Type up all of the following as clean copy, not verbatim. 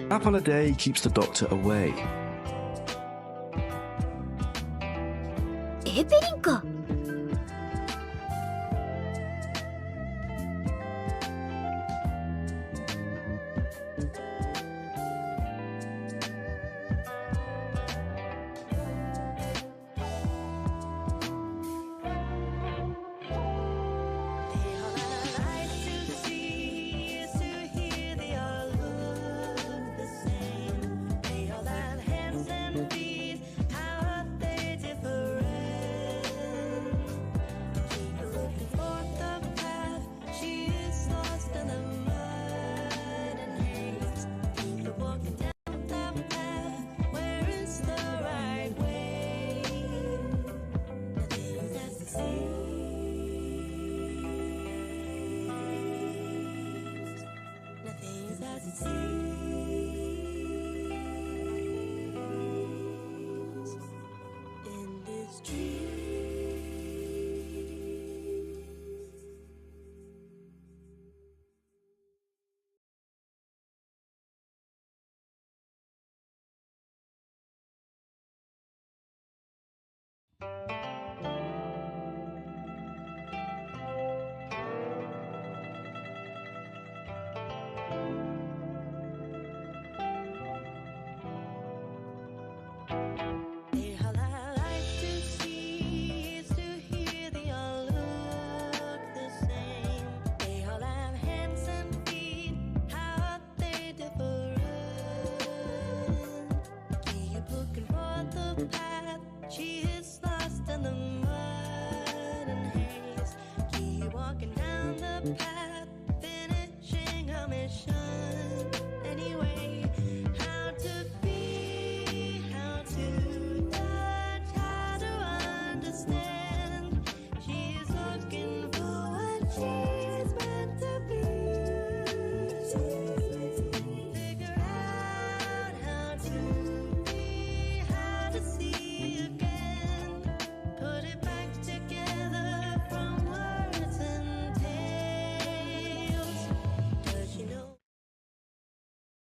Nap on a day keeps the doctor away. エーペリンか。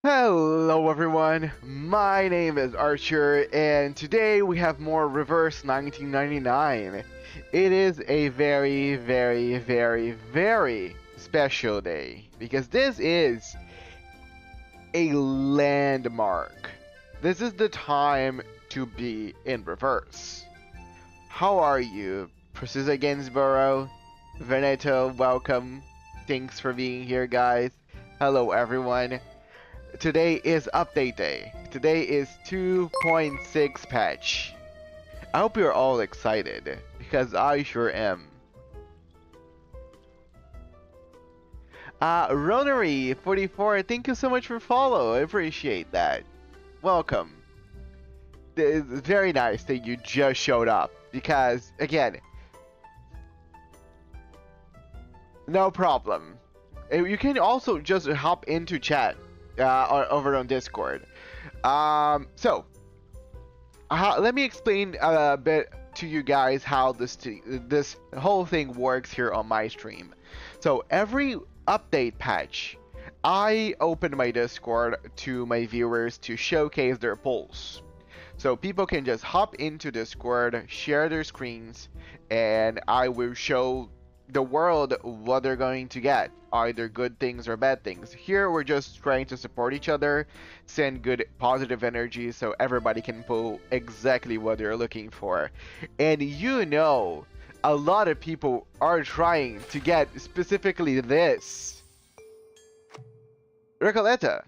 Hello everyone, my name is Archer, and today we have more Reverse 1999. It is a very, very, very, very special day, because this is a landmark. This is the time to be in Reverse. How are you, Precisa Gainsborough? Veneto, welcome. Thanks for being here, guys. Hello everyone. Today is update day. Today is 2.6 patch. I hope you're all excited, because I sure am. Ronery44, thank you so much for follow. I appreciate that. Welcome. It's very nice that you just showed up, because, again, no problem. You can also just hop into chat. Over on Discord. So let me explain a bit to you guys how this whole thing works here on my stream. So every update patch, I open my Discord to my viewers to showcase their polls. So people can just hop into Discord, share their screens, and I will show the world what they're going to get, either good things or bad things. Here we're just trying to support each other, send good positive energy so everybody can pull exactly what they're looking for. And you know, a lot of people are trying to get specifically this. Recoleta.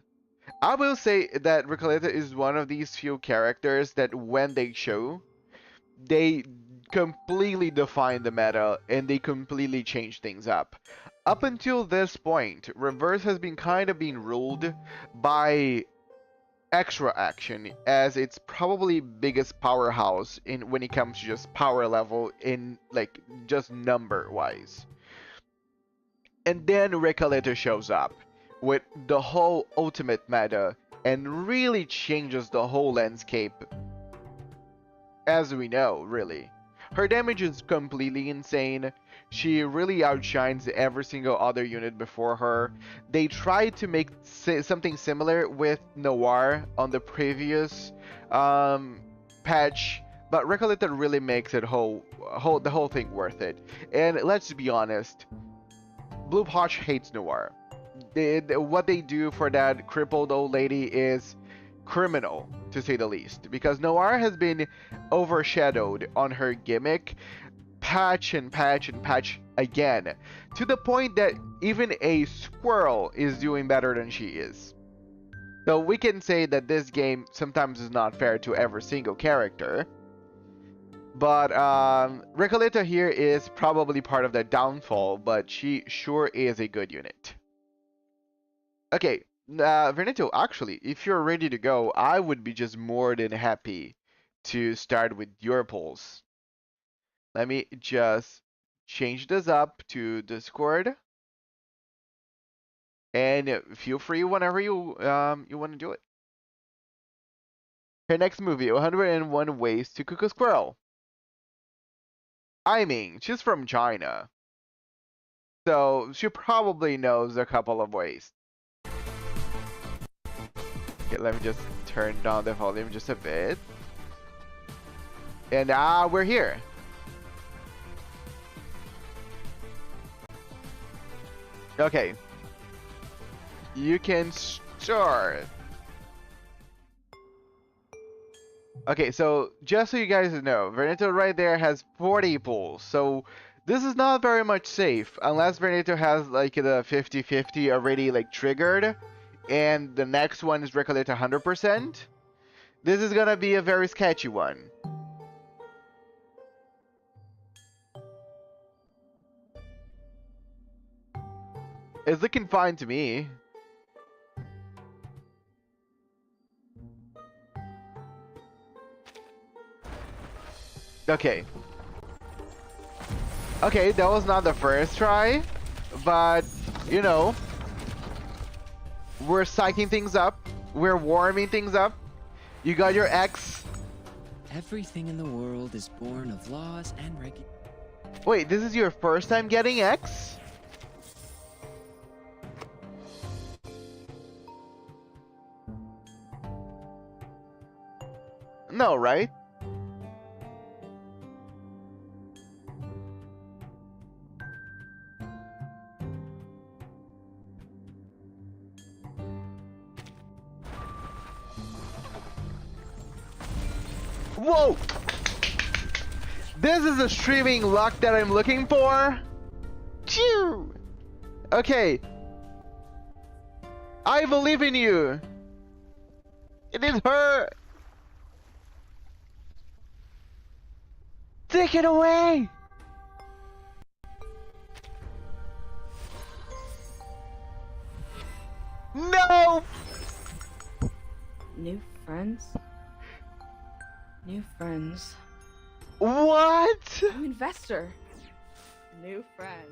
I will say that Recoleta is one of these few characters that when they show, they completely define the meta and they completely change things up. Up until this point, Reverse has been kind of being ruled by extra action as its probably biggest powerhouse in when it comes to just power level in like just number wise. And then Recoleta shows up with the whole ultimate meta and really changes the whole landscape as we know, really. Her damage is completely insane. She really outshines every single other unit before her. They tried to make something similar with Noir on the previous patch, but Recoleta really makes it the whole thing worth it. And let's be honest, Blue Potch hates Noir. What they do for that crippled old lady is criminal, to say the least, because Noir has been overshadowed on her gimmick patch and patch and patch again, to the point that even a squirrel is doing better than she is. So we can say that this game sometimes is not fair to every single character, but Recoleta here is probably part of the downfall, but she sure is a good unit. Okay, Vernito, actually, if you're ready to go, I would be just more than happy to start with your polls. Let me just change this up to Discord, and feel free whenever you want to do it. Her next movie, 101 Ways to Cook a Squirrel. I mean, she's from China, so she probably knows a couple of ways. Okay, let me just turn down the volume just a bit. And we're here. Okay. You can start. Okay, so just so you guys know, Vernito right there has 40 pulls. So this is not very much safe unless Vernito has like the 50-50 already like triggered, and the next one is Recoleta 100%. This is gonna be a very sketchy one. It's looking fine to me. Okay. Okay, that was not the first try, but you know, we're psyching things up. We're warming things up. You got your X. Everything in the world is born of laws and regulations. Wait, this is your first time getting X? No, right? Whoa! This is the streaming luck that I'm looking for. Phew! Okay. I believe in you. It is her. Take it away. No! New friends? New friends. What? New investor. New friend.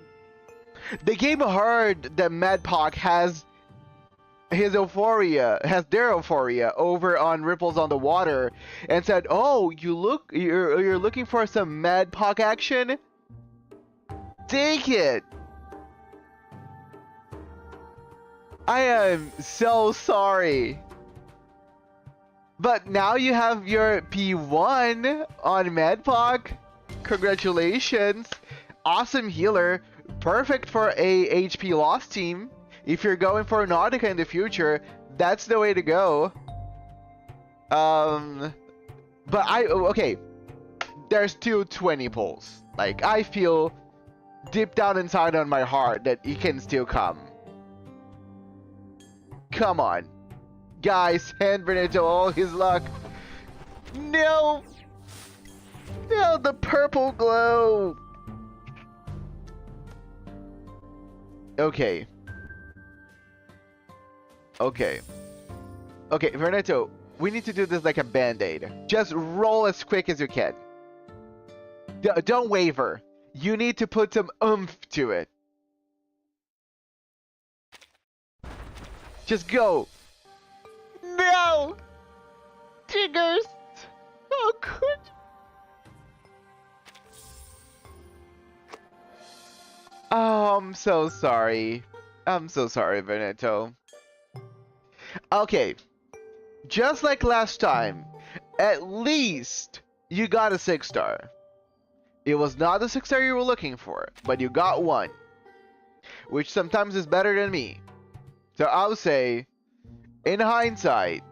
The game heard that Madpock has their euphoria over on Ripples on the Water and said, "Oh, you're looking for some Madpock action? Take it." I am so sorry. But now you have your P1 on Madpock. Congratulations. Awesome healer. Perfect for a HP loss team. If you're going for Nautica in the future, that's the way to go. Okay. There's still 20 pulls. Like, I feel deep down inside on my heart that he can still come. Come on. Guys, hand Benito all his luck. No! No, the purple glow! Okay. Okay. Okay, Vernetto, we need to do this like a band-aid. Just roll as quick as you can. Don't waver. You need to put some oomph to it. Just go. No! Triggers! Oh, good. I'm so sorry. I'm so sorry, Veneto. Okay, just like last time, at least you got a 6-star. It was not the 6-star you were looking for, but you got one, which sometimes is better than me. So I'll say, in hindsight,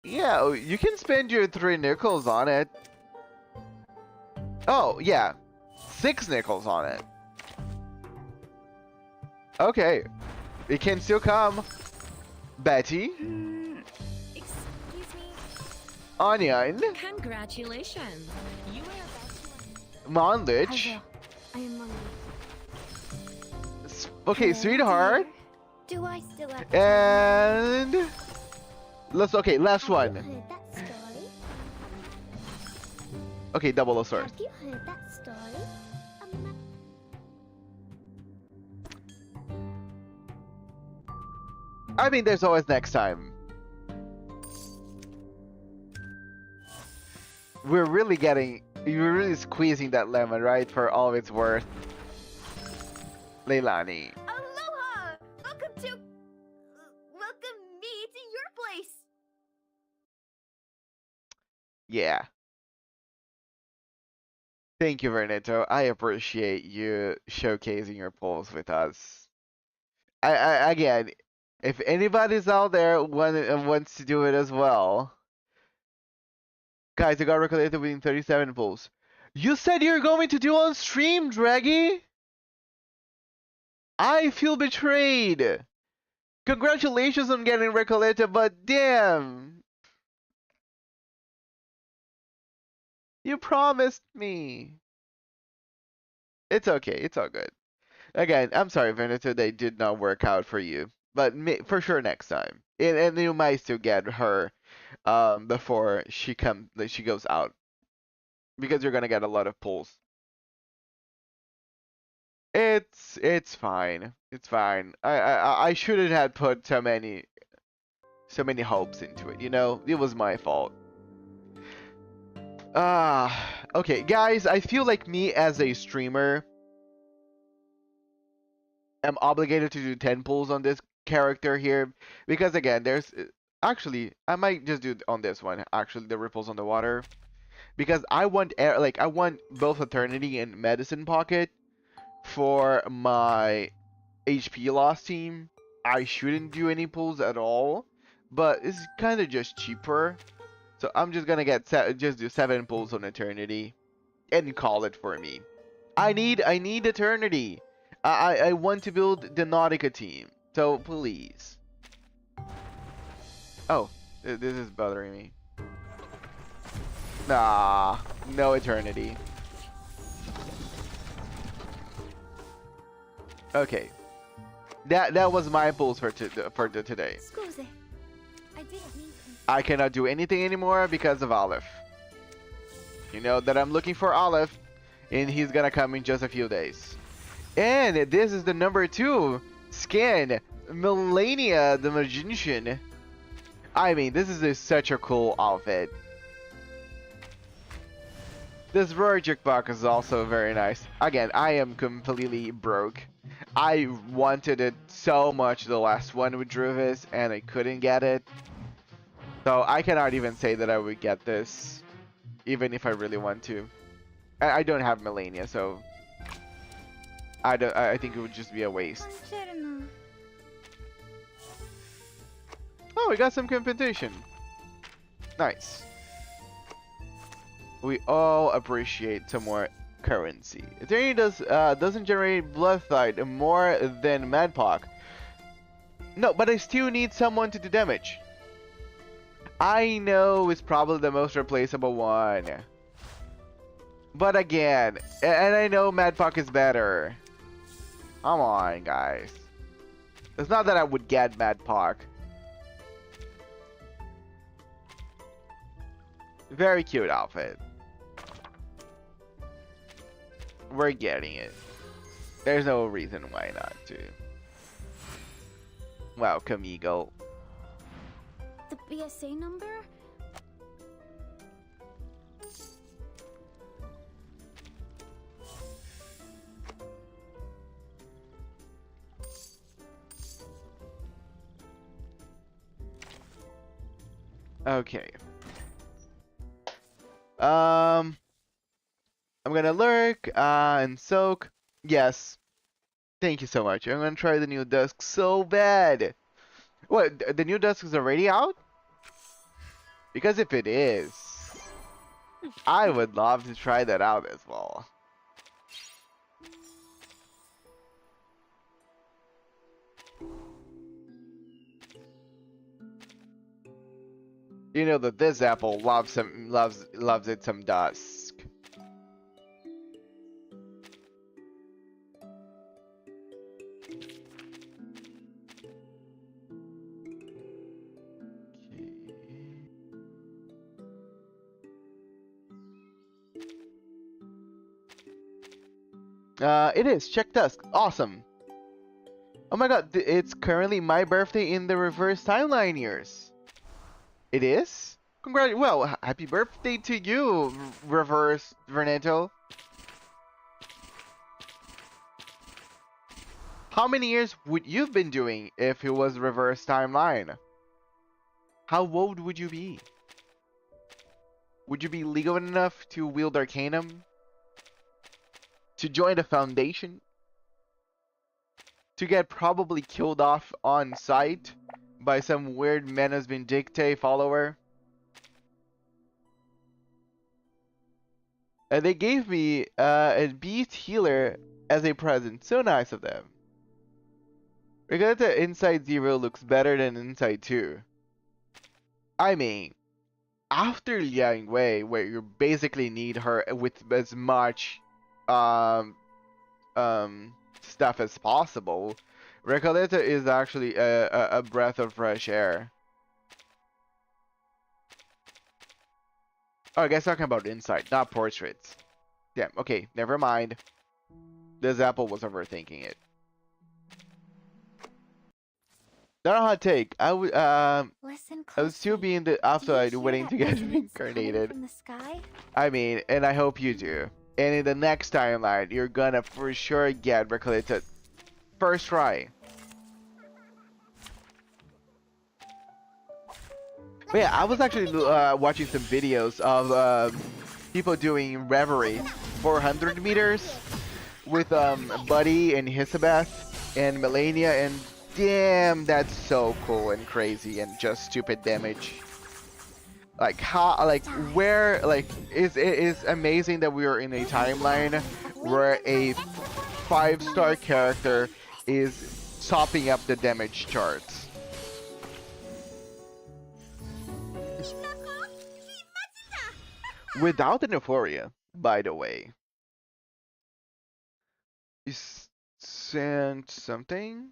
yeah, you can spend your 3 nickels on it. Oh, yeah, 6 nickels on it. Okay, it can still come. Betty? Excuse me. Onion? Congratulations. You are about to... Monlich? Hello. I am Molly. Okay, Hello, sweetheart. dear. Do I still have And last Have you one. heard that story? Okay, double the source. Have you heard that story? I mean, there's always next time. We're really squeezing that lemon, right? For all it's worth. Leilani. Aloha! Welcome me to your place. Yeah. Thank you, Vernetto. I appreciate you showcasing your polls with us. Again, if anybody's out there wants to do it as well, guys, I got recollect within 37 polls. You said you're going to do on stream, Draggy. I feel betrayed. Congratulations on getting Recoleta, but damn. You promised me. It's okay. It's all good. Again, I'm sorry, Veneto, they did not work out for you. But for sure next time. And you might still get her before she goes out. Because you're gonna get a lot of pulls. It's fine. It's fine. I shouldn't have put so many hopes into it, you know? It was my fault. Okay, guys, I feel like me as a streamer am obligated to do 10 pulls on this character here because again, there's actually I might just do on this one, actually the ripples on the water because I want I want both Eternity and Medicine Pocket for my HP loss team. I shouldn't do any pulls at all, but it's kind of just cheaper. So I'm just gonna get just do 7 pulls on Eternity and call it for me. I need Eternity. I want to build the Nautica team. So please. Oh, this is bothering me. Nah, no Eternity. Okay. That was my pulls for today. Scusi. I didn't mean to. I cannot do anything anymore because of Olive. You know that I'm looking for Olive, and he's gonna come in just a few days. And this is the number 2 skin, Melania the Magician. I mean, this is such a cool outfit. This Rojic box is also very nice. Again, I am completely broke. I wanted it so much the last one with Druvis, and I couldn't get it. So I cannot even say that I would get this, even if I really want to. I don't have Melania, so I think it would just be a waste. Buongiorno. Oh, we got some compensation. Nice. We all appreciate some more currency. Eternity doesn't generate blood fight more than Madpock. No, but I still need someone to do damage. I know it's probably the most replaceable one. But again, and I know Madpock is better. Come on, guys. It's not that I would get Madpock. Very cute outfit. We're getting it. There's no reason why not to. Welcome, Eagle. The BSA number? Okay. I'm gonna lurk and soak. Yes. Thank you so much. I'm gonna try the new Dusk so bad. What? The new Dusk is already out? Because if it is, I would love to try that out as well. You know that this apple loves it some Dusk. It is. Check Dusk. Awesome. Oh my god, it's currently my birthday in the reverse timeline years. It is? Well, happy birthday to you, Reverse Verneto. How many years would you've been doing if it was reverse timeline? How old would you be? Would you be legal enough to wield Arcanum? To join the Foundation? To get probably killed off on sight by some weird Menace Vindicte follower? And they gave me a beast healer as a present. So nice of them. Because the Inside Zero looks better than Inside 2. I mean, after Liang Wei, where you basically need her with as much stuff as possible, Recoleta is actually a breath of fresh air. Oh, I guess talking about Inside, not portraits. Damn, okay, never mind. This apple was overthinking it. Not a hot take. I was still being the outside waiting to get reincarnated. From the sky? I mean, and I hope you do. And in the next timeline, you're gonna for sure get Recoleta first try. But yeah, I was actually watching some videos of people doing Reverie 400 meters with Buddy and Hisabeth and Melania, and damn, that's so cool and crazy and just stupid damage. Like how, like where, like it is amazing that we are in a timeline where a 5-star character is topping up the damage charts. Without an euphoria, by the way. You sent something?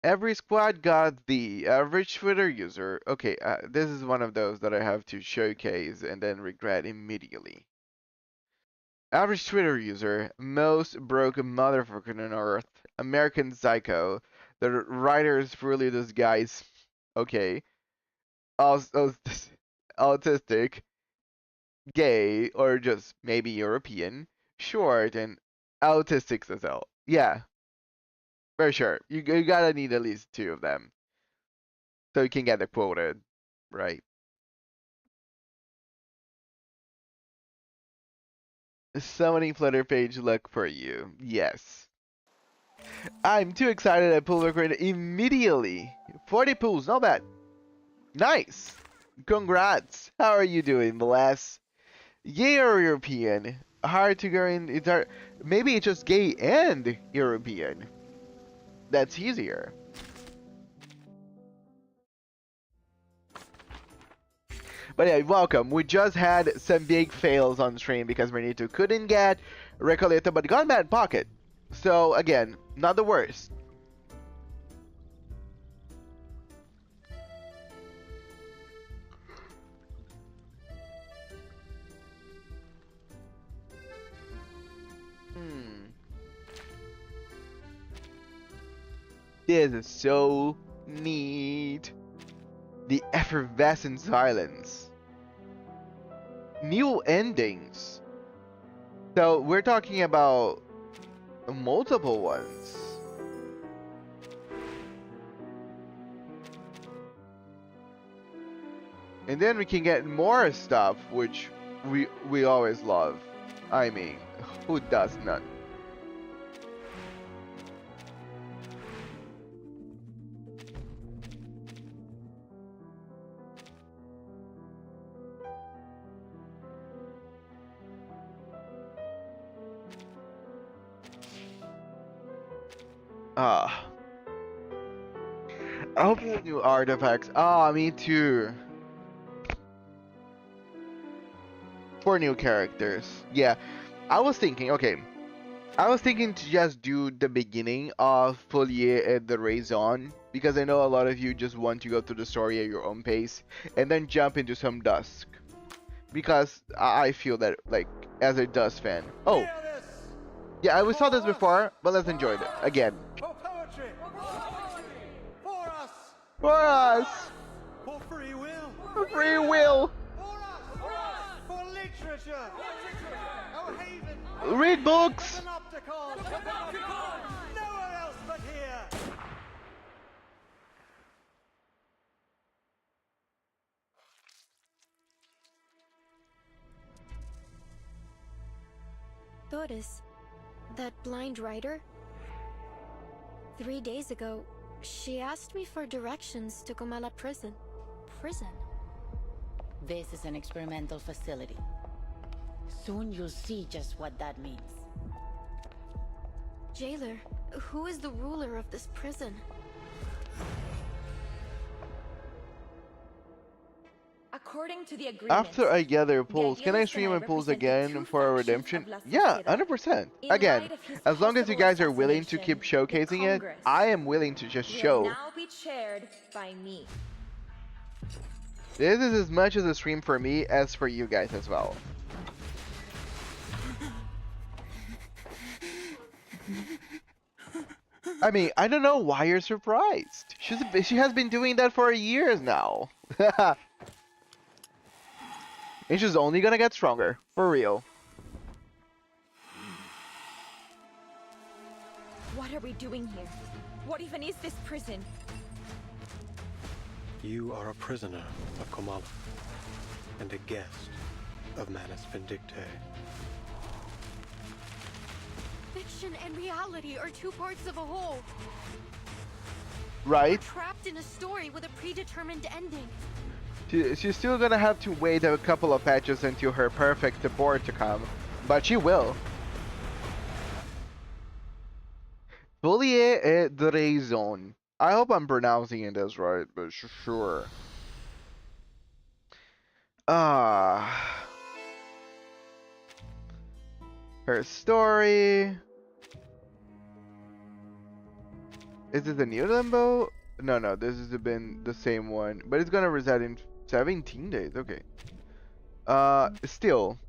Every squad got the average Twitter user. Okay, this is one of those that I have to showcase and then regret immediately. Average Twitter user, most broken motherfucker on earth, American Psycho, the writers really this guy's, okay, also autistic, gay, or just maybe European, short, and autistic as well. Yeah, for sure. You gotta need at least 2 of them. So you can get the quoted, right? Summoning Flutter page look for you. Yes. I'm too excited I pulled record immediately. 40 pulls, not bad. Nice. Congrats. How are you doing, Bless? Gay or European? Hard to go in. It's hard. Maybe it's just gay and European. That's easier. But yeah, welcome. We just had some big fails on stream because Renito couldn't get Recoleta, but got Mad Pocket. So again, not the worst. This is so neat. The effervescent silence. New endings. So we're talking about multiple ones. And then we can get more stuff, which we always love. I mean, who does not? Ah. I hope you new artifacts. Ah, me too. 4 new characters. Yeah. I was thinking, okay. I was thinking to just do the beginning of Folier and the Raison, because I know a lot of you just want to go through the story at your own pace, and then jump into some Dusk. Because I feel that, like, as a Dusk fan. Oh! Yeah, we saw this before, but let's enjoy it again. For poetry! For us! For us! For free will! For free will! For us! For literature! Our haven! Read books! Panopticon! Nowhere else but here! Doris, that blind writer? 3 days ago, she asked me for directions to Comala prison. Prison? This is an experimental facility. Soon you'll see just what that means. Jailer, who is the ruler of this prison? According to the agreement, After I gather pulls, can I stream and pulls again for a redemption? Yeah, 100%. Again, as long as you guys are willing to keep showcasing it, I am willing to just show. now be chaired by me. This is as much as a stream for me as for you guys as well. I mean, I don't know why you're surprised. She has been doing that for years now. And she's only gonna get stronger, for real. What are we doing here? What even is this prison? You are a prisoner of Comala and a guest of Manus Vindictae. Fiction and reality are 2 parts of a whole. Right? Trapped in a story with a predetermined ending. She's still gonna have to wait a couple of patches until her perfect board to come, but she will. Bullier et de raison. I hope I'm pronouncing it as right, but sure. Ah. Her story. Is it the new limbo? No, this has been the same one, but it's gonna reset in 17 days. Okay. Still.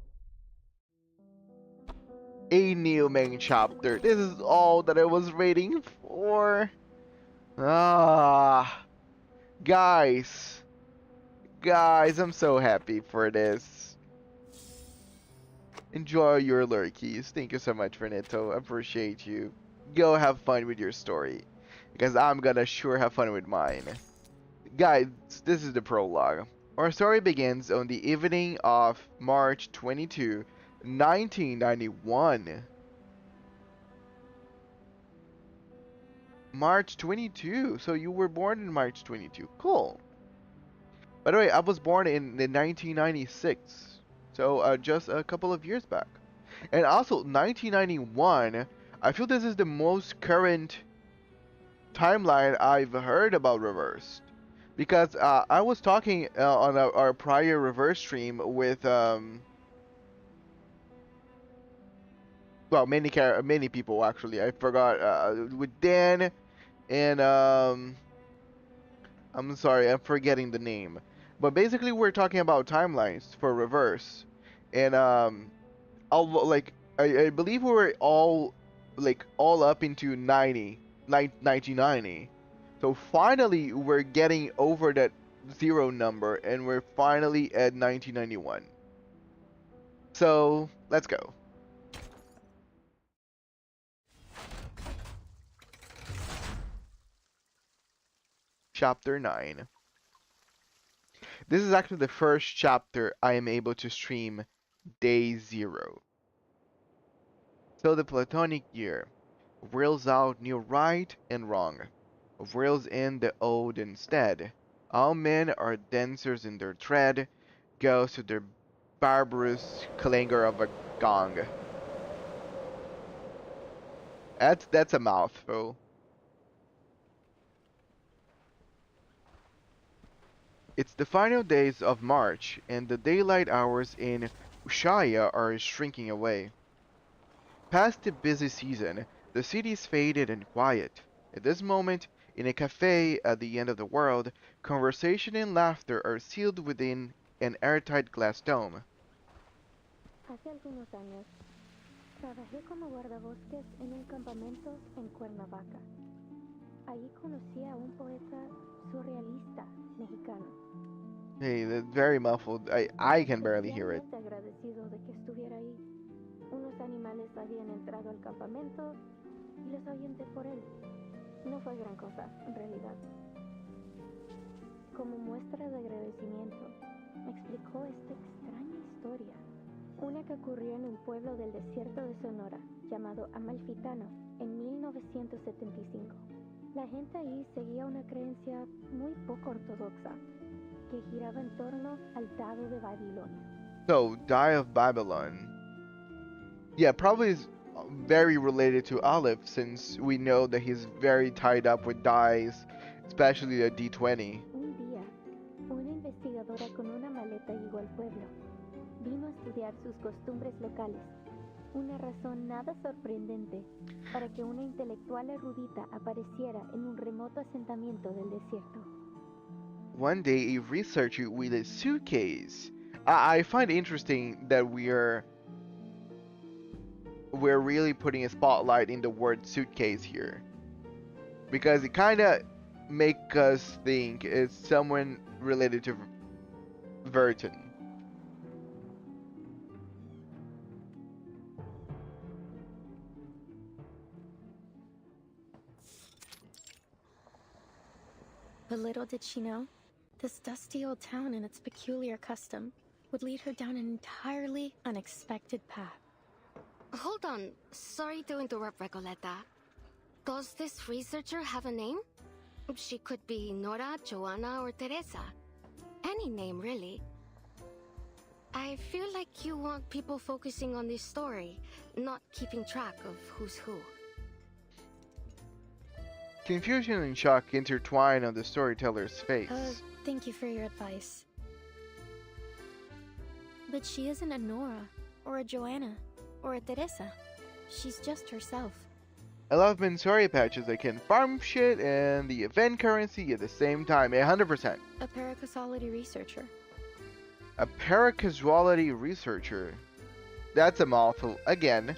A new main chapter. This is all that I was waiting for. Ah. Guys, I'm so happy for this. Enjoy your lurkies. Thank you so much, Renito. Appreciate you. Go have fun with your story, because I'm gonna sure have fun with mine. Guys, this is the prologue. Our story begins on the evening of March 22, 1991. March 22. So you were born in March 22. Cool. By the way, I was born in 1996. So just a couple of years back. And also 1991, I feel this is the most current timeline I've heard about Reversed. Because I was talking on our prior Reverse stream with well, many people actually. I forgot with Dan and I'm sorry, I'm forgetting the name. But basically, we're talking about timelines for Reverse, and I believe we were all up into 1990. So finally, we're getting over that 0 number, and we're finally at 1991. So let's go. Chapter 9. This is actually the first chapter I am able to stream day 0. So the Platonic year wheels out new right and wrong, wheels in the old instead. All men are dancers in their tread, goes to their barbarous clangor of a gong. That's a mouthful. It's the final days of March, and the daylight hours in Ushuaia are shrinking away. Past the busy season, the city is faded and quiet. At this moment, in a cafe at the end of the world, conversation and laughter are sealed within an airtight glass dome. Hace algunos años, trabajé como guardabosques en un campamento en Cuernavaca. Allí conocí a un poeta surrealista mexicano. Hey, that's very muffled. I can barely hear it. Especialmente agradecido de que estuviera ahí. Unos animales habían entrado al campamento y los ahuyenté por él. No fue gran cosa, en realidad. Como muestra de agradecimiento, me explicó esta extraña historia. Una que ocurrió en un pueblo del desierto de Sonora, llamado Amalfitano, en 1975. La gente ahí seguía una creencia muy poco ortodoxa, que giraba en torno al dado de Babilonia. So, Die of Babylon. Yeah, probably is very related to Aleph, since we know that he's very tied up with dice, especially the D20. Un día, una investigadora con una maleta llegó al pueblo. Vino a estudiar sus costumbres locales. Una razón nada sorprendente para que una intelectual erudita apareciera en un remoto asentamiento del desierto. One day, a researcher with a suitcase. I find it interesting that we're really putting a spotlight in the word suitcase here, because it kind of make us think it's someone related to Verton. But little did she know, this dusty old town and its peculiar custom would lead her down an entirely unexpected path. Hold on. Sorry to interrupt, Recoleta. Does this researcher have a name? She could be Nora, Joanna, or Teresa. Any name, really. I feel like you want people focusing on this story, not keeping track of who's who. Confusion and shock intertwine on the storyteller's face. Thank you for your advice. But she isn't a Nora, or a Joanna, or a Teresa. She's just herself. I love Mensori patches that can farm shit and the event currency at the same time, 100%. A paracausality researcher. A paracasuality researcher. That's a mouthful again.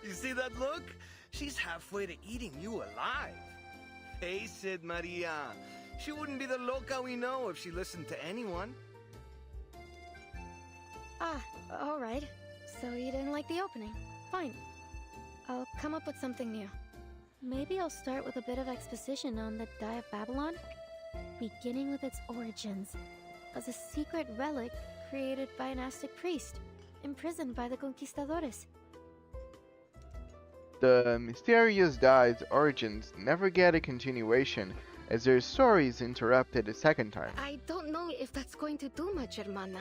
You see that look? She's halfway to eating you alive. Face it, Maria. She wouldn't be the loca we know if she listened to anyone. Ah, alright. So you didn't like the opening. Fine. I'll come up with something new. Maybe I'll start with a bit of exposition on the Die of Babylon, beginning with its origins, as a secret relic created by an Aztec priest, imprisoned by the conquistadores. The mysterious die's origins never get a continuation, as their story is interrupted a second time. I don't know if that's going to do much, hermana.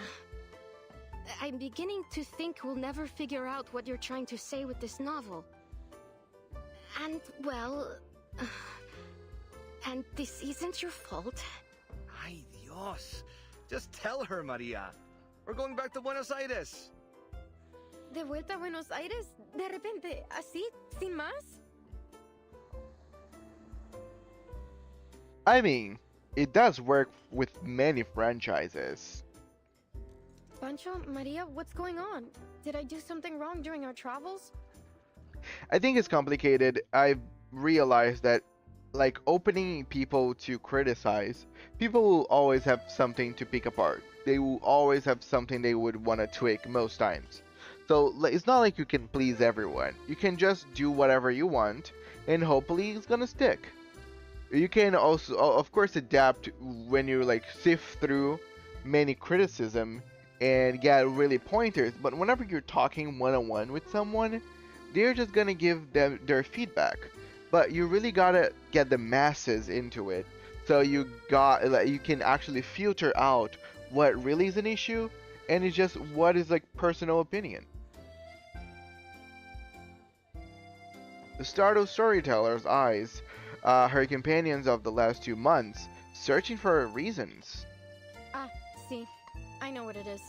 I'm beginning to think we'll never figure out what you're trying to say with this novel. And, well... and this isn't your fault. Ay, Dios. Just tell her, Maria. We're going back to Buenos Aires. ¿De vuelta a Buenos Aires? ¿De repente? ¿Así? ¿Sin más? I mean, it does work with many franchises. Pancho, Maria, what's going on? Did I do something wrong during our travels? I think it's complicated. I've realized that, like, opening people to criticize, people will always have something to pick apart. They will always have something they would want to tweak most times. So it's not like you can please everyone. You can just do whatever you want, and hopefully it's gonna stick. You can also, of course, adapt when you like sift through many criticism and get really pointers. But whenever you're talking one-on-one with someone, they're just gonna give them their feedback. But you really gotta get the masses into it, so you can actually filter out what really is an issue and it's just what is like personal opinion. The startled storyteller's eyes, her companions of the last 2 months, searching for reasons. Ah, see. I know what it is.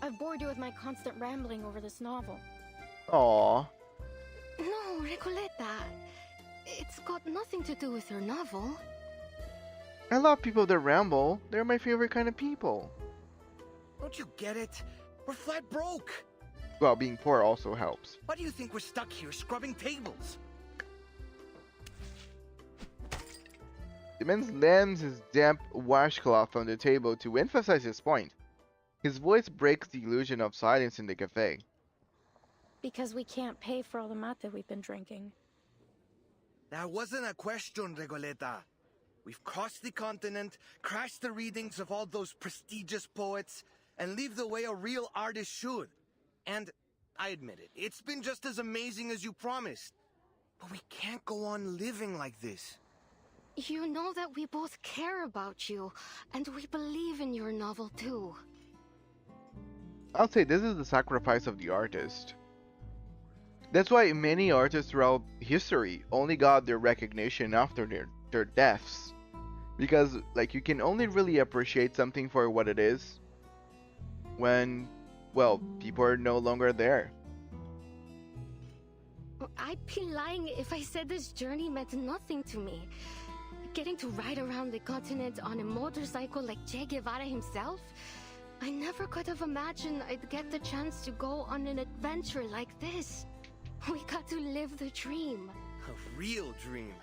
I've bored you with my constant rambling over this novel. Aww. No, Recoleta. It's got nothing to do with your novel. I love people that ramble. They're my favorite kind of people. Don't you get it? We're flat broke. Well, being poor also helps. Why do you think we're stuck here scrubbing tables? The man slams his damp washcloth on the table to emphasize his point. His voice breaks the illusion of silence in the cafe. Because we can't pay for all the mate we've been drinking. That wasn't a question, Regoleta. We've crossed the continent, crashed the readings of all those prestigious poets, and lived the way a real artist should. And, I admit it, it's been just as amazing as you promised. But we can't go on living like this. You know that we both care about you, and we believe in your novel too. I'll say this is the sacrifice of the artist. That's why many artists throughout history only got their recognition after their deaths. Because, like, you can only really appreciate something for what it is when, well, people are no longer there. I'd be lying if I said this journey meant nothing to me. Getting to ride around the continent on a motorcycle like Che Guevara himself? I never could have imagined I'd get the chance to go on an adventure like this. We got to live the dream. A real dream.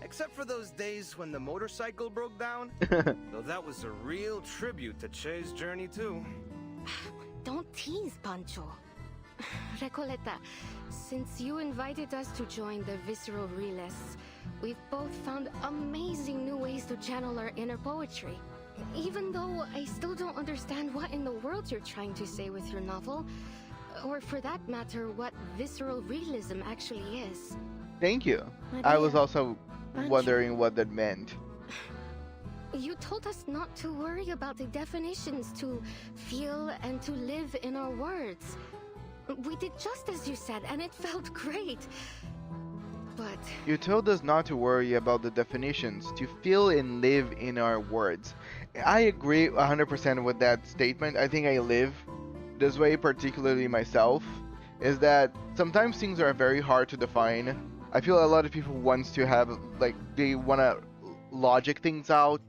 Except for those days when the motorcycle broke down. Though that was a real tribute to Che's journey too. Don't tease, Pancho. Recoleta, since you invited us to join the Visceral Realists, we've both found amazing new ways to channel our inner poetry. Even though I still don't understand what in the world you're trying to say with your novel, or for that matter, what visceral realism actually is. Thank you. Maria, I was also Pancho. wondering what that meant. You told us not to worry about the definitions, to feel and to live in our words. We did just as you said, and it felt great. But You told us not to worry about the definitions, to feel and live in our words. I agree 100% with that statement. I think I live this way, particularly myself, is that sometimes things are very hard to define. I feel a lot of people wants to have, like, they want to logic things out,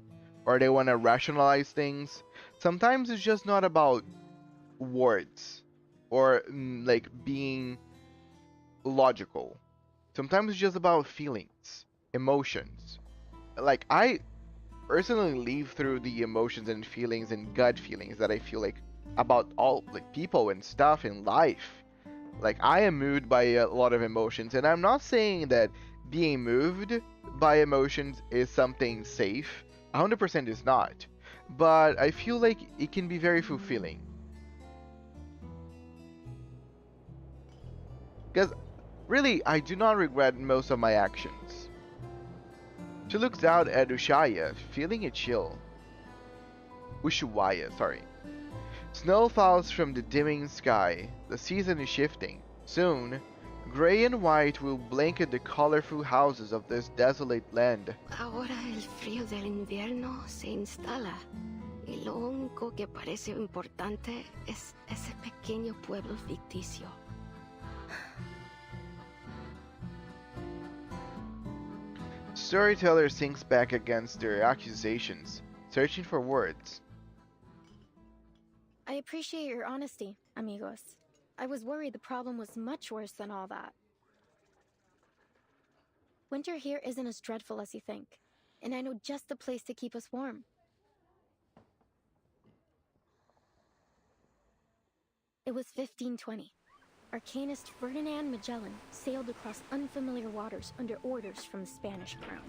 or they want to rationalize things. Sometimes it's just not about words, or like being logical. Sometimes it's just about feelings, emotions. Like, I personally live through the emotions and feelings and gut feelings that I feel like about all like people and stuff in life. Like, I am moved by a lot of emotions, and I'm not saying that being moved by emotions is something safe. 100% is not. But I feel like it can be very fulfilling. Because really, I do not regret most of my actions. She looks out at Ushuaia, feeling a chill. Ushuaia, sorry. Snow falls from the dimming sky. The season is shifting. Soon, gray and white will blanket the colorful houses of this desolate land. ahora el frío del invierno se instala. Y lo único que parece importante es ese pequeño pueblo ficticio. Storyteller sinks back against their accusations, searching for words. I appreciate your honesty, amigos. I was worried the problem was much worse than all that. Winter here isn't as dreadful as you think, and I know just the place to keep us warm. It was 1520. Arcanist Ferdinand Magellan sailed across unfamiliar waters under orders from the Spanish crown.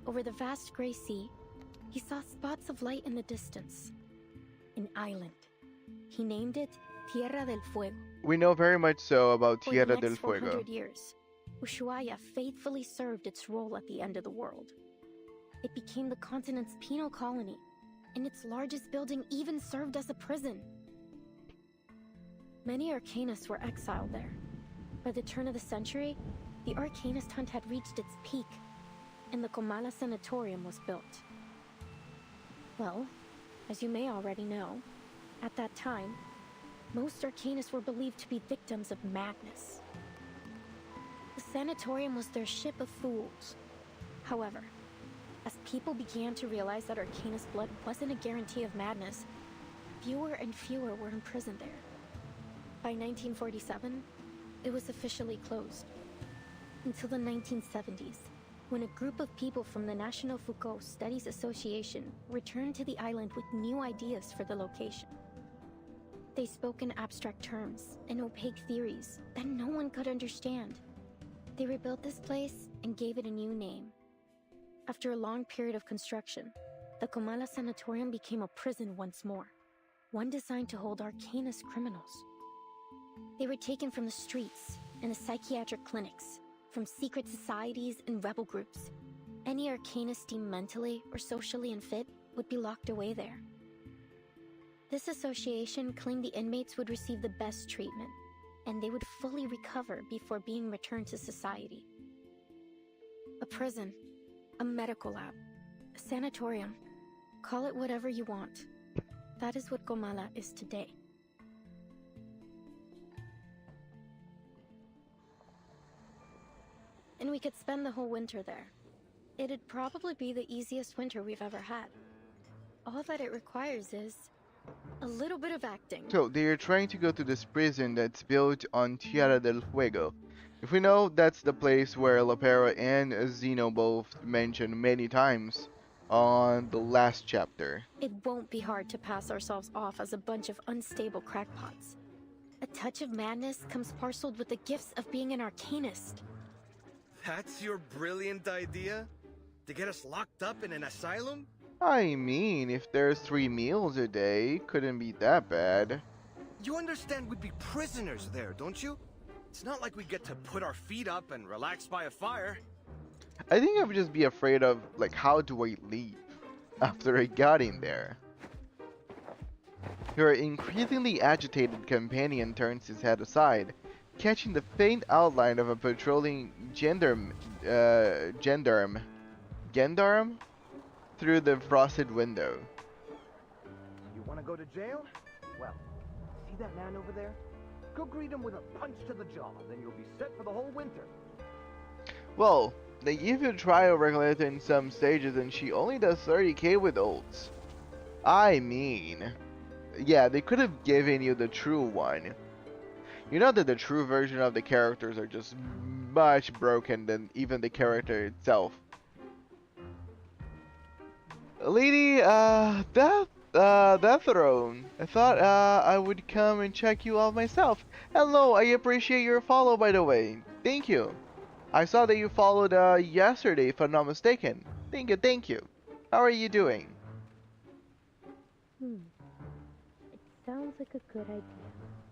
over the vast gray sea, he saw spots of light in the distance. An island. He named it Tierra del Fuego. We know very much so about For Tierra the del next Fuego. 400 years, Ushuaia faithfully served its role at the end of the world. It became the continent's penal colony, and its largest building even served as a prison. Many arcanists were exiled there. By the turn of the century, the arcanist hunt had reached its peak, and the Comala Sanatorium was built. Well, as you may already know, at that time, most arcanists were believed to be victims of madness. The sanatorium was their ship of fools. However, as people began to realize that arcanist blood wasn't a guarantee of madness, fewer and fewer were imprisoned there. By 1947, it was officially closed. Until the 1970s, when a group of people from the National Foucault Studies Association returned to the island with new ideas for the location. They spoke in abstract terms and opaque theories that no one could understand. They rebuilt this place and gave it a new name. After a long period of construction, the Comala Sanatorium became a prison once more, one designed to hold arcanist criminals. They were taken from the streets and the psychiatric clinics, from secret societies and rebel groups. Any arcanist deemed mentally or socially unfit would be locked away there. This association claimed the inmates would receive the best treatment, and they would fully recover before being returned to society. A prison, a medical lab, a sanatorium, call it whatever you want. That is what Comala is today. And we could spend the whole winter there. It'd probably be the easiest winter we've ever had. All that it requires is a little bit of acting. So they are trying to go to this prison that's built on Tierra del Fuego. If we know, that's the place where Lapera and Zeno both mentioned many times on the last chapter. It won't be hard to pass ourselves off as a bunch of unstable crackpots. A touch of madness comes parceled with the gifts of being an arcanist. That's your brilliant idea? To get us locked up in an asylum? I mean, if there's 3 meals a day, couldn't be that bad. You understand we'd be prisoners there, don't you? It's not like we get to put our feet up and relax by a fire. I think I would just be afraid of, like, how do I leave after I got in there? Your increasingly agitated companion turns his head aside, catching the faint outline of a patrolling gendarme through the frosted window. You want to go to jail? Well, see that man over there? Go greet him with a punch to the jaw, then you'll be set for the whole winter. Well, they give you a trial regulator in some stages and she only does 30k with ults. I mean, yeah, they could have given you the true one. You know that the true version of the characters are just much broken than even the character itself. Lady, Death Throne. I thought I would come and check you out myself. Hello, I appreciate your follow, by the way. Thank you. I saw that you followed yesterday, if I'm not mistaken. Thank you, thank you. How are you doing? It sounds like a good idea.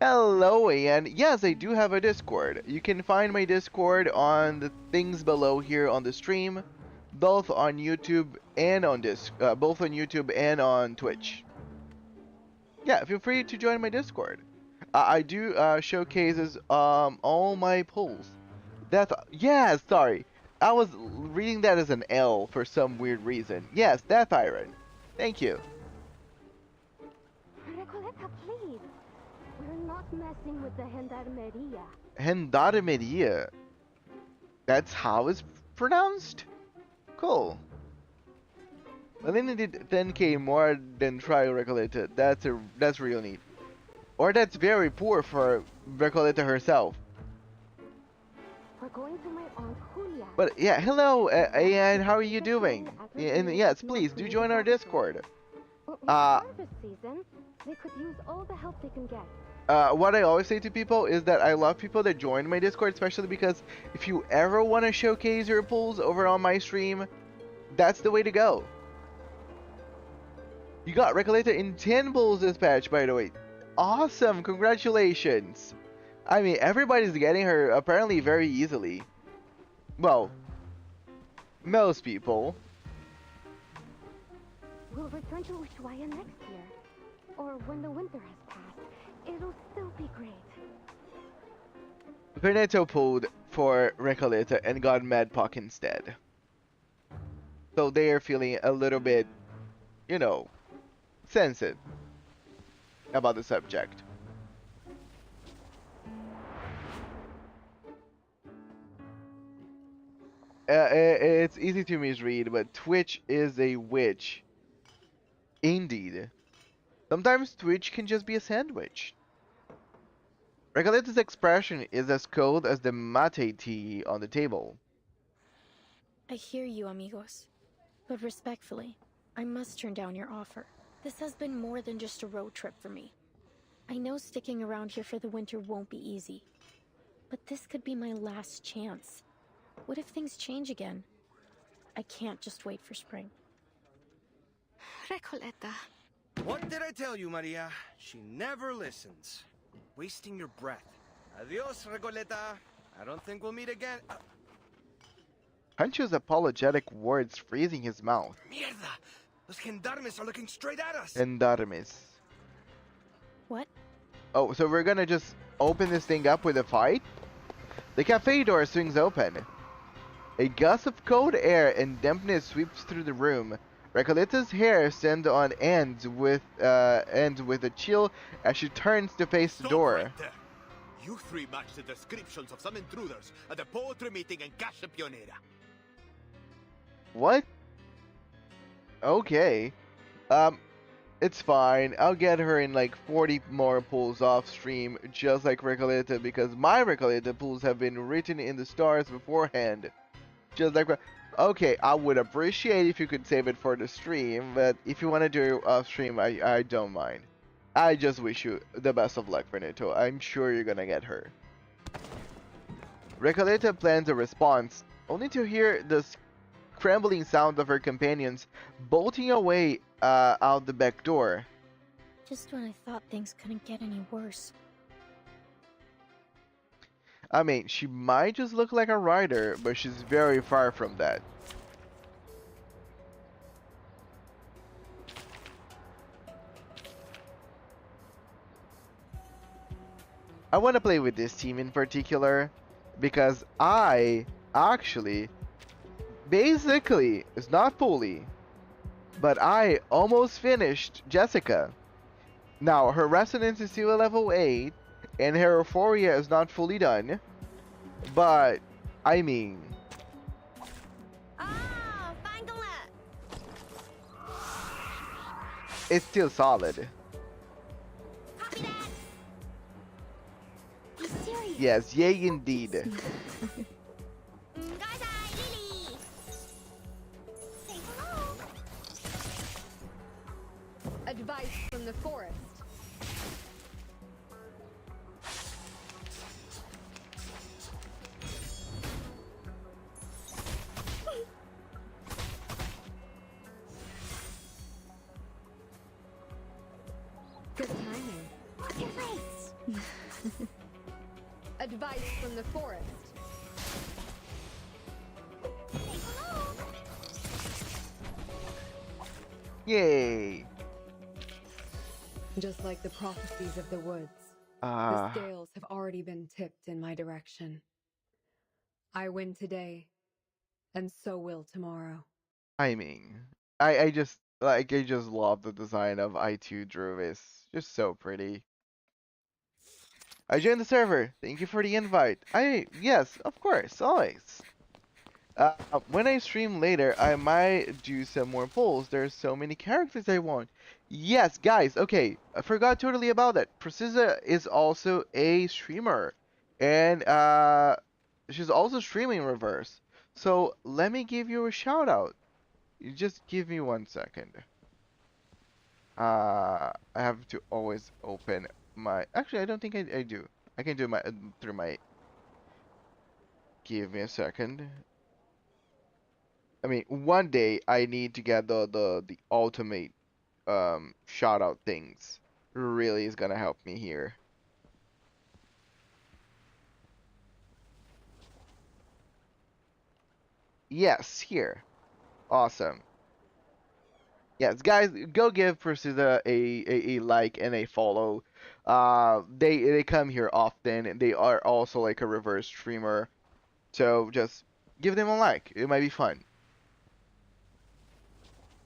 Hello, and yes, I do have a Discord. You can find my Discord on the things below here on the stream, both on YouTube and on Twitch. Yeah, feel free to join my Discord. I do showcases all my pulls. Yes, sorry, I was reading that as an L for some weird reason. Yes, Death Iron. Thank you. Recoleta, please. We're not messing with the Gendarmeria. Gendarmeria. That's how it's pronounced? Cool. Elena did 10k more than Trial Recoleta. That's real neat. Or that's very poor for Recoleta herself. We're going to my Aunt Julia. But yeah, hello, and how are you doing? And yes, please do join our Discord. Harvest season, they could use all the help they can get. What I always say to people is that I love people that join my Discord, especially because if you ever want to showcase your pulls over on my stream, That's the way to go. You got Recoleta in 10 bulls dispatch, by the way. Awesome, congratulations. I mean, everybody's getting her apparently very easily. Well, most people. We'll return to Ushuaia next year. Or when the winter has passed. It'll still be great. Cornetto pulled for Recoleta and got Madpock instead. So they are feeling a little bit, you know, sensitive about the subject. It's easy to misread, but Twitch is a witch. Indeed. Sometimes Twitch can just be a sandwich. Recoleta's expression is as cold as the mate tea on the table. I hear you, amigos. But respectfully, I must turn down your offer. This has been more than just a road trip for me. I know sticking around here for the winter won't be easy. But this could be my last chance. What if things change again? I can't just wait for spring. Recoleta. What did I tell you, Maria? She never listens. Wasting your breath. Adios, Recoleta. I don't think we'll meet again. Pancho's apologetic words freezing his mouth. Mierda! Those gendarmes are looking straight at us! Gendarmes. What? Oh, so we're gonna just open this thing up with a fight? The cafe door swings open. A gust of cold air and dampness sweeps through the room. Recoleta's hair stands on end with a chill as she turns to face the door. Right there. You three match the descriptions of some intruders at the poetry meeting in Casa Pionera. What? Okay. It's fine. I'll get her in like 40 more pulls off stream, just like Recoleta, because my Recoleta pulls have been written in the stars beforehand. Just like... Okay, I would appreciate if you could save it for the stream, but if you want to do it off stream, I don't mind. I just wish you the best of luck, Fernando. I'm sure you're gonna get her. Recoleta plans a response, only to hear the scrambling sound of her companions bolting away out the back door. Just when I thought things couldn't get any worse. I mean, she might just look like a rider, but she's very far from that. I want to play with this team in particular because I actually, basically, it's not fully, but I almost finished Jessica. Now, her Resonance is still a level 8, and her Euphoria is not fully done, but, I mean... It's still solid. Yes, yay indeed. Advice from the forest. Good timing. Look your face. Advice from the forest. Yay! Just like the prophecies of the woods, the scales have already been tipped in my direction. I win today, and so will tomorrow. I mean, I just love the design of I2 Drew. It's just so pretty. I joined the server. Thank you for the invite. Yes, of course, always. When I stream later, I might do some more polls. There's so many characters I want. Yes, guys, okay, I forgot totally about that. Precisa is also a streamer, and she's also streaming Reverse. So let me give you a shout out. You just give me 1 second. I have to always open my... Actually, I don't think I do. I can do my through my... Give me a second. I mean, one day I need to get the ultimate shout out things. Really is gonna help me here. Yes, here. Awesome. Yes, guys, go give Pursuda a like and a follow. They come here often. They are also like a reverse streamer, so just give them a like. It might be fun.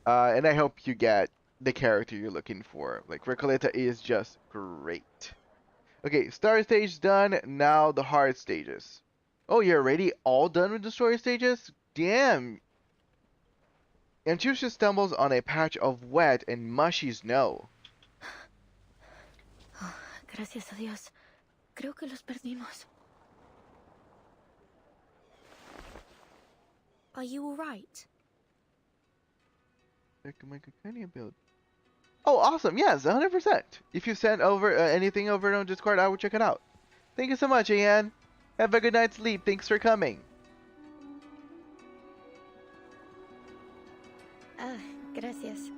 And I hope you get the character you're looking for. Like Recoleta is just great. Okay, story stage done. Now the hard stages. Oh, you're already all done with the story stages? Damn. And Chusha stumbles on a patch of wet and mushy snow. Oh, gracias a Dios. Creo que los perdimos. Are you alright? Build. Oh, awesome. Yes, 100%. If you send over anything over on Discord, I will check it out. Thank you so much, Ian. Have a good night's sleep. Thanks for coming. Ah, gracias.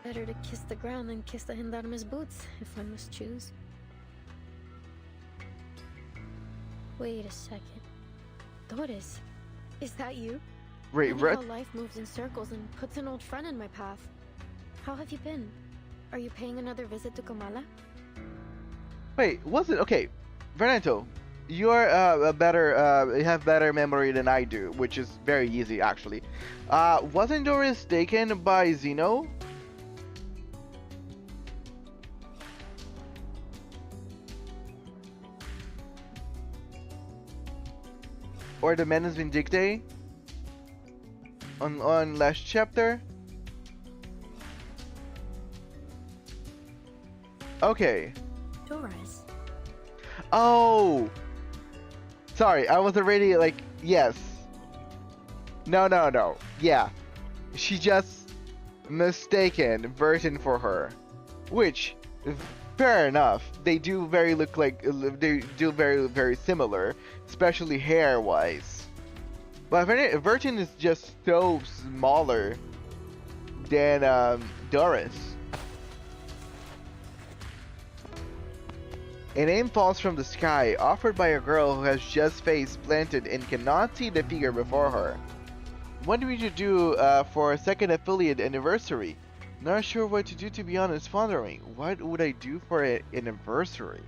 Better to kiss the ground than kiss the gendarme's boots, if I must choose. Wait a second. Doris, is that you? Wait, how life moves in circles and puts an old friend in my path. How have you been? Are you paying another visit to Kamala? Wait, was it? Okay, Fernando, you're you have better memory than I do, which is very easy actually. Wasn't Doris taken by Zeno? Or the Menace Vindictae? On last chapter? Okay. Doris. Oh! Sorry, I was already like, yes. No. Yeah. She just mistaken Burton for her. Which, fair enough. They do very very similar, especially hair-wise. But Burton is just so smaller than Doris. A name falls from the sky, offered by a girl who has just face planted and cannot see the figure before her. What do we do for a second affiliate anniversary? Not sure what to do, to be honest. Wondering, what would I do for an anniversary?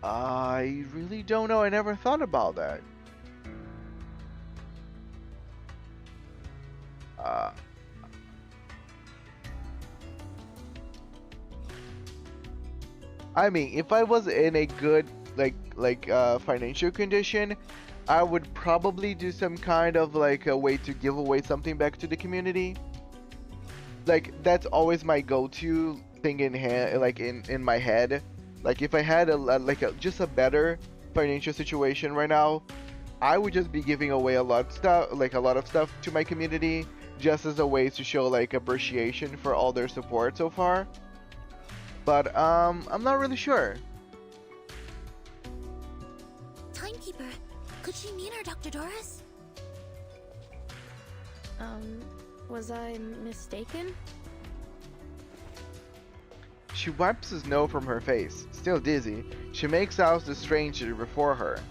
I really don't know. I never thought about that. I mean, if I was in a good financial condition, I would probably do some kind of like a way to give away something back to the community. Like that's always my go-to thing in my head. Like if I had just a better financial situation right now, I would just be giving away a lot of stuff to my community, just as a way to show like appreciation for all their support so far. But I'm not really sure. Timekeeper, could she mean her, Dr. Doris? Was I mistaken? She wipes the snow from her face. Still dizzy, she makes out the stranger before her.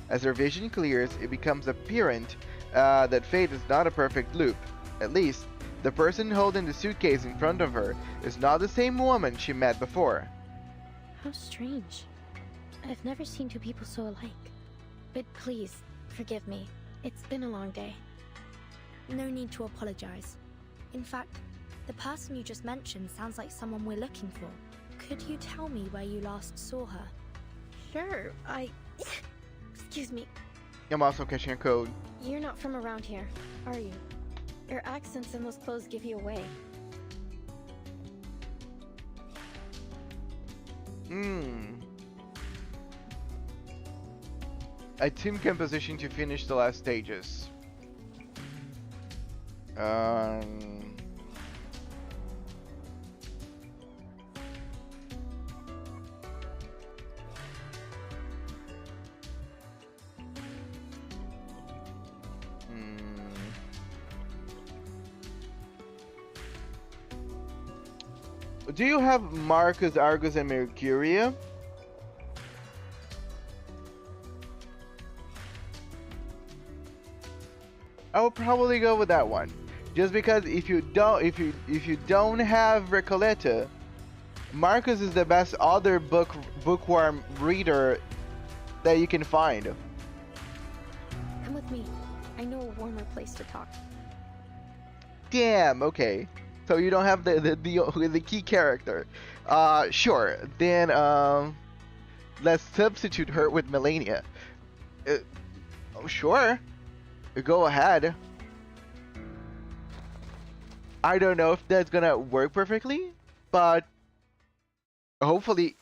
As her vision clears, it becomes apparent that fate is not a perfect loop. At least, the person holding the suitcase in front of her is not the same woman she met before. How strange. I've never seen two people so alike. But please, forgive me. It's been a long day. No need to apologize. In fact, the person you just mentioned sounds like someone we're looking for. Could you tell me where you last saw her? Sure, Excuse me. I'm also catching a code. You're not from around here, are you? Your accents and those clothes give you away. A team composition to finish the last stages. Do you have Marcus, Argus, and Mercuria? I will probably go with that one, just because if you don't have Recoleta, Marcus is the best other bookworm reader that you can find. Come with me. I know a warmer place to talk. Damn. Okay. So you don't have the key character. Sure. Then let's substitute her with Melania. Oh, sure. Go ahead. I don't know if that's gonna work perfectly, but hopefully.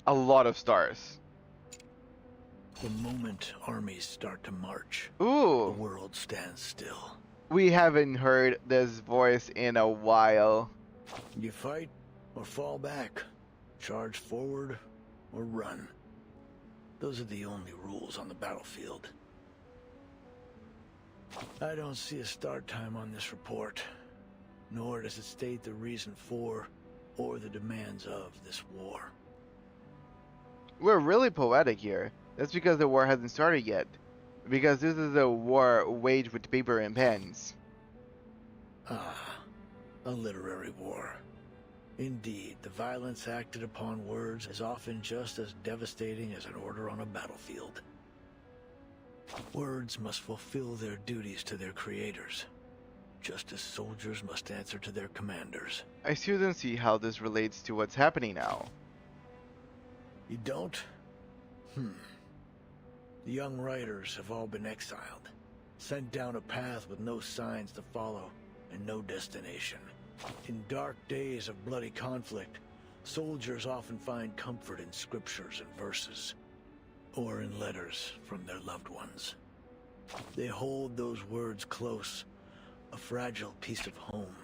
A lot of stars. The moment armies start to march, ooh, the world stands still. We haven't heard this voice in a while. You fight or fall back, charge forward or run. Those are the only rules on the battlefield. I don't see a start time on this report, nor does it state the reason for or the demands of this war. We're really poetic here. That's because the war hasn't started yet. Because this is a war waged with paper and pens. Ah, a literary war. Indeed, the violence acted upon words is often just as devastating as an order on a battlefield. Words must fulfill their duties to their creators, just as soldiers must answer to their commanders. I still don't see how this relates to what's happening now. You don't? The young writers have all been exiled, sent down a path with no signs to follow and no destination. In dark days of bloody conflict, soldiers often find comfort in scriptures and verses, or in letters from their loved ones. They hold those words close, a fragile piece of home,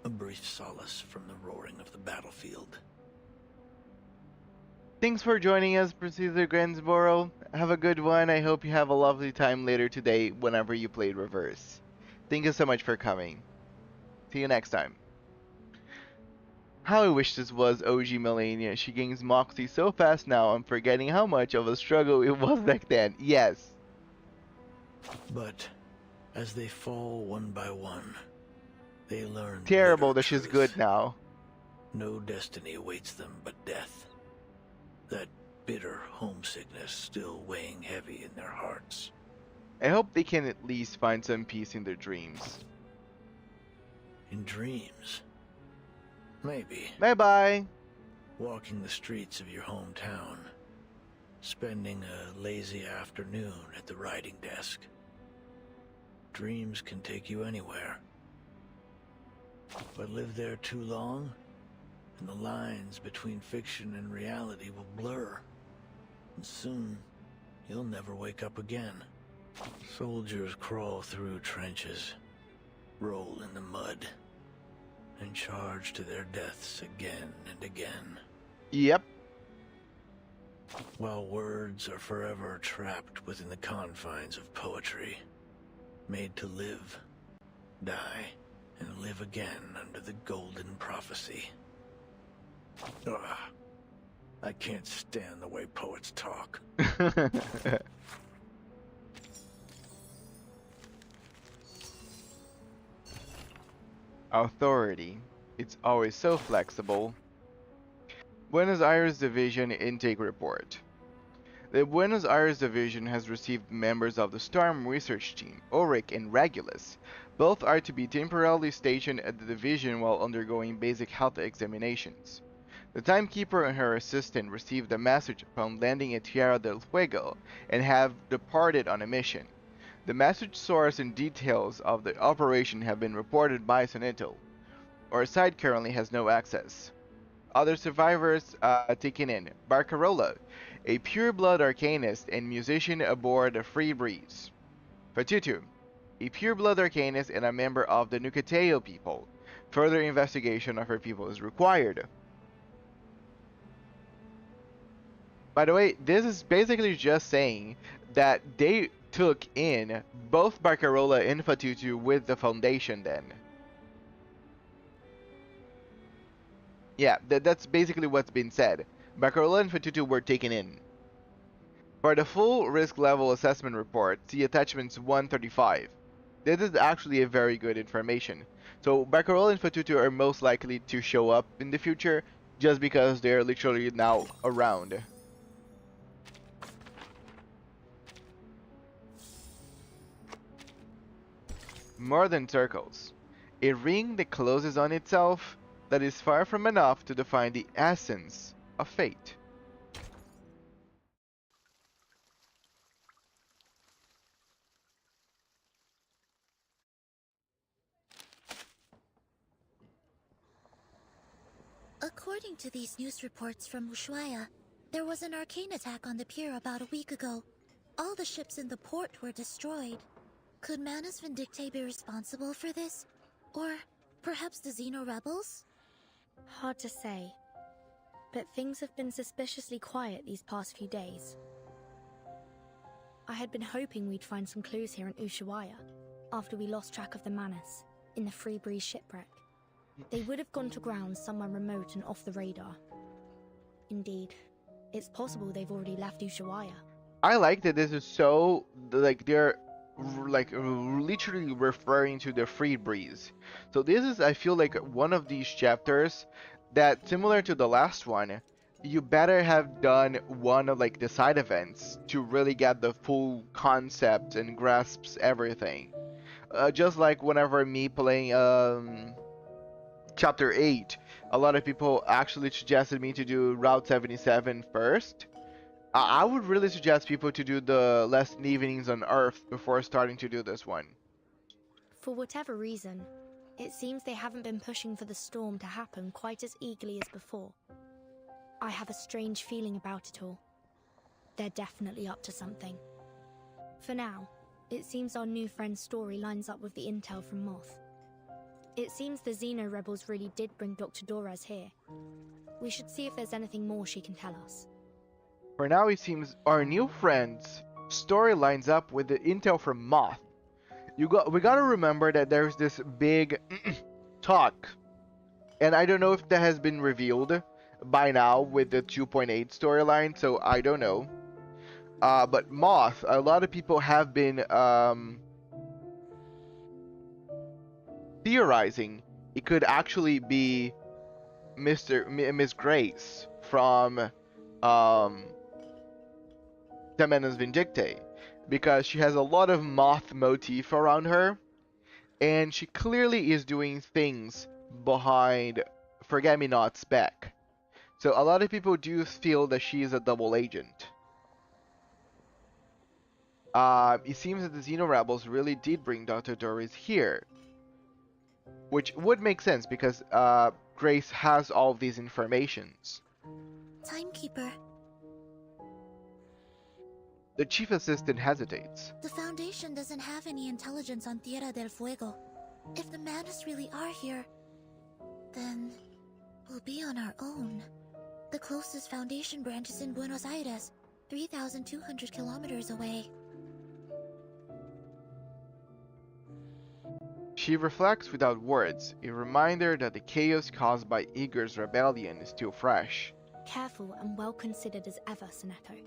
a brief solace from the roaring of the battlefield. Thanks for joining us, Procedure Greensboro. Have a good one. I hope you have a lovely time later today whenever you play Reverse. Thank you so much for coming. See you next time. How I wish this was OG Melania. She gains Moxie so fast now, I'm forgetting how much of a struggle it was back then. Yes. But as they fall one by one, they learn terrible that she's good now. No destiny awaits them but death. That bitter homesickness still weighing heavy in their hearts. I hope they can at least find some peace in their dreams. In dreams? Maybe. Bye-bye. Walking the streets of your hometown. Spending a lazy afternoon at the writing desk. Dreams can take you anywhere. But live there too long, and the lines between fiction and reality will blur. And soon, you'll never wake up again. Soldiers crawl through trenches, roll in the mud, and charge to their deaths again and again. Yep. While words are forever trapped within the confines of poetry, made to live, die, and live again under the golden prophecy. Ugh, I can't stand the way poets talk. Authority. It's always so flexible. Buenos Aires Division Intake Report. The Buenos Aires Division has received members of the Storm Research Team, Ulrich and Regulus. Both are to be temporarily stationed at the division while undergoing basic health examinations. The Timekeeper and her assistant received a message upon landing at Tierra del Fuego and have departed on a mission. The message source and details of the operation have been reported by Sonito. Our side currently has no access. Other survivors taken in: Barcarola, a pure-blood arcanist and musician aboard the Free Breeze. Fatutu, a pure-blood arcanist and a member of the Nucateo people. further investigation of her people is required. By the way, this is basically just saying that they took in both Barcarola and Fatutu with the Foundation then. Yeah, that's basically what's been said. Barcarola and Fatutu were taken in. For the full risk level assessment report, see attachments 135. This is actually a very good information. So Barcarola and Fatutu are most likely to show up in the future just because they're literally now around. More than circles. A ring that closes on itself that is far from enough to define the essence of fate. According to these news reports from Ushuaia, there was an arcane attack on the pier about a week ago. All the ships in the port were destroyed. Could Manus Vindictae be responsible for this? Or perhaps the Xeno rebels? Hard to say. But things have been suspiciously quiet these past few days. I had been hoping we'd find some clues here in Ushuaia, after we lost track of the Manus, in the Free Breeze shipwreck. They would have gone to ground somewhere remote and off the radar. Indeed, it's possible they've already left Ushuaia. I like that this is so, like, they're like literally referring to the Free Breeze. So this is, I feel like, one of these chapters that, similar to the last one, you better have done one of like the side events to really get the full concept and grasps everything. Just like whenever me playing Chapter 8, a lot of people actually suggested me to do Route 77 first. I would really suggest people to do the Last Evenings on Earth before starting to do this one. For whatever reason, it seems they haven't been pushing for the storm to happen quite as eagerly as before. I have a strange feeling about it all. They're definitely up to something. For now, it seems our new friend's story lines up with the intel from Moth. It seems the Xeno rebels really did bring Dr. Doraz here. We should see if there's anything more she can tell us. For now, it seems our new friend's story lines up with the intel from Moth. We gotta remember that there's this big talk, and I don't know if that has been revealed by now with the 2.8 storyline, so I don't know. But Moth, a lot of people have been theorizing it could actually be Miss Grace from Temenos Vindictae, because she has a lot of Moth motif around her, and she clearly is doing things behind Forget-Me-Not's back. So a lot of people do feel that she is a double agent. It seems that the Xeno rebels really did bring Dr. Doris here, which would make sense because Grace has all of these informations. Timekeeper. The chief assistant hesitates. The Foundation doesn't have any intelligence on Tierra del Fuego. If the Manus really are here, then we'll be on our own. The closest Foundation branch is in Buenos Aires, 3,200 kilometers away. She reflects without words, a reminder that the chaos caused by Igor's rebellion is still fresh. Careful and well considered as ever, Soneto.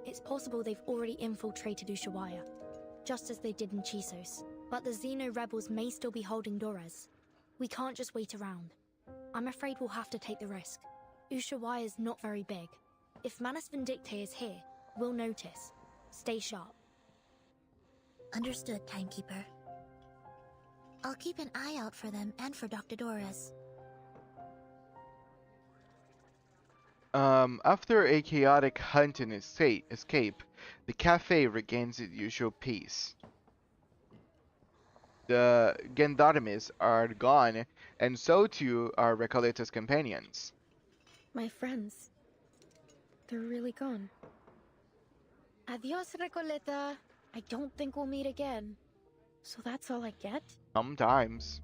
It's possible they've already infiltrated Ushuaia, just as they did in Chisos. But the Xeno rebels may still be holding Dorez. We can't just wait around. I'm afraid we'll have to take the risk. Ushuaia is not very big. If Manus Vindictae is here, we'll notice. Stay sharp. Understood, Timekeeper. I'll keep an eye out for them and for Dr. Dorez. After a chaotic hunt and escape, the cafe regains its usual peace. The gendarmes are gone, and so too are Recoletta's companions. My friends. They're really gone. Adios, Recoleta. I don't think we'll meet again. So that's all I get? Sometimes.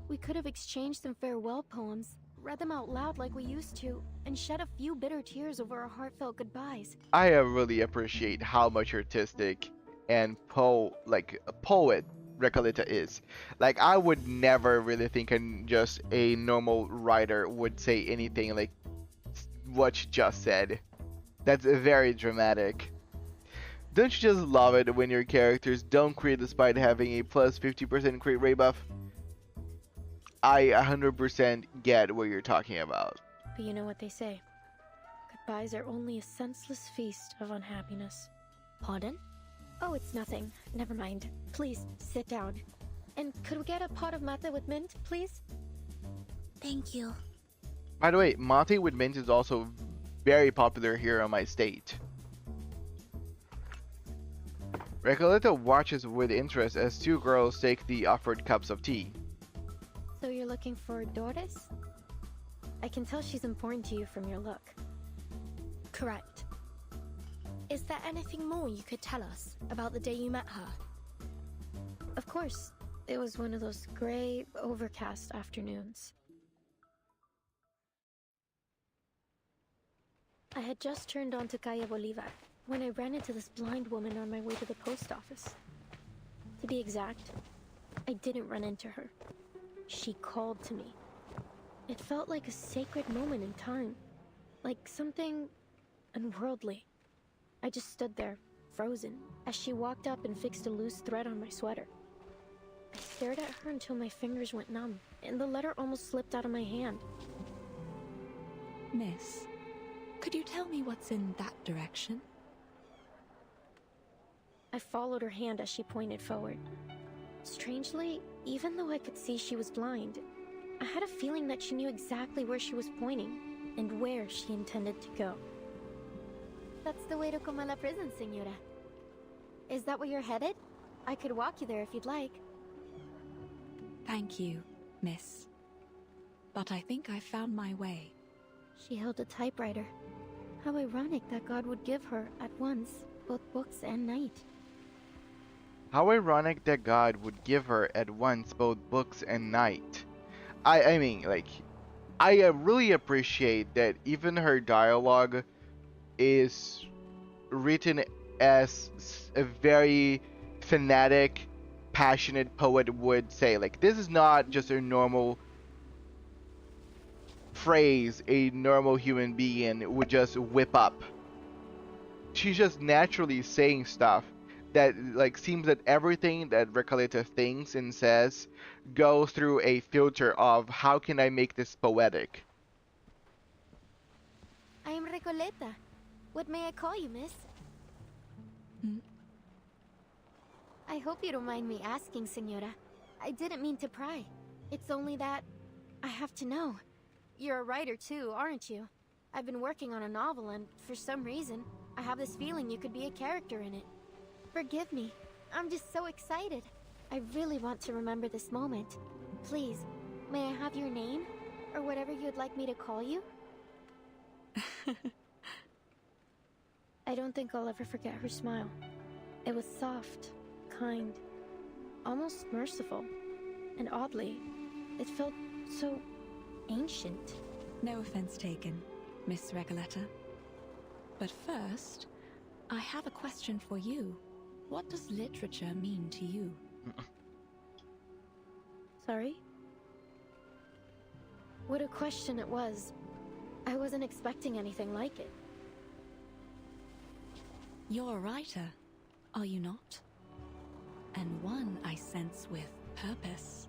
We could have exchanged some farewell poems, read them out loud like we used to, and shed a few bitter tears over our heartfelt goodbyes. I really appreciate how much artistic and a poet Recoleta is. Like, I would never really think just a normal writer would say anything like what you just said. That's very dramatic. Don't you just love it when your characters don't crit despite having a plus 50% crit rate buff? I 100% get what you're talking about. But you know what they say. Goodbyes are only a senseless feast of unhappiness. Pardon? Oh, it's nothing. Never mind. Please, sit down. And could we get a pot of mate with mint, please? Thank you. By the way, mate with mint is also very popular here on my state. Recoleta watches with interest as two girls take the offered cups of tea. So you're looking for Doris? I can tell she's important to you from your look. Correct. Is there anything more you could tell us about the day you met her? Of course. It was one of those gray, overcast afternoons. I had just turned onto Calle Bolivar when I ran into this blind woman on my way to the post office. To be exact, I didn't run into her. She called to me. It felt like a sacred moment in time, like something unworldly. I just stood there, frozen, as she walked up and fixed a loose thread on my sweater. I stared at her until my fingers went numb, and the letter almost slipped out of my hand. Miss, could you tell me what's in that direction? I followed her hand as she pointed forward. Strangely, even though I could see she was blind, I had a feeling that she knew exactly where she was pointing and where she intended to go. That's the way to Comala prison, Señora. Is that where you're headed? I could walk you there if you'd like. Thank you, miss. But I think I found my way. She held a typewriter. How ironic that God would give her, at once, both books and night. How ironic that God would give her at once both books and night. I mean, like, I really appreciate that even her dialogue is written as a very fanatic, passionate poet would say. Like, this is not just a normal phrase a normal human being would just whip up. She's just naturally saying stuff that, like, seems that everything that Recoleta thinks and says goes through a filter of how can I make this poetic. I am Recoleta. What may I call you, miss? I hope you don't mind me asking, Señora. I didn't mean to pry. It's only that I have to know. You're a writer too, aren't you? I've been working on a novel and, for some reason, I have this feeling you could be a character in it. Forgive me. I'm just so excited. I really want to remember this moment. Please, may I have your name? Or whatever you'd like me to call you? I don't think I'll ever forget her smile. It was soft, kind, almost merciful. And oddly, it felt so ancient. No offense taken, Miss Recoleta. But first, I have a question for you. What does literature mean to you? Sorry? What a question it was. I wasn't expecting anything like it. You're a writer, are you not? And one I sense with purpose.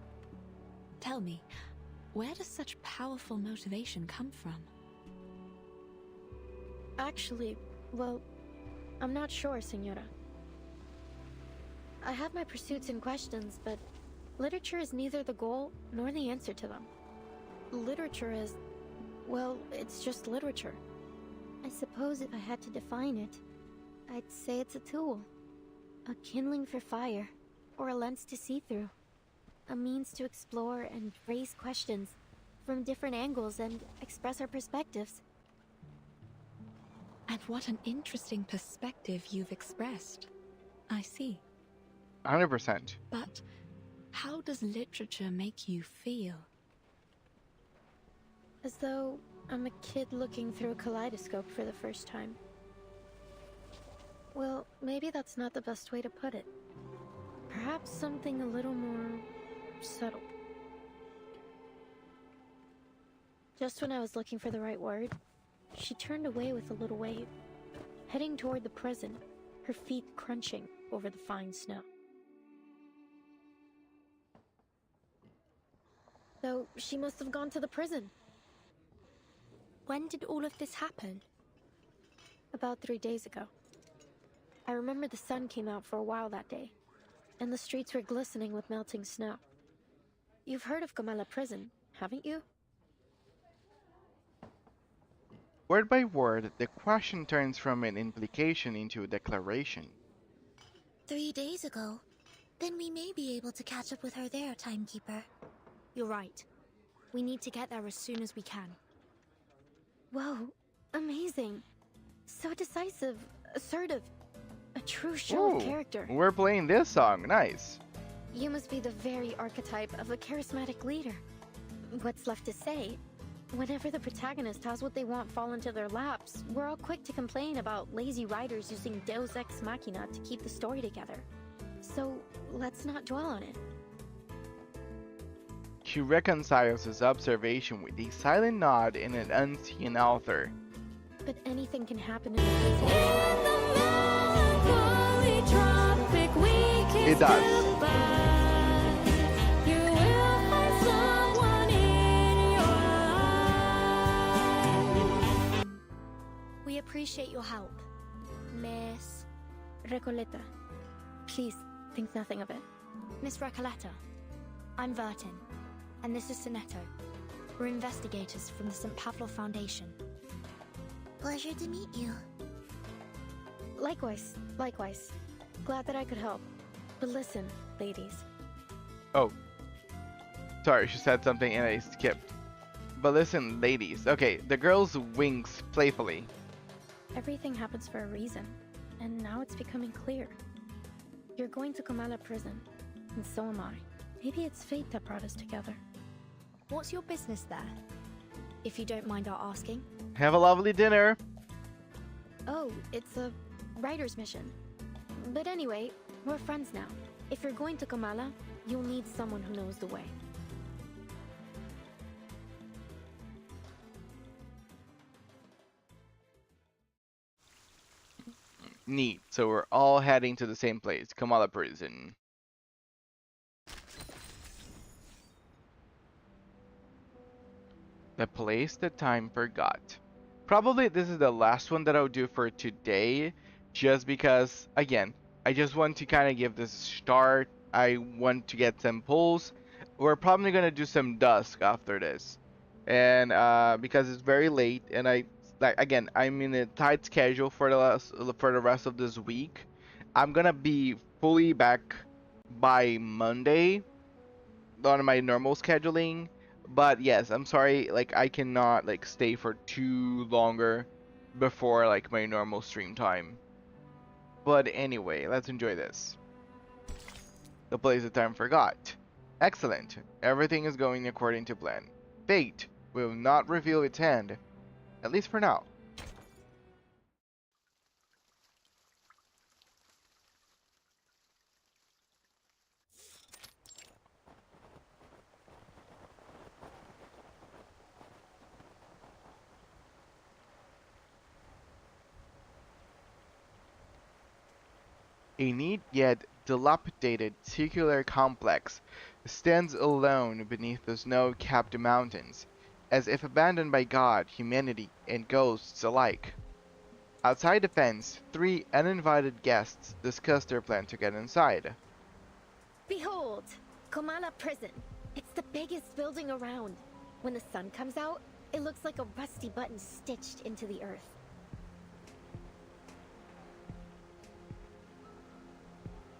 Tell me, where does such powerful motivation come from? Actually, well, I'm not sure, Señora. I have my pursuits and questions, but literature is neither the goal nor the answer to them. Literature is, well, it's just literature. I suppose if I had to define it, I'd say it's a tool. A kindling for fire, or a lens to see through. A means to explore and raise questions from different angles and express our perspectives. And what an interesting perspective you've expressed. I see. 100%. But How does literature make you feel? As though I'm a kid looking through a kaleidoscope for the first time. Well, maybe that's not the best way to put it. Perhaps something a little more subtle. Just when I was looking for the right word, she turned away with a little wave, heading toward the prison, her feet crunching over the fine snow. So she must have gone to the prison. When did all of this happen? About 3 days ago. I remember the sun came out for a while that day, and the streets were glistening with melting snow. You've heard of Comala Prison, haven't you? Word by word, the question turns from an implication into a declaration. 3 days ago? Then we may be able to catch up with her there, Timekeeper. You're right. We need to get there as soon as we can. Whoa, amazing. So decisive, assertive. A true show of character. We're playing this song, nice. You must be the very archetype of a charismatic leader. What's left to say? Whenever the protagonist has what they want fall into their laps, we're all quick to complain about lazy writers using Deus Ex Machina to keep the story together. So, let's not dwell on it. She reconciles his observation with a silent nod and an unseen author. But anything can happen in the It does. We appreciate your help, Miss Recoleta. Please, think nothing of it. Miss Recoleta. I'm Vertin, and this is Sonetto. We're investigators from the St. Pavlov Foundation. Pleasure to meet you. Likewise. Glad that I could help. But listen, ladies. Oh. Sorry, she said something and I skipped. But listen, ladies. Okay, the girls winks playfully. Everything happens for a reason, and now it's becoming clear. You're going to Comala Prison, and so am I. Maybe it's fate that brought us together. What's your business there? If you don't mind our asking. Have a lovely dinner. Oh, it's a writer's mission. But anyway, we're friends now. If you're going to Comala, you'll need someone who knows the way. Neat. So we're all heading to the same place, Comala Prison. The place that time forgot. Probably this is the last one that I'll do for today, just because, again, I just want to kind of give this a start. I want to get some pulls. We're probably going to do some Dusk after this. And because it's very late, and I'm in a tight schedule for the rest of this week. I'm going to be fully back by Monday on my normal scheduling. But yes, I'm sorry, I cannot stay for too longer before my normal stream time. But anyway, let's enjoy this. The place that time forgot. Excellent. Everything is going according to plan. Fate will not reveal its hand, at least for now. A neat yet dilapidated circular complex stands alone beneath the snow-capped mountains, as if abandoned by God, humanity, and ghosts alike. Outside the fence, 3 uninvited guests discuss their plan to get inside. Behold! Comala Prison. It's the biggest building around. When the sun comes out, it looks like a rusty button stitched into the earth.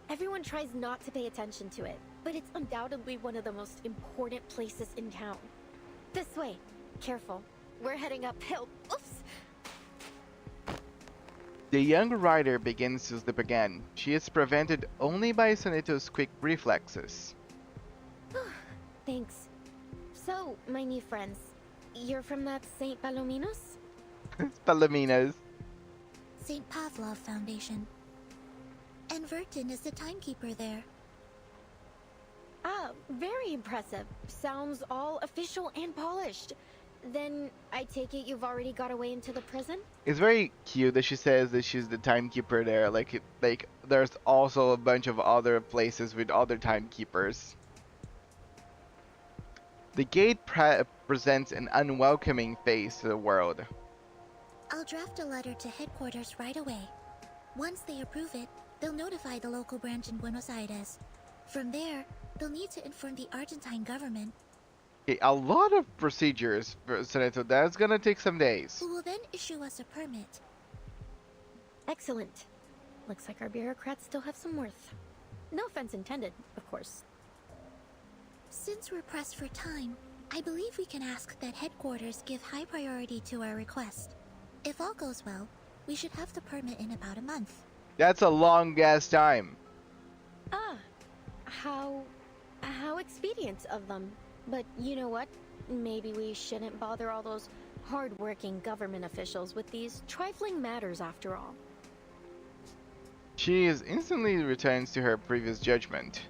Everyone tries not to pay attention to it, but it's undoubtedly one of the most important places in town. This way. Careful. We're heading uphill. Oops! The young rider begins to slip again. She is prevented only by Soneto's quick reflexes. Thanks. So, my new friends, you're from that St. Palominos? Palominos. St. Pavlov Foundation. And Vertin is the timekeeper there. Ah, very impressive. Sounds all official and polished. Then I take it you've already got away into the prison? It's very cute that she says that she's the timekeeper there. Like there's also a bunch of other places with other timekeepers. The gate presents an unwelcoming face to the world. I'll draft a letter to headquarters right away. Once they approve it, they'll notify the local branch in Buenos Aires. From there, they'll need to inform the Argentine government. Okay, a lot of procedures, Senator. That's gonna take some days. Who will then issue us a permit. Excellent. Looks like our bureaucrats still have some worth. No offense intended, of course. Since we're pressed for time, I believe we can ask that headquarters give high priority to our request. If all goes well, we should have the permit in about a month. That's a long ass time. Ah, how expedient of them. But you know what? Maybe we shouldn't bother all those hard-working government officials with these trifling matters after all. She instantly returns to her previous judgment.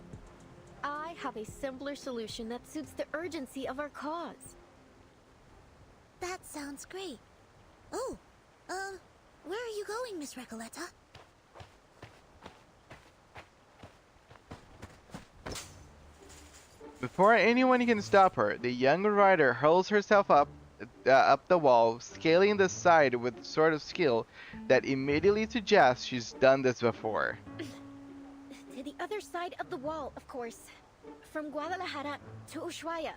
I have a simpler solution that suits the urgency of our cause. That sounds great. Oh, where are you going, Miss Recoleta? Before anyone can stop her, the young rider hurls herself up the wall, scaling the side with sort of skill that immediately suggests she's done this before. To the other side of the wall, of course. From Guadalajara to Ushuaia.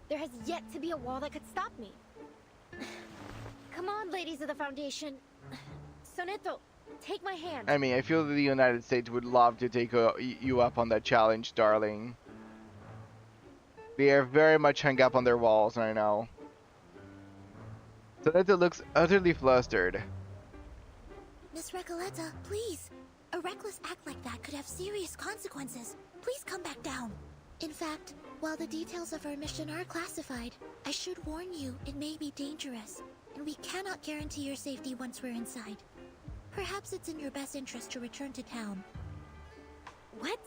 There has yet to be a wall that could stop me. Come on, ladies of the Foundation. Soneto, take my hand. I mean, I feel that the United States would love to take you up on that challenge, darling. They are very much hung up on their walls right now. Soneto looks utterly flustered. Miss Recoleta, please. A reckless act like that could have serious consequences. Please come back down. In fact, while the details of our mission are classified, I should warn you it may be dangerous, and we cannot guarantee your safety once we're inside. Perhaps it's in your best interest to return to town. What?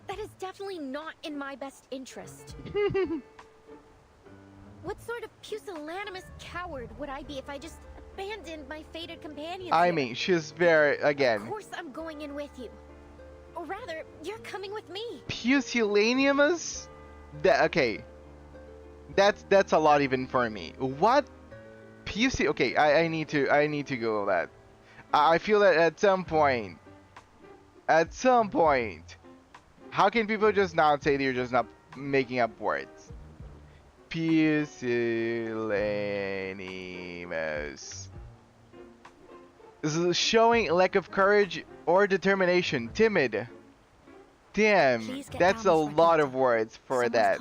That is definitely not in my best interest. What sort of pusillanimous coward would I be if I just abandoned my fated companions? I mean, she's very, again. Of course I'm going in with you. Or rather, you're coming with me. Pusillanimous? Okay. That's a lot even for me. What? Okay, I need to Google that. I feel that at some point, how can people just not say they're just not making up words? Pusillanimous. This is showing lack of courage or determination. Timid. Damn, that's a lot of words for that.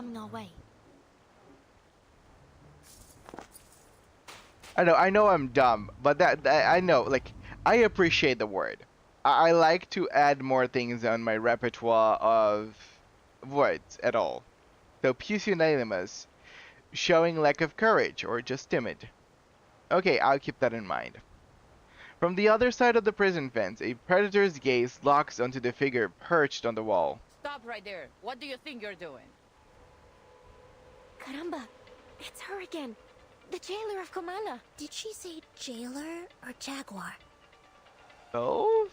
I know I'm dumb, but I know, like, I appreciate the word. I like to add more things on my repertoire of words at all. So pusillanimous, showing lack of courage or just timid. Okay, I'll keep that in mind. From the other side of the prison fence, a predator's gaze locks onto the figure perched on the wall. Stop right there. What do you think you're doing? Caramba, it's her again. The jailer of Comala. Did she say jailer or jaguar? Oh?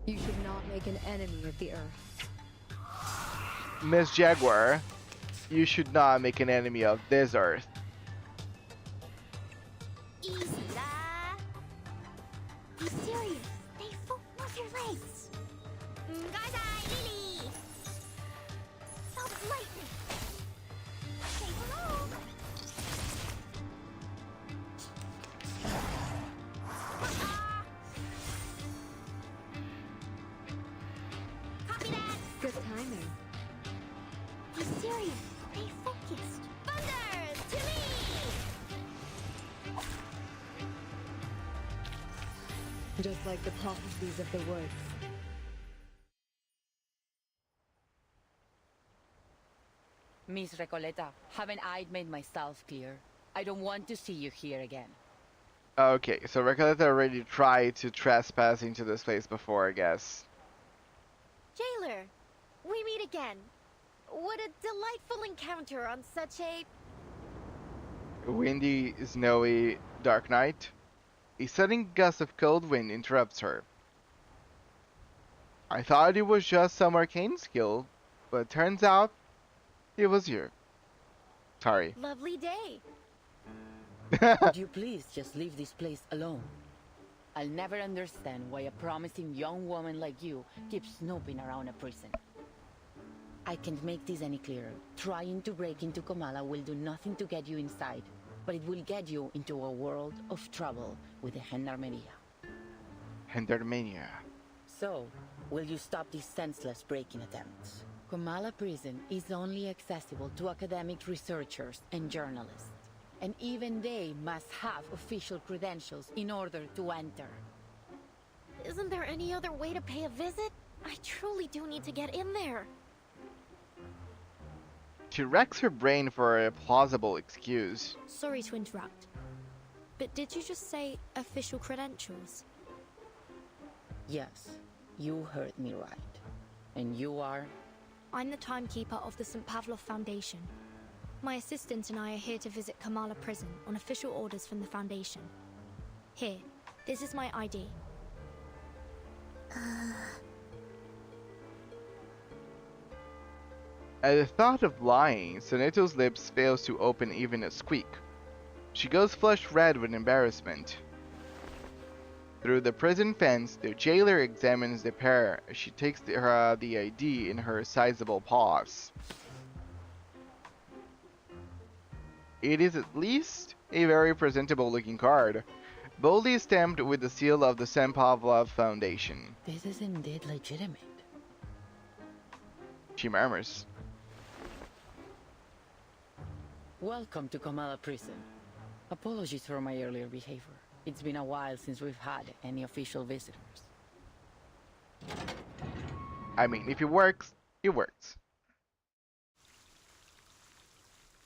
You should not make an enemy of the earth. Miss Jaguar, you should not make an enemy of this earth. Easy lah. Be serious. Stay focused with your legs. Gazai, Lily. Stop lightning. Say hello. Copy that. Good timing. Be serious. Stay focused. Thunder to me. Just like the prophecies of the woods. Miss Recoleta, haven't I made myself clear? I don't want to see you here again. Okay, so Recoleta already tried to trespass into this place before, I guess. Jailer, we meet again. What a delightful encounter on such a... Windy, snowy, dark night. A sudden gust of cold wind interrupts her. I thought it was just some arcane skill, but turns out it was you. Sorry. Lovely day. Would you please just leave this place alone? I'll never understand why a promising young woman like you keeps snooping around a prison. I can't make this any clearer. Trying to break into Comala will do nothing to get you inside, but it will get you into a world of trouble with the Gendarmeria. Gendarmeria. So, will you stop these senseless breaking attempts? Comala prison is only accessible to academic researchers and journalists. And even they must have official credentials in order to enter. Isn't there any other way to pay a visit? I truly do need to get in there. She racks her brain for a plausible excuse. Sorry to interrupt, but did you just say official credentials? Yes, you heard me right. And you are? I'm the timekeeper of the St. Pavlov Foundation. My assistant and I are here to visit Kamala Prison on official orders from the Foundation. Here, this is my ID. At the thought of lying, Soneto's lips fails to open even a squeak. She goes flushed red with embarrassment. Through the prison fence, the jailer examines the pair as she takes the ID in her sizable paws. It is at least a very presentable looking card, boldly stamped with the seal of the St. Pavlov Foundation. This is indeed legitimate. She murmurs. Welcome to Kamala Prison. Apologies for my earlier behavior. It's been a while since we've had any official visitors. I mean, if it works, it works.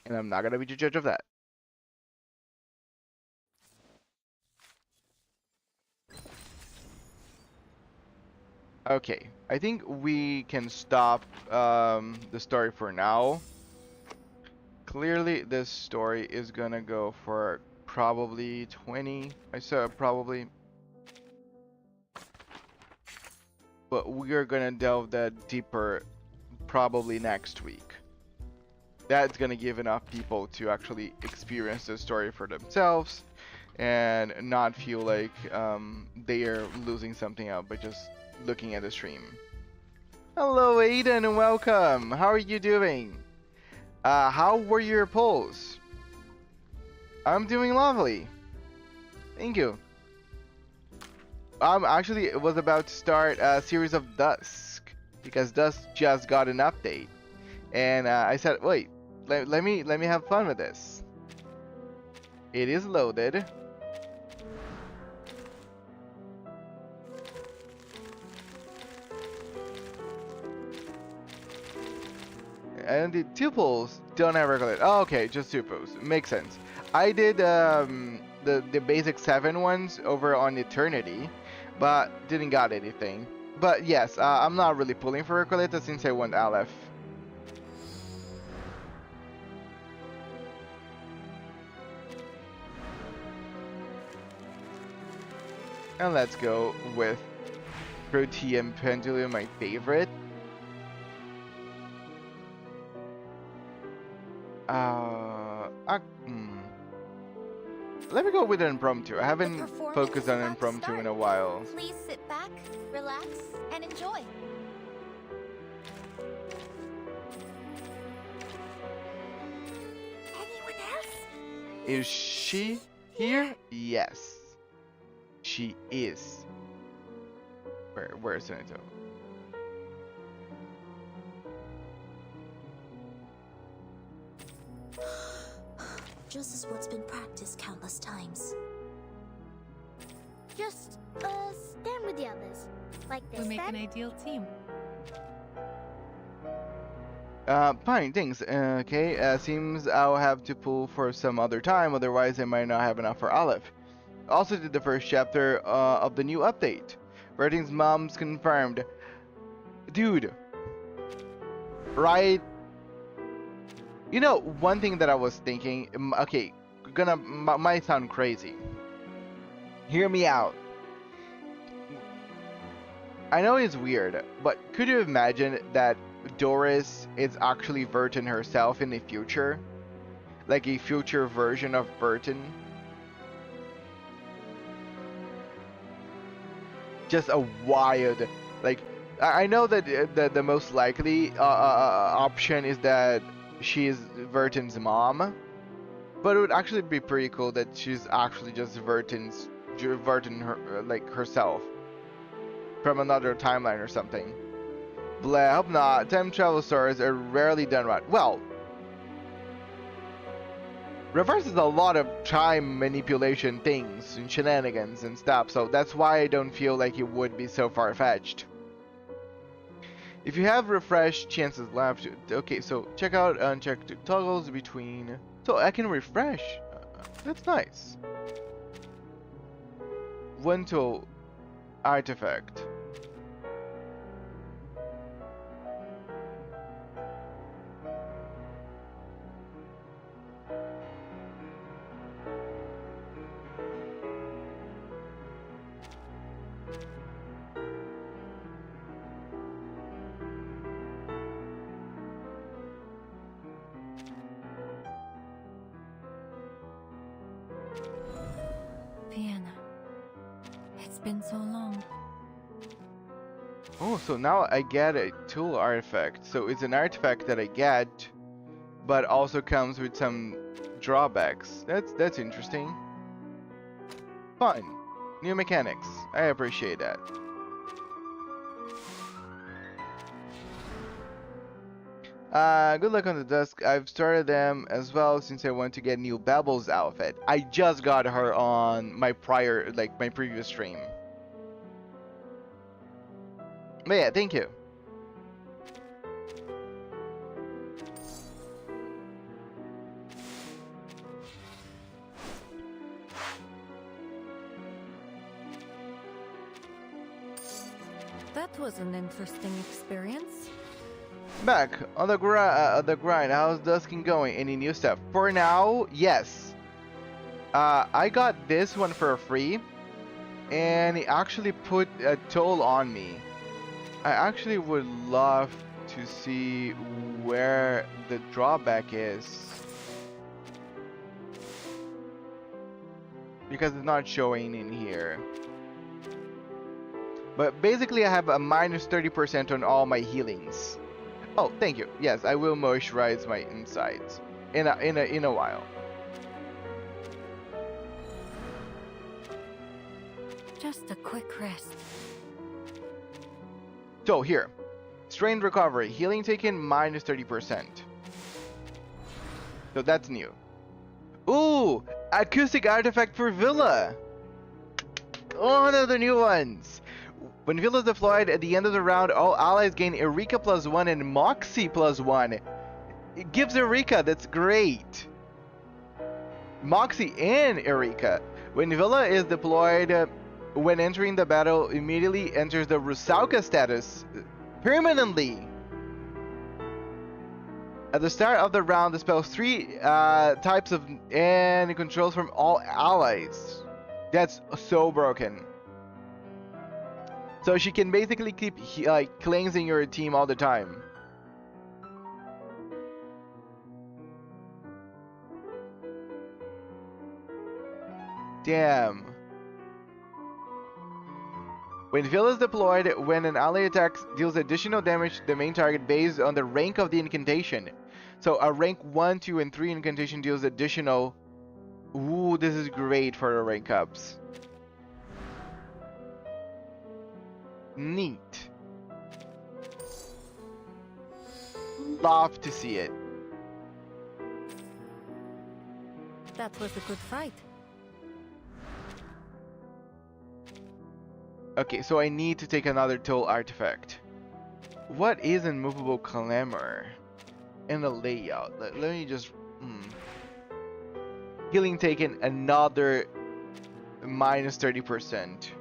And I'm not gonna be the judge of that. Okay, I think we can stop the story for now. Clearly, this story is gonna go for probably 20. I said probably. But we are gonna delve that deeper probably next week. That's gonna give enough people to actually experience the story for themselves and not feel like they are losing something out by just looking at the stream. Hello Aiden and welcome! How are you doing? How were your polls? I'm doing lovely. Thank you. Actually was about to start a series of Dusk because Dusk just got an update. And I said, wait, let me have fun with this. It is loaded. And the tuples don't have regular. Oh, okay, just tuples. Makes sense. I did the basic 7 ones over on Eternity, but didn't got anything. But yes, I'm not really pulling for Recoleta since I want Aleph. And let's go with Protean Pendulum, my favorite. Let me go with an impromptu. I haven't focused on impromptu in a while. Please sit back, relax, and enjoy. Anyone else? Is she here? Yes. She is. Where's Soneto? Just as what's been practiced countless times. Just a the others. Like this, We make then? an ideal team. Fine, thanks. Okay, seems I'll have to pull for some other time, otherwise I might not have enough for Aleph. Also did the first chapter of the new update. Verting's mom's confirmed. Dude. Right? You know, one thing that I was thinking, okay, might sound crazy. Hear me out. I know it's weird, but could you imagine that Doris is actually Vertin herself in the future? Like a future version of Vertin? Just a wild, like, I know that the most likely option is that she's Vertin's mom, but it would actually be pretty cool that she's actually just Vertin like herself from another timeline or something. Blah, hope not. Time travel stories are rarely done right. Well, reverse is a lot of time manipulation things and shenanigans and stuff, so that's why I don't feel like it would be so far-fetched. If you have refresh chances left, okay, so check out unchecked toggles between, so I can refresh. That's nice. One tool artifact. Vienna. It's been so long. Oh, so now I get a tool artifact. So it's an artifact that I get, but also comes with some drawbacks. That's interesting. Fun. New mechanics. I appreciate that. Good luck on the Dusk. I've started them as well since I want to get new Babel's outfit. I just got her on my previous stream. But yeah, thank you. That was an interesting experience. Back on the grind. How's Dusking going? Any new stuff? For now, yes. I got this one for free, and it actually put a toll on me. I actually would love to see where the drawback is, because it's not showing in here. But basically, I have a minus 30% on all my healings. Oh, thank you. Yes, I will moisturize my insides in a while. Just a quick rest. So here, strained recovery, healing taken minus 30%. So that's new. Ooh, acoustic artifact for Villa. One of the new ones. When Villa is deployed at the end of the round, all allies gain Eureka +1 and Moxie +1. It gives Eureka, that's great. Moxie and Eureka. When Villa is deployed, when entering the battle, immediately enters the Rusauka status permanently. At the start of the round, dispels 3 types of and controls from all allies. That's so broken. So she can basically keep cleansing your team all the time. Damn. When Villa is deployed, when an ally attacks, deals additional damage to the main target based on the rank of the incantation. So a rank 1, 2, and 3 incantation deals additional. Ooh, this is great for the rank ups. Neat. Love to see it. That was a good fight. Okay, so I need to take another tool artifact. What is immovable clamor? In the layout. Let me just... Healing taken another minus 30%.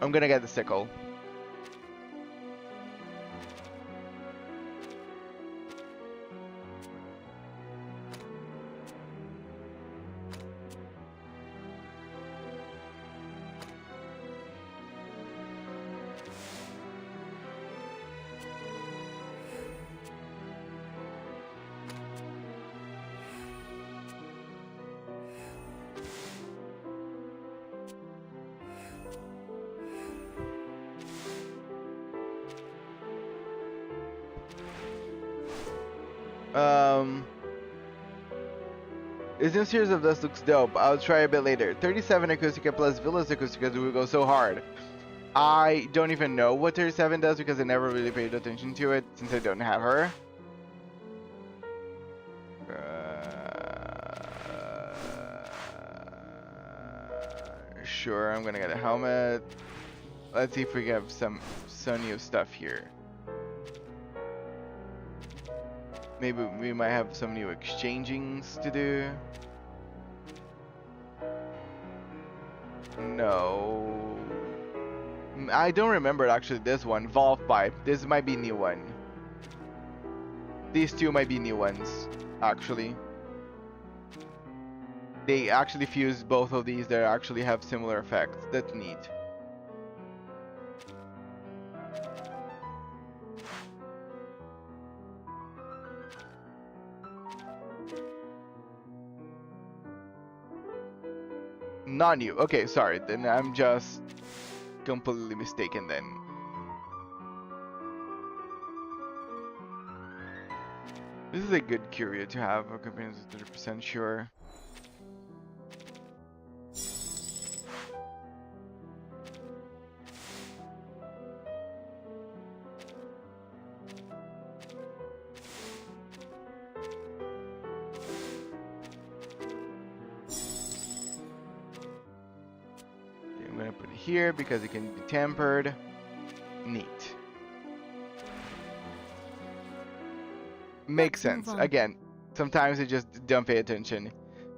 I'm gonna get the sickle. This new series of Dust looks dope. I'll try a bit later. 37 Acoustica plus Villas Acoustica will go so hard. I don't even know what 37 does because I never really paid attention to it since I don't have her. Sure, I'm gonna get a helmet. Let's see if we have some new stuff here. Maybe we might have some new exchangings to do. No. I don't remember actually this one. Valve Pipe. This might be a new one. These two might be new ones, actually. They actually fuse both of these that actually have similar effects. That's neat. Not new. Okay, sorry. Then I'm just completely mistaken then. This is a good curio to have. Okay, 30% sure. Here because it can be tempered. Neat. Makes sense. Again, sometimes I just don't pay attention.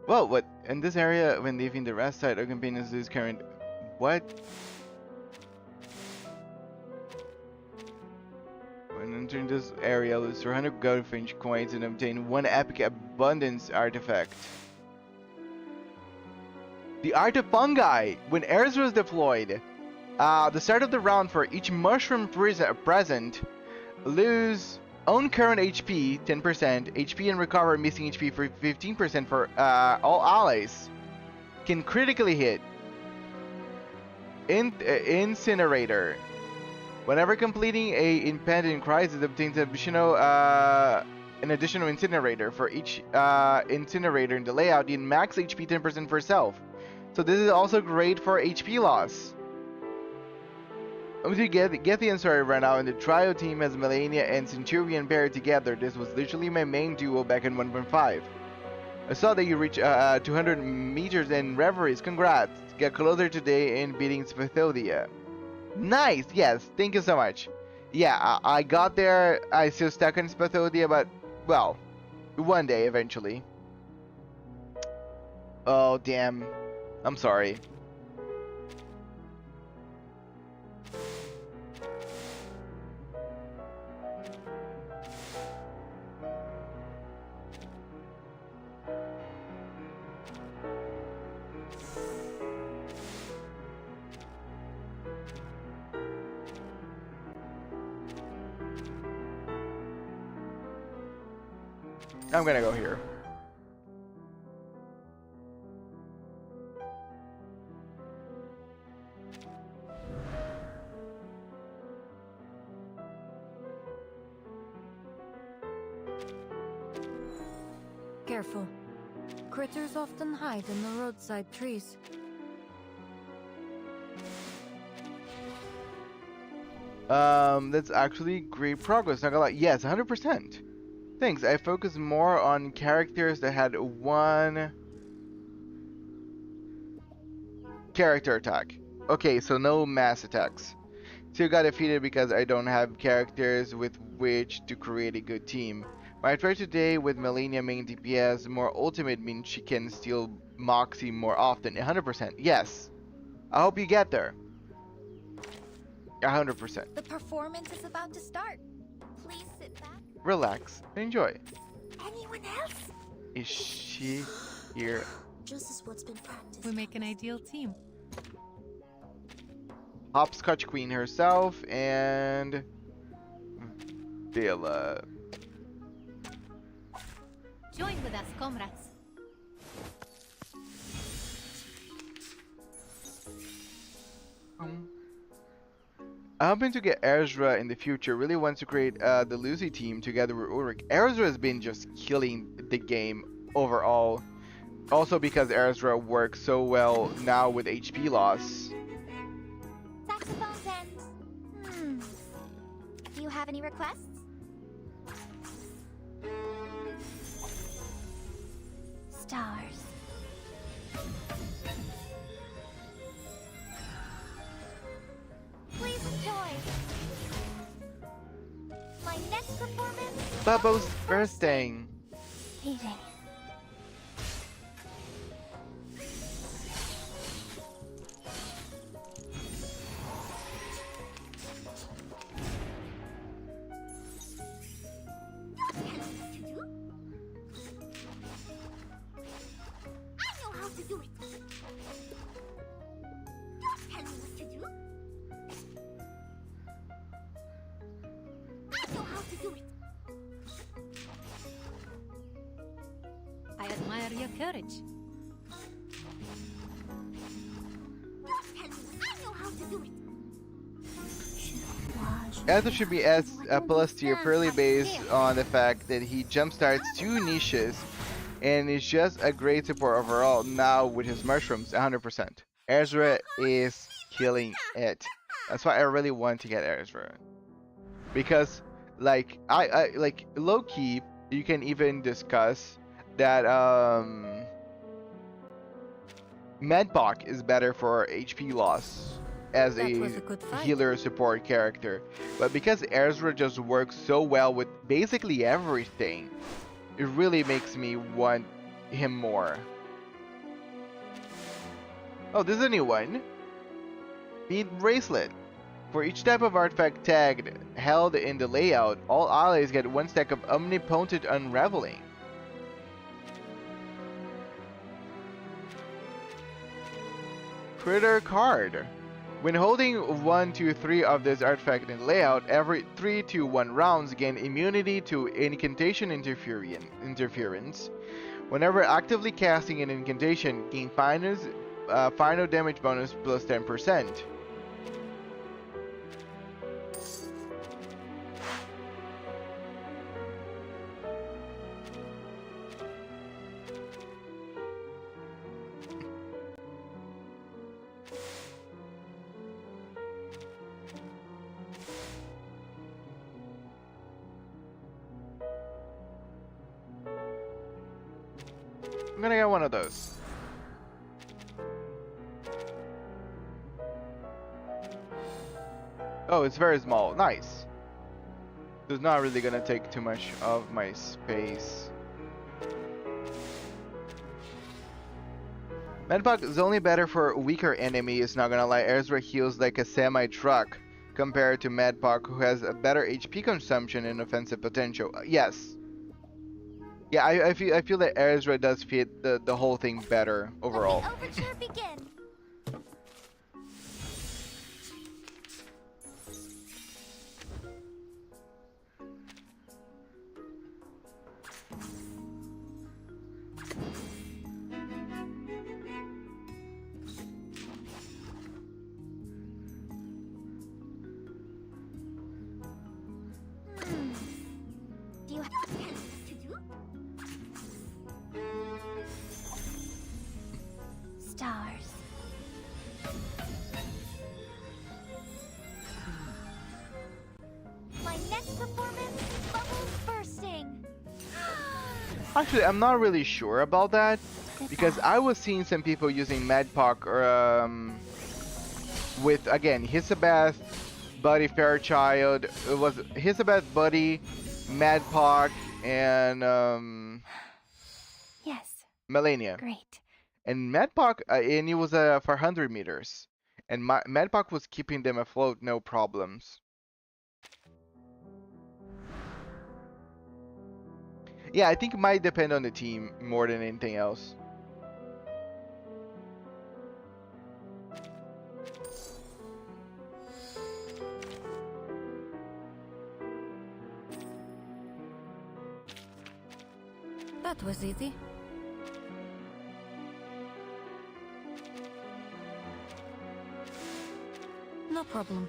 Well, what in this area when leaving the rest site, our companions lose current. What? When entering this area, lose 400 goldfinch coins and obtain 1 epic abundance artifact. The Art of Fungi! When Ares was deployed, the start of the round for each mushroom present, lose own current HP 10%, HP and recover missing HP for 15% for all allies. Can critically hit. Incinerator. Whenever completing a impending crisis, obtains an additional incinerator for each incinerator in the layout. You max HP 10% for self. So this is also great for HP loss. Once you get the answer right now, and the trio team has Melania and Centurion paired together. This was literally my main duo back in 1.5. I saw that you reached 200 meters in Reveries. Congrats! Get closer today in beating Spathodia. Nice! Yes, thank you so much. Yeah, I got there. I still stuck in Spathodia, but well, one day eventually. Oh damn. I'm sorry. I'm gonna go here. Careful. Critters often hide in the roadside trees. That's actually great progress. Not gonna lie. Yes, 100%. Thanks. I focused more on characters that had one character attack. Okay, so no mass attacks. Still got defeated because I don't have characters with which to create a good team. My try today with Melania main DPS more ultimate means she can steal Moxie more often. 100%. Yes. I hope you get there. 100%. The performance is about to start. Please sit back. Relax and enjoy. Anyone else? Is she here? Just as what's been practiced. We make an ideal team. Hopscotch Queen herself and Villa. Join with us, comrades. I'm hoping to get Ezra in the future. Really wants to create the Lucy team together with Ulrich. Ezra has been just killing the game overall. Also because Ezra works so well now with HP loss. Saxophones and... Do you have any requests? Stars. Please enjoy. My next performance... Bubbles bursting. Eating. I admire your courage. Ezra should be S plus tier purely based on the fact that he jumpstarts 2 niches and is just a great support overall now with his mushrooms 100%. Ezra is killing it. That's why I really want to get Ezra. Because like I like low key you can even discuss that Medbach is better for HP loss as a healer support character, but because Ezra just works so well with basically everything, it really makes me want him more. Oh, this is a new one. Bead Bracelet. For each type of artifact tagged held in the layout, all allies get 1 stack of Omnipotent Unraveling. Critter card. When holding 1, 2, 3 of this artifact in layout, every 3 to 1 rounds gain immunity to incantation interference. Whenever actively casting an incantation, gain final damage bonus plus 10%. I'm gonna get one of those. Oh, it's very small. Nice. It's not really gonna take too much of my space. Medbach is only better for weaker enemies, not gonna lie. Ezra heals like a semi-truck compared to Medbach, who has a better HP consumption and offensive potential. Yes. Yeah, I feel that Ezra does fit the whole thing better overall. Let the overture begin. Do you have to do? Stars. My next performance, bubbles bursting. Actually, I'm not really sure about that. because I was seeing some people using Madpock with, again, Hisabeth, Buddy Fairchild. It was Hisabeth, Buddy, Madpock, and Yes. Melania. Great. And Madpock, and it was for 100 meters. And Madpock was keeping them afloat, no problems. Yeah, I think it might depend on the team more than anything else. That was easy. No problem.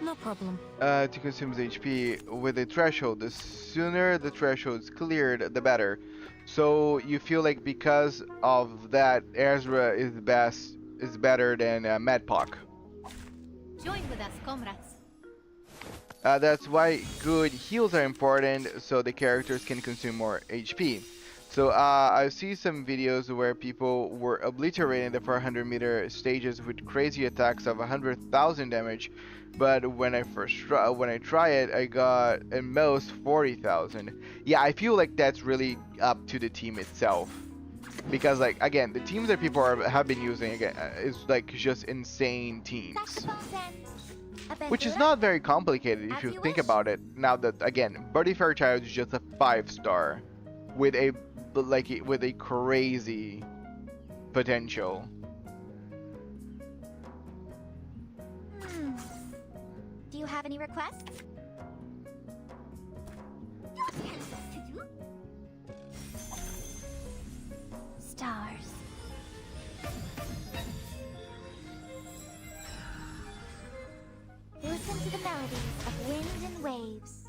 No problem. To consume the HP with a threshold. The sooner the threshold is cleared, the better. So you feel like because of that, Ezra is better than Madpock. Join with us, comrades. That's why good heals are important, so the characters can consume more HP. So I see some videos where people were obliterating the 400-meter stages with crazy attacks of 100,000 damage, but when I try it, I got at most 40,000. Yeah, I feel like that's really up to the team itself, because like again, the teams that people have been using again is like just insane teams. Which is not very complicated if you think about it. Now that again, Buddy Fairchild is just a 5-star with a crazy potential. Do you have any requests? Stars. Listen to the melodies of wind and waves.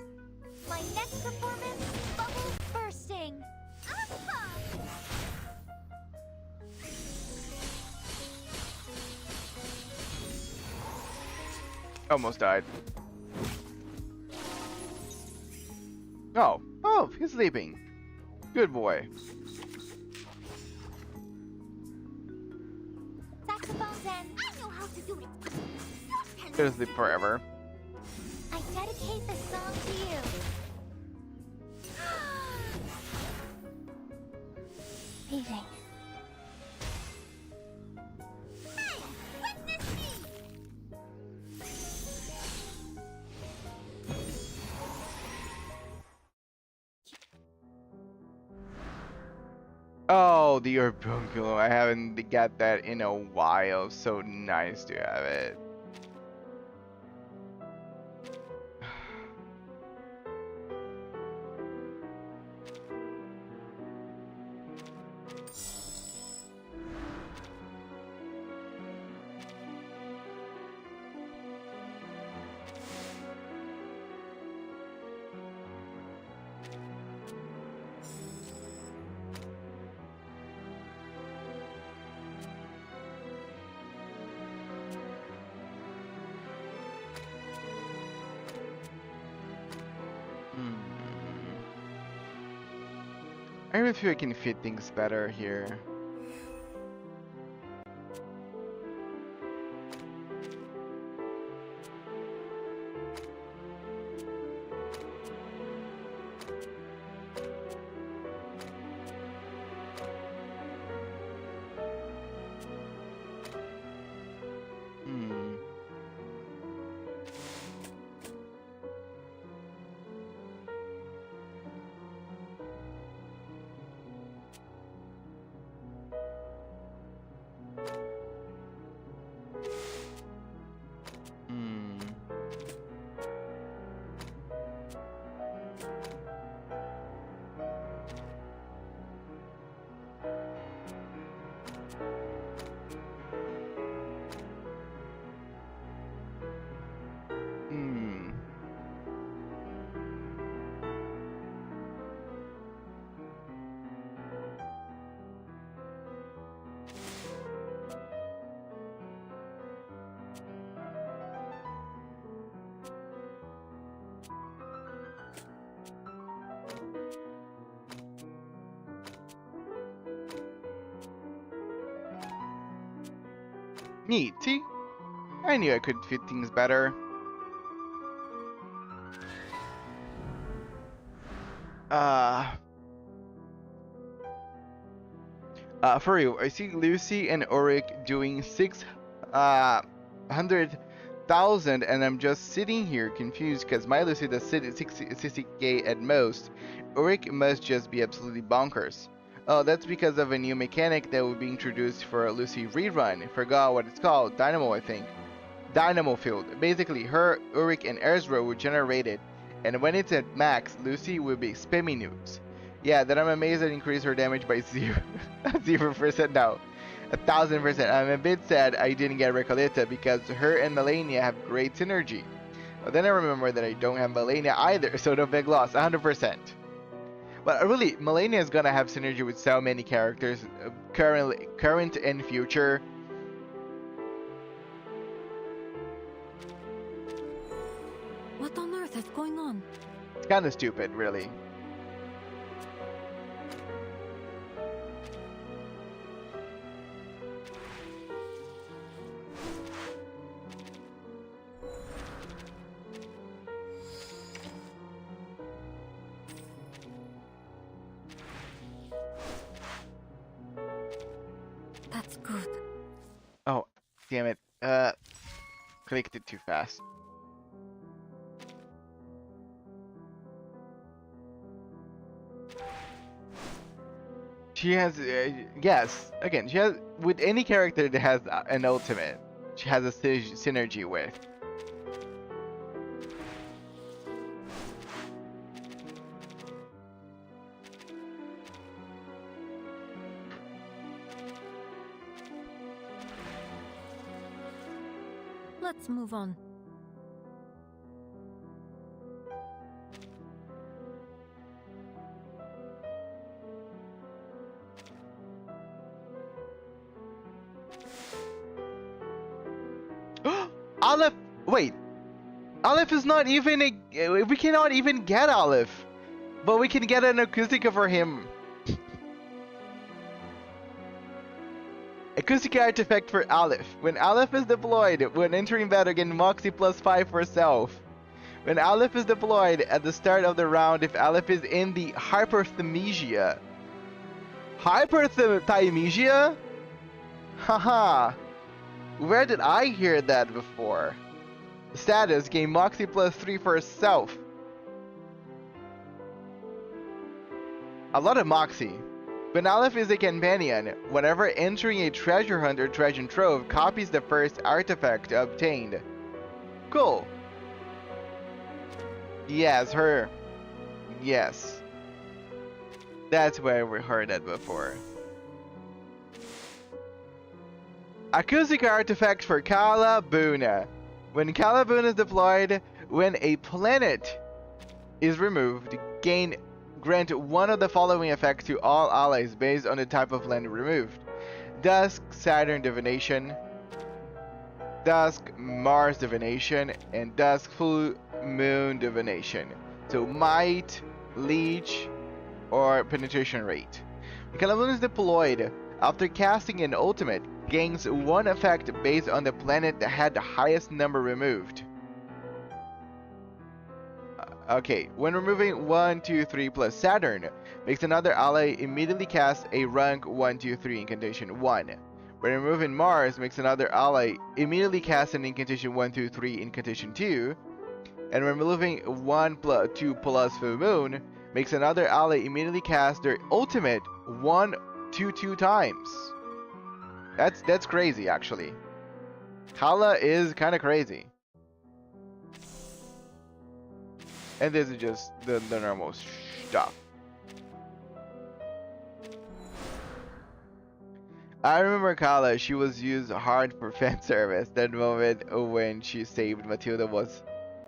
My next performance, bubbles bursting. Almost died. Oh, he's sleeping. Good boy. Saxophones and I know how to do it. He'll sleep forever. I dedicate this song to you. Leaving. Hey, witness me! Oh, the Urbunculo. I haven't got that in a while. So nice to have it. I really feel I can fit things better here. Neat, see? I knew I could fit things better. For real, I see Lucy and Ulrich doing 600,000 and I'm just sitting here confused because my Lucy does 60k at most. Ulrich must just be absolutely bonkers. Oh, that's because of a new mechanic that will be introduced for Lucy rerun. Forgot what it's called. Dynamo, I think. Dynamo field. Basically, her, Ulrich, and Ezra were generated, and when it's at max, Lucy will be spamming nukes. Yeah, then I'm amazed it increased her damage by 0% now. 1000%. I'm a bit sad I didn't get Recoleta because her and Melania have great synergy. But then I remember that I don't have Melania either, so no big loss. 100%. But really, Melania is gonna have synergy with so many characters, current and future. What on earth is going on? It's kind of stupid, really. That's good. Oh, damn it. Clicked it too fast. She has, yes, again, she has, with any character that has an ultimate, she has a synergy with. Let's move on. Aleph, wait. Aleph is not even a, we cannot even get Aleph. But we can get an Acoustica for him. Acoustica artifact for Aleph. When Aleph is deployed, when entering battle, gain Moxie +5 for self. When Aleph is deployed at the start of the round, if Aleph is in the Hyperthymesia. Hyperthymesia? Haha. Where did I hear that before? Status, gain Moxie +3 for self. A lot of Moxie. When Aleph is a companion, whenever entering a treasure hunt or treasure trove, copies the first artifact obtained. Cool. Yes, her. Yes. That's where we heard that before. Acoustic artifact for Kala Buna. When Kala Buna is deployed, when a planet is removed, grant one of the following effects to all allies based on the type of land removed. Dusk, Saturn Divination, Dusk, Mars Divination, and Dusk, Full Moon Divination. So Might, Leech, or Penetration Rate. When Kala Buna is deployed, after casting an ultimate, gains one effect based on the planet that had the highest number removed. Okay, when removing 1, 2, 3 plus Saturn, makes another ally immediately cast a rank 1, 2, 3 incantation 1. When removing Mars, makes another ally immediately cast an incantation 1, 2, 3 incantation 2. And when removing 1 plus 2 plus Full Moon, makes another ally immediately cast their ultimate 1, 2, 2 times. That's crazy, actually. Kala is kind of crazy. And this is just the normal stuff. I remember Kala, she was used hard for fan service. That moment when she saved Matilda was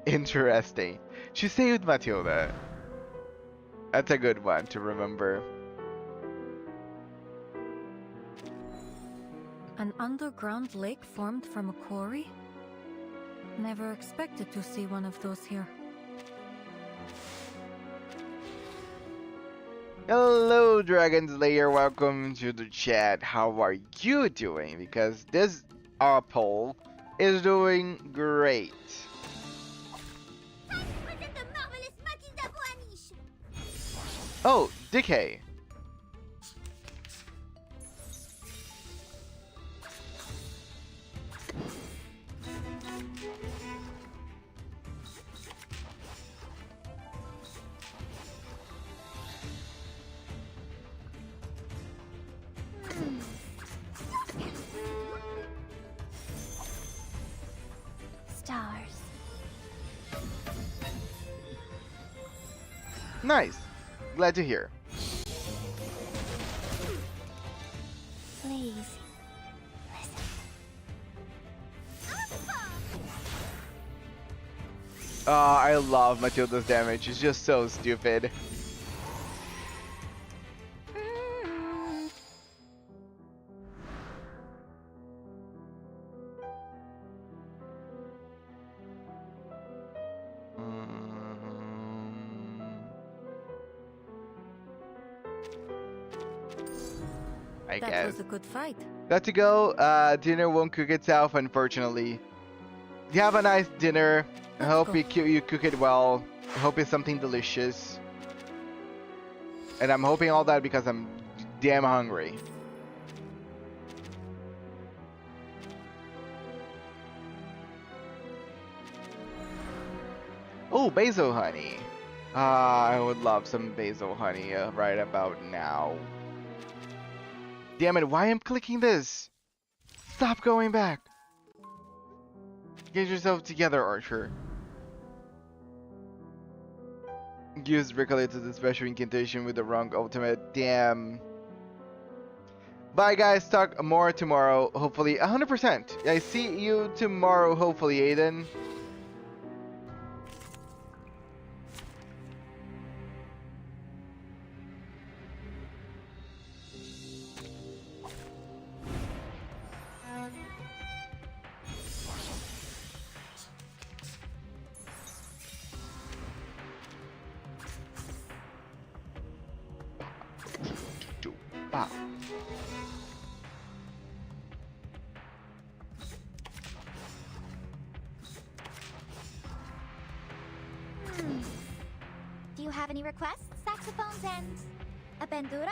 interesting. She saved Matilda. That's a good one to remember. An underground lake formed from a quarry? Never expected to see one of those here. Hello, Dragon Slayer. Welcome to the chat. How are you doing? Because this Apple is doing great. Oh, Decay. Stars. Nice. Glad to hear. Please. I love Matilda's damage. It's just so stupid. I guess. That was a good fight. Got to go. Dinner won't cook itself, unfortunately. You have a nice dinner. I hope you cook it well. I hope it's something delicious. And I'm hoping all that because I'm damn hungry. Oh, basil honey. I would love some basil honey right about now. Damn it, why am I clicking this? Stop going back. Get yourself together, Archer. Use Recollect as a special incantation with the wrong ultimate. Damn. Bye guys, talk more tomorrow. Hopefully, 100%. I see you tomorrow, hopefully, Aiden. Wow. Do you have any requests? Saxophones and a bandura?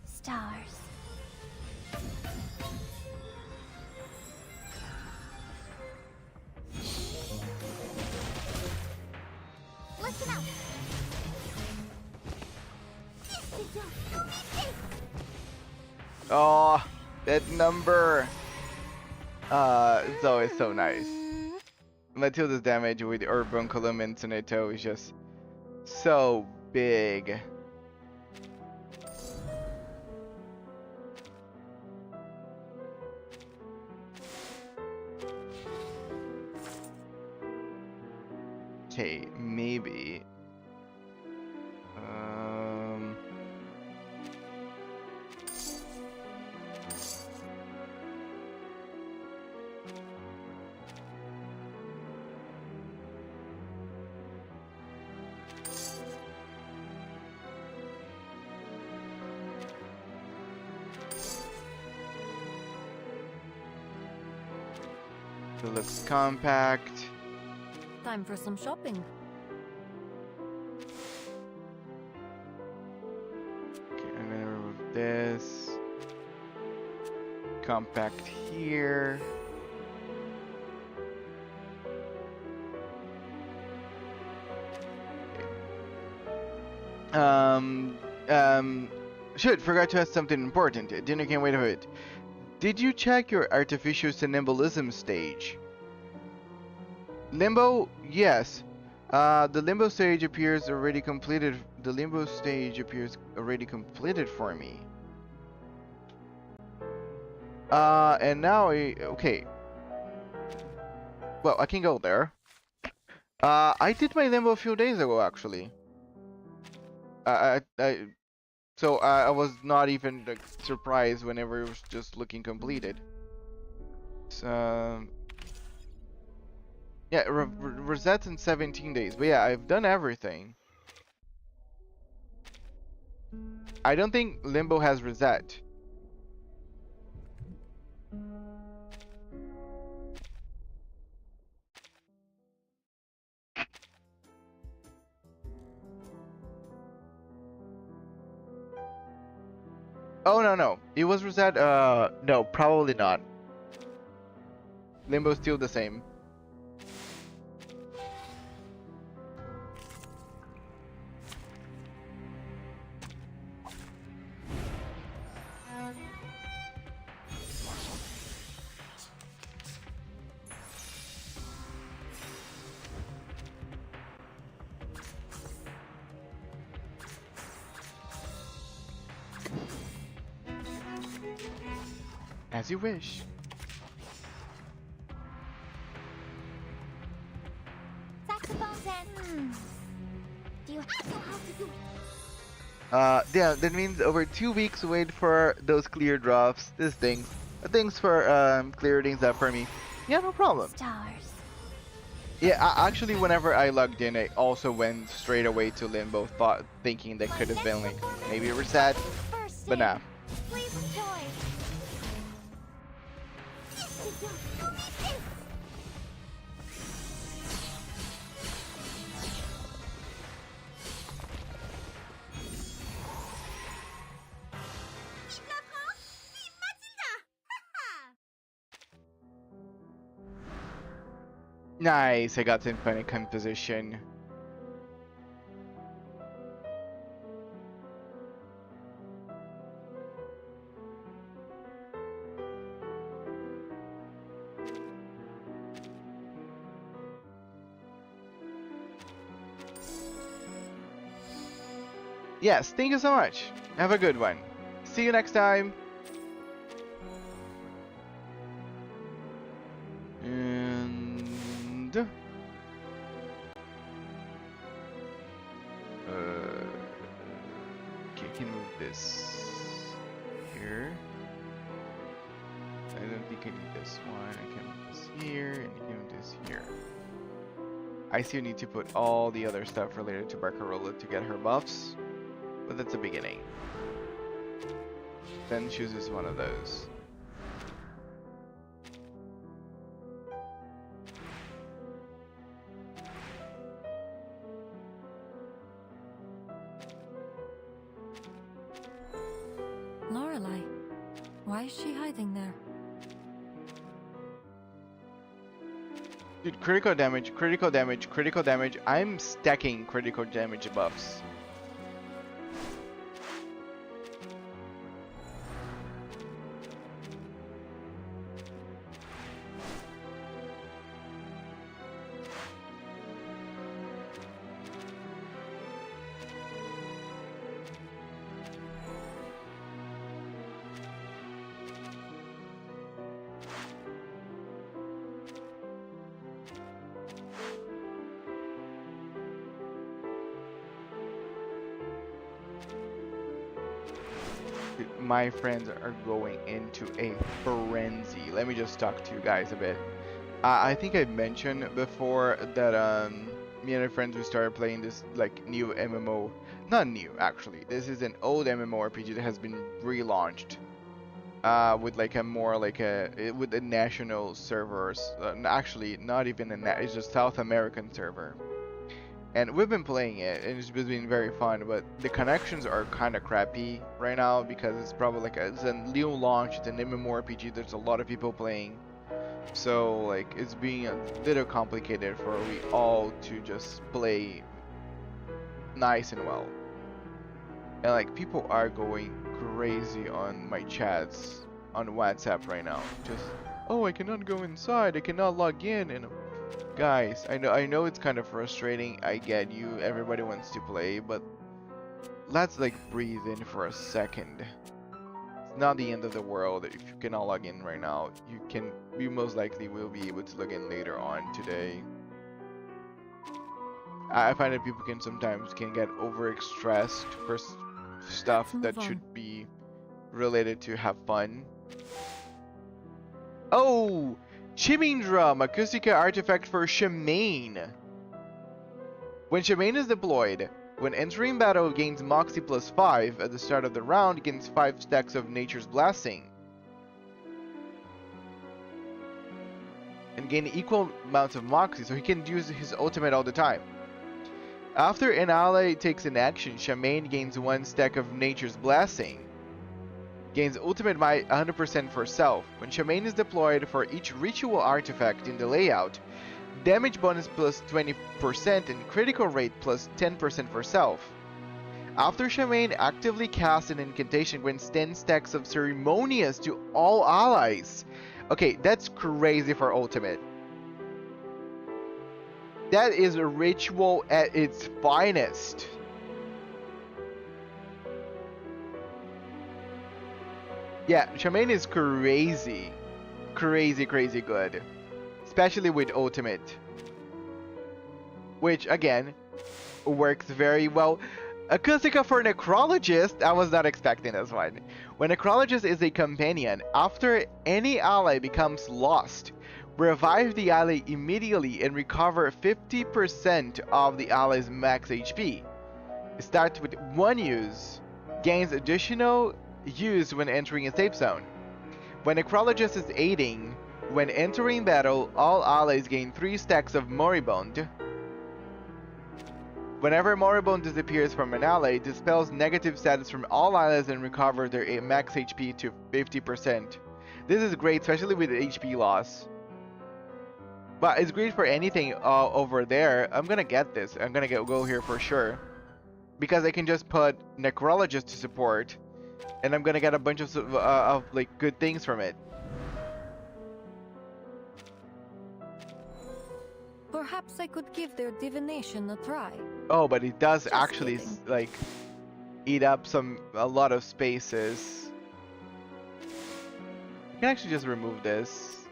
Stars. Listen up. Oh, that number. It's always so nice. Matilda's damage with Urbanculum and Soneto is just so big. Okay, maybe. It looks compact. Time for some shopping. Okay, I'm gonna remove this. Compact here. Shoot, forgot to ask something important. Dinner can't wait for it. Did you check your artificial symbolism stage? Limbo? Yes. The limbo stage appears already completed. The limbo stage appears already completed for me. And now okay. Well, I can go there. I did my limbo a few days ago, actually. So I was not even like, surprised whenever it was just looking completed. So yeah, resets in 17 days. But yeah, I've done everything. I don't think Limbo has reset. Oh, no. It was reset. No, probably not. Limbo's still the same. As you wish. Saxophones and... Do you have to do it? Yeah, that means over 2 weeks wait for those clear drops. These things. Thanks for clearing things up for me. Yeah, no problem. Stars. Yeah, actually, whenever I logged in, I also went straight away to Limbo, thinking that could have been like maybe a reset, but nah. Please enjoy. Nice, I got Symphonic Composition. Yes, thank you so much. Have a good one. See you next time. And okay, I can move this here. I don't think I need this one. I can move this here, and I can move this here. I still need to put all the other stuff related to Barcarola to get her buffs, but that's the beginning. Then chooses one of those. Lorelei, why is she hiding there? Dude, critical damage, critical damage, critical damage. I'm stacking critical damage buffs. My friends are going into a frenzy. Let me just talk to you guys a bit. I think I mentioned before that me and my friends, we started playing this like new MMO. Not new, actually. This is an old MMORPG that has been relaunched with like a more like with the national servers. Actually, not even it's just South American server. And we've been playing it, and it's been very fun, but the connections are kind of crappy right now because it's probably like it's a new launch, it's an MMORPG, there's a lot of people playing. So like it's being a little complicated for we all to just play nice and well. And like people are going crazy on my chats on WhatsApp right now. Just, oh, I cannot go inside, I cannot log in, and guys, I know it's kind of frustrating. I get you. Everybody wants to play, but let's like breathe in for a second. It's not the end of the world if you cannot log in right now. You most likely will be able to log in later on today. I find that people sometimes can get overstressed for stuff that should be related to have fun. Oh! Chimming Drum, Acoustica artifact for Shemaine. When Shemaine is deployed, when entering battle it gains Moxie +5 at the start of the round, gains 5 stacks of Nature's Blessing. And gain equal amounts of Moxie, so he can use his ultimate all the time. After an ally takes an action, Shemaine gains 1 stack of Nature's Blessing. Gains ultimate might 100% for self. When Shamaine is deployed for each ritual artifact in the layout, damage bonus plus 20% and critical rate plus 10% for self. After Shamaine actively casts an incantation, grants 10 stacks of Ceremonious to all allies. Okay, that's crazy for ultimate. That is a ritual at its finest. Yeah, Shamaine is crazy. Crazy good. Especially with ultimate. Which, again, works very well. Acoustica for Necrologist, I was not expecting this one. When Necrologist is a companion, after any ally becomes lost, revive the ally immediately and recover 50% of the ally's max HP. It starts with 1 use, gains additional use when entering a safe zone. When Necrologist is aiding, when entering battle, all allies gain 3 stacks of Moribund. Whenever Moribund disappears from an ally, it dispels negative status from all allies and recovers their max HP to 50%. This is great, especially with HP loss. But it's great for anything over there. I'm gonna get this. I'm gonna go here for sure. Because I can just put Necrologist to support. And I'm gonna get a bunch of like good things from it. Perhaps I could give their divination a try. Oh, but it does actually like eat up a lot of spaces. I can actually just remove this.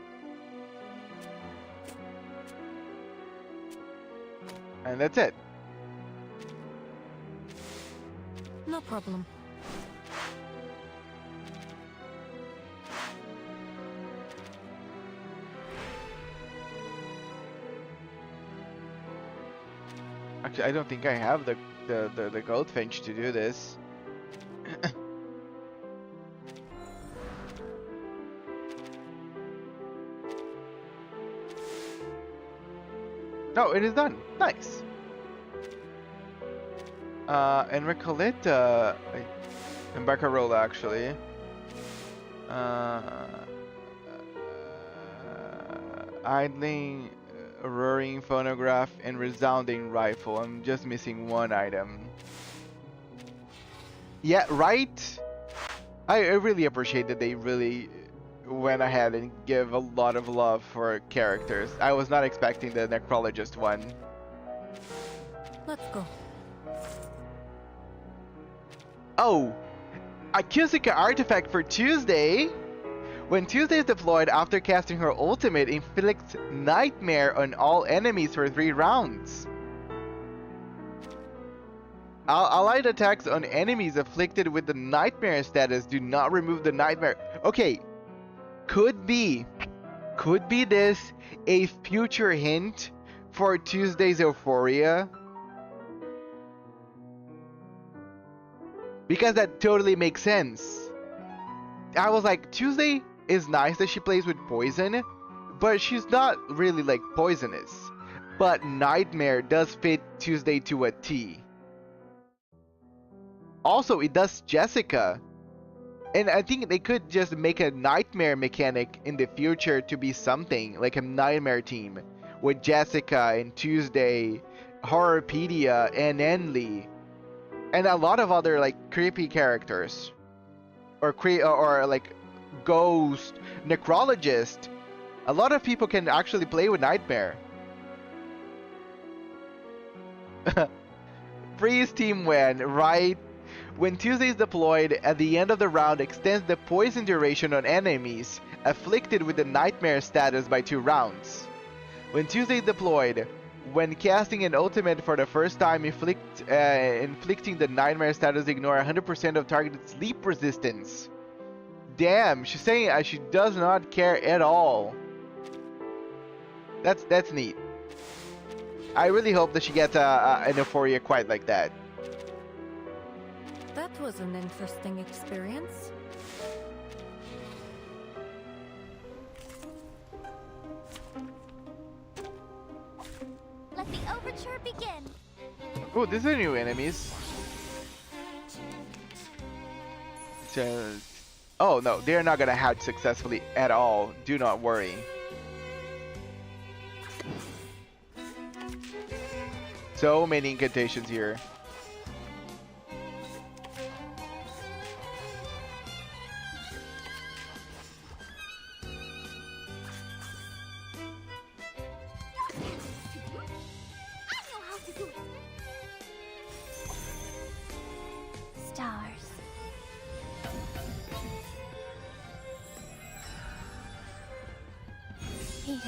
And that's it. No problem. Actually, I don't think I have the goldfinch to do this. No, it is done. Nice. And Recoleta and Baccarola actually. Idling, roaring phonograph, and resounding rifle. I'm just missing one item. Yeah, right? I really appreciate that they really went ahead and give a lot of love for characters. I was not expecting the Necrologist one. Let's go. Oh! Acoustica artifact for Tuesday! When Tuesday is deployed after casting her ultimate, inflicts Nightmare on all enemies for 3 rounds. Allied attacks on enemies afflicted with the Nightmare status do not remove the Nightmare. Okay, could be this a future hint for Tuesday's Euphoria? Because that totally makes sense. I was like, Tuesday is nice that she plays with poison, but she's not really like poisonous. But Nightmare does fit Tuesday to a T. Also, it does Jessica. And I think they could just make a Nightmare mechanic in the future to be something, like a Nightmare team. With Jessica and Tuesday, Horrorpedia, and Enly. And a lot of other like creepy characters. Or like Ghost, Necrologist. A lot of people can actually play with Nightmare. Freeze team win, right? When Tuesday is deployed, at the end of the round extends the poison duration on enemies afflicted with the Nightmare status by 2 rounds. When Tuesday is deployed, when casting an ultimate for the first time, inflicting the Nightmare status, ignore 100% of targeted sleep resistance. Damn, she's saying she does not care at all. That's neat. I really hope that she gets an Euphoria quite like that. That was an interesting experience. Let the overture begin. Oh, these are new enemies. So, Oh no, they're not gonna hatch successfully at all. Do not worry. So many incantations here. Stars. Beating.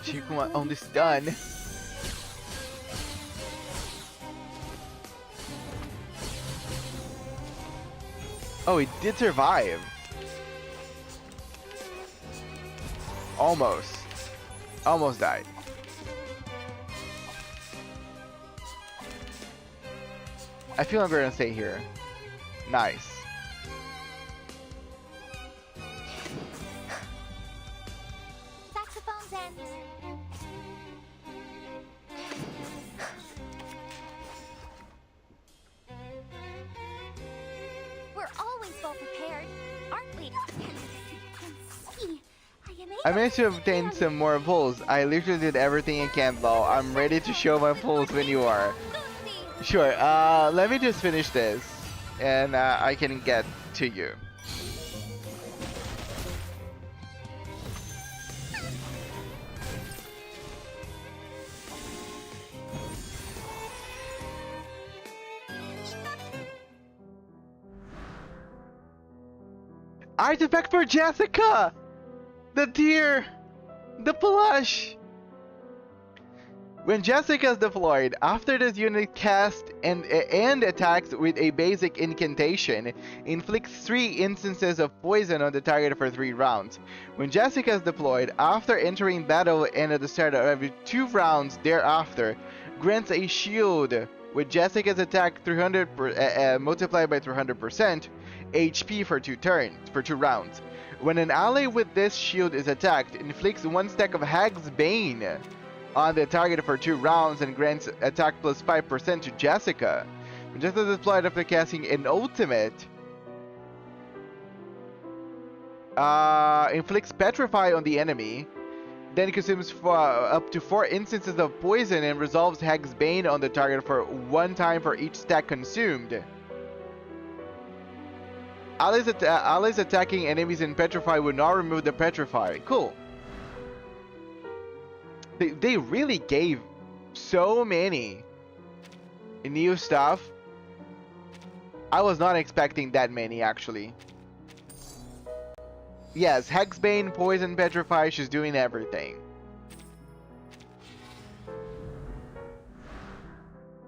Chikuma on this done. Oh, he did survive. Almost. Almost died. I feel I'm gonna stay here. Nice. Saxophone's end. We're always well prepared, aren't we? See, I managed to obtain some more pulls. I literally did everything I can, though. I'm ready to show my pulls when you are. Sure, let me just finish this, and I can get to you. Artifact for Jessica! The deer! The plush! When Jessica is deployed, after this unit casts and attacks with a basic incantation, inflicts 3 instances of poison on the target for 3 rounds. When Jessica is deployed, after entering battle and at the start of every 2 rounds thereafter, grants a shield with Jessica's attack 300 multiplied by 300% HP for 2 rounds. When an ally with this shield is attacked, inflicts 1 stack of Hag's Bane on the target for 2 rounds and grants attack plus 5% to Jessica. When Jessica is deployed after casting an ultimate, inflicts Petrify on the enemy, then consumes up to 4 instances of poison and resolves Hag's Bane on the target for 1 time for each stack consumed. Allies attacking enemies in Petrify will not remove the Petrify. Cool. They really gave so many new stuff. I was not expecting that many, actually. Yes, Hexbane, Poison, Petrify, she's doing everything.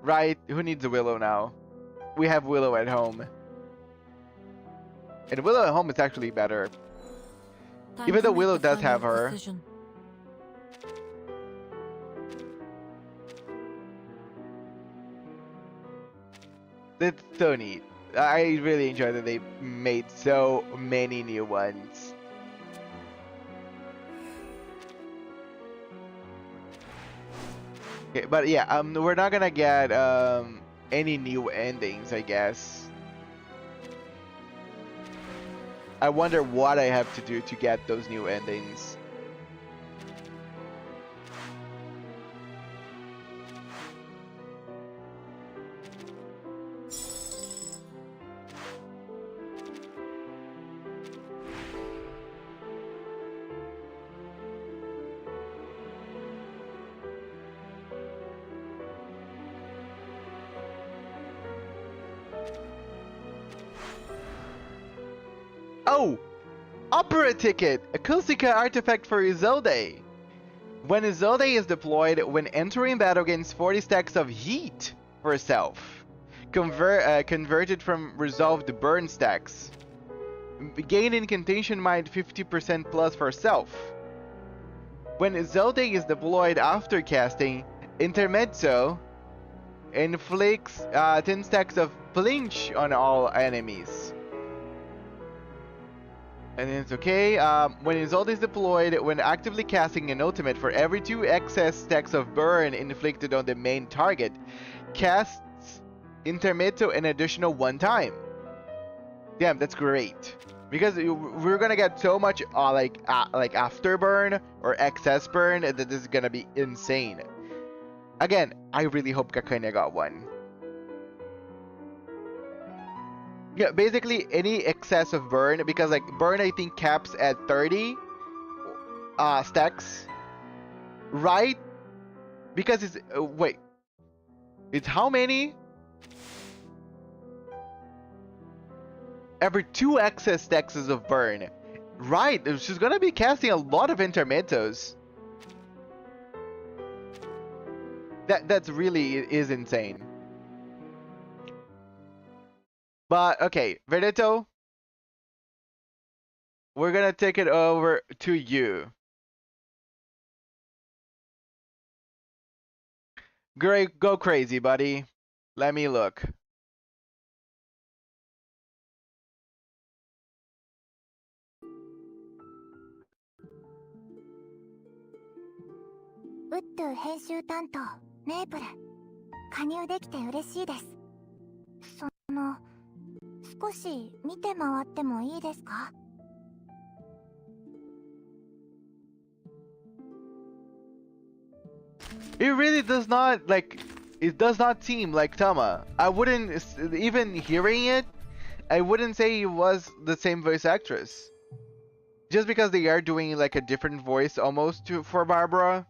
Right, who needs a Willow now? We have Willow at home. And Willow at home is actually better. Even though Willow does have her. It's so neat. I really enjoy that they made so many new ones. Okay, but yeah, we're not gonna get any new endings, I guess. I wonder what I have to do to get those new endings. Oh! Opera Ticket! A Kusika artifact for Isolde. When Isolde is deployed, when entering battle gains 40 stacks of heat for herself. Converted from resolved burn stacks. Gain incantation mind 50% plus for self. When Isolde is deployed after casting, Intermezzo inflicts 10 stacks of flinch on all enemies. And then it's okay. When Insult is deployed, when actively casting an ultimate, for every 2 excess stacks of burn inflicted on the main target, casts Intermezzo an additional 1 time. Damn, that's great. Because we're gonna get so much like afterburn or excess burn that this is gonna be insane. Again, I really hope Kakanya got one. Yeah, basically any excess of burn, because like burn I think caps at 30 stacks, right? Because it's wait, it's how many? Every 2 excess stacks of burn, right? She's gonna be casting a lot of intermezzos. That's really is insane. But okay, Veneto, we're gonna take it over to you. Great, go crazy, buddy. Let me look. Uttu 編集担当メープル加入できて嬉しいです。少し見て回ってもいいですか? It really does not it does not seem like Tama. I wouldn't, even hearing it, I wouldn't say it was the same voice actress. Just because they are doing like a different voice almost for Barbara.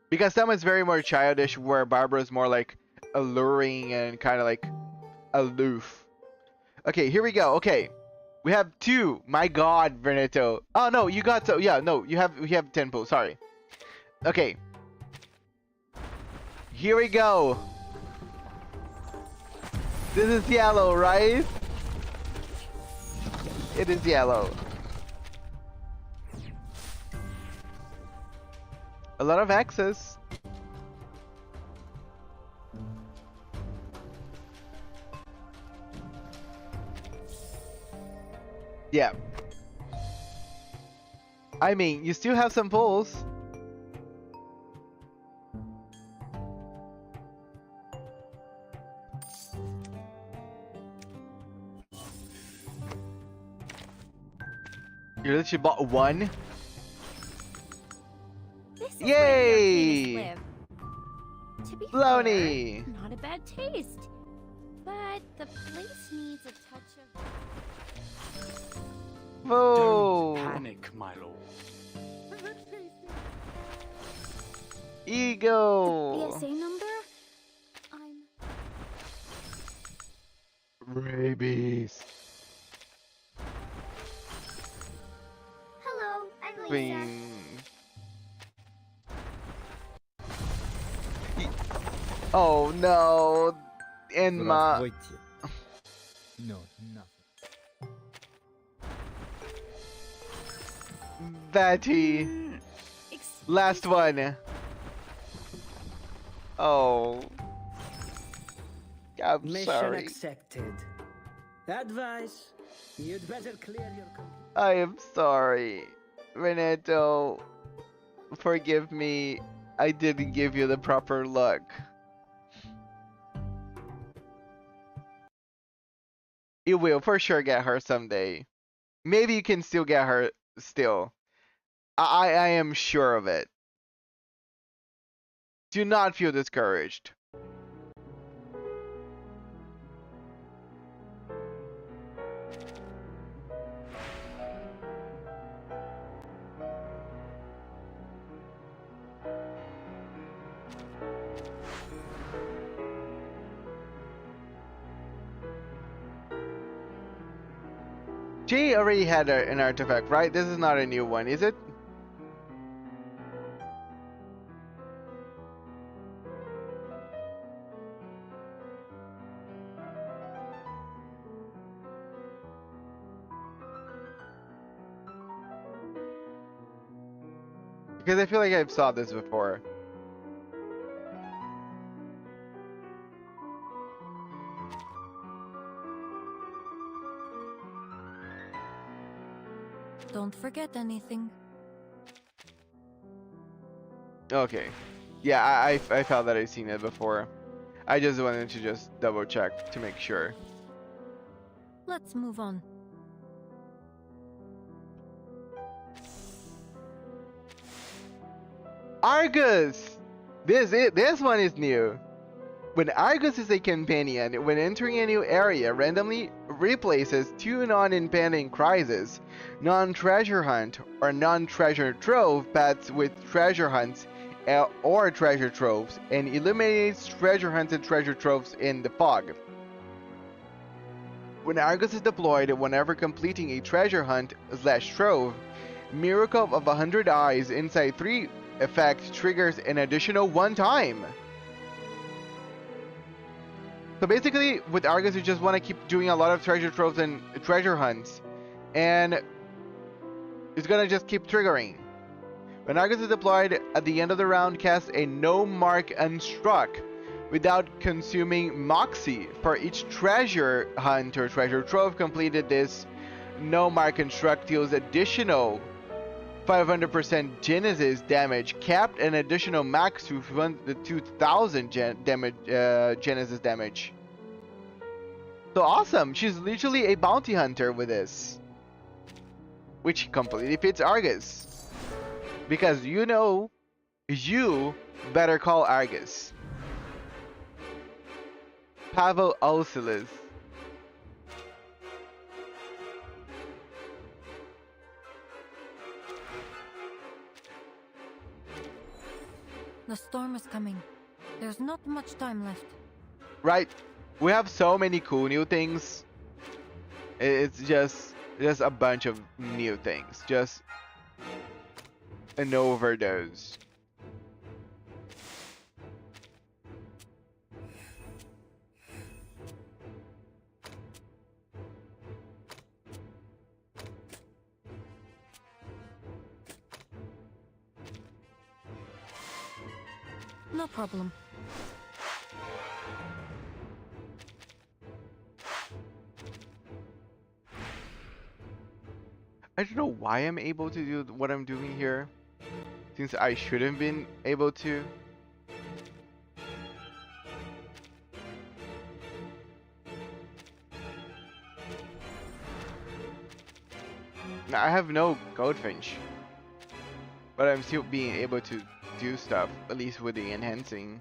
Because Tama is very more childish, where Barbara is more like alluring and kind of like aloof. Okay, here we go. Okay. We have 2. My god, Veneto. Oh no, you got so yeah, no, you have 10 pulls, sorry. Okay. Here we go. This is yellow, right? It is yellow. A lot of access. Yeah. I mean, you still have some pulls. You literally bought 1? This is yay! Where to be Blowny! fair, not a bad taste. But the place needs a touch of... Whoa! Don't panic, my lord. Ego! PSA number? I'm... Rabies. Hello, I'm Lisa. Bing. Oh no! Enma. No, nothing. Betty. Last one. Oh. I'm Mission sorry. accepted. Advice: you'd better clear your. I am sorry. Renato. Forgive me. I didn't give you the proper luck. You will for sure get her someday. Maybe you can still get her still. I am sure of it. Do not feel discouraged. Jay already had an artifact, right? This is not a new one, is it? Because I feel like I've saw this before. Don't forget anything. Okay. Yeah, I felt that I've seen it before. I just wanted to just double check to make sure. Let's move on. Argus! This one is new. When Argus is a companion, when entering a new area, randomly replaces 2 non-impending crises, non-treasure hunt or non-treasure trove paths with treasure hunts or treasure troves, and eliminates treasure hunts and treasure troves in the fog. When Argus is deployed, whenever completing a treasure hunt/trove, Miracle of 100 Eyes inside 3 effect triggers an additional 1 time. So basically, with Argus, you just want to keep doing a lot of treasure troves and treasure hunts, and it's gonna just keep triggering. When Argus is deployed, at the end of the round, cast a no mark unstruck without consuming Moxie. For each treasure hunt or treasure trove completed, this no mark unstruck deals additional 500% Genesis damage, capped an additional max to 2000 Genesis damage. So awesome! She's literally a bounty hunter with this, which completely fits Argus, because you know, you better call Argus. Pavel Ulcilis. The storm is coming. There's not much time left. Right. We have so many cool new things. It's just a bunch of new things. Just an overdose. No problem. I don't know why I'm able to do what I'm doing here, since I shouldn't been able to. I have no goldfinch, but I'm still being able to do stuff, at least with the enhancing.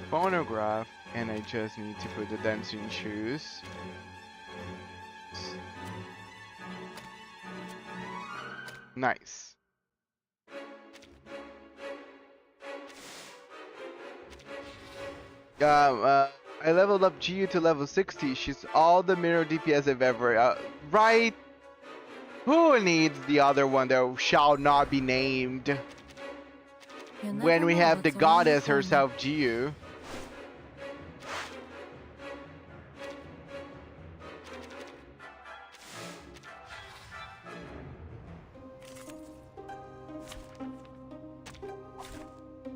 Phonograph, and I just need to put the dancing shoes. Nice. I leveled up GU to level 60. She's all the mirror DPS I've ever. Right? Who needs the other one that shall not be named? When we have the goddess herself, GU.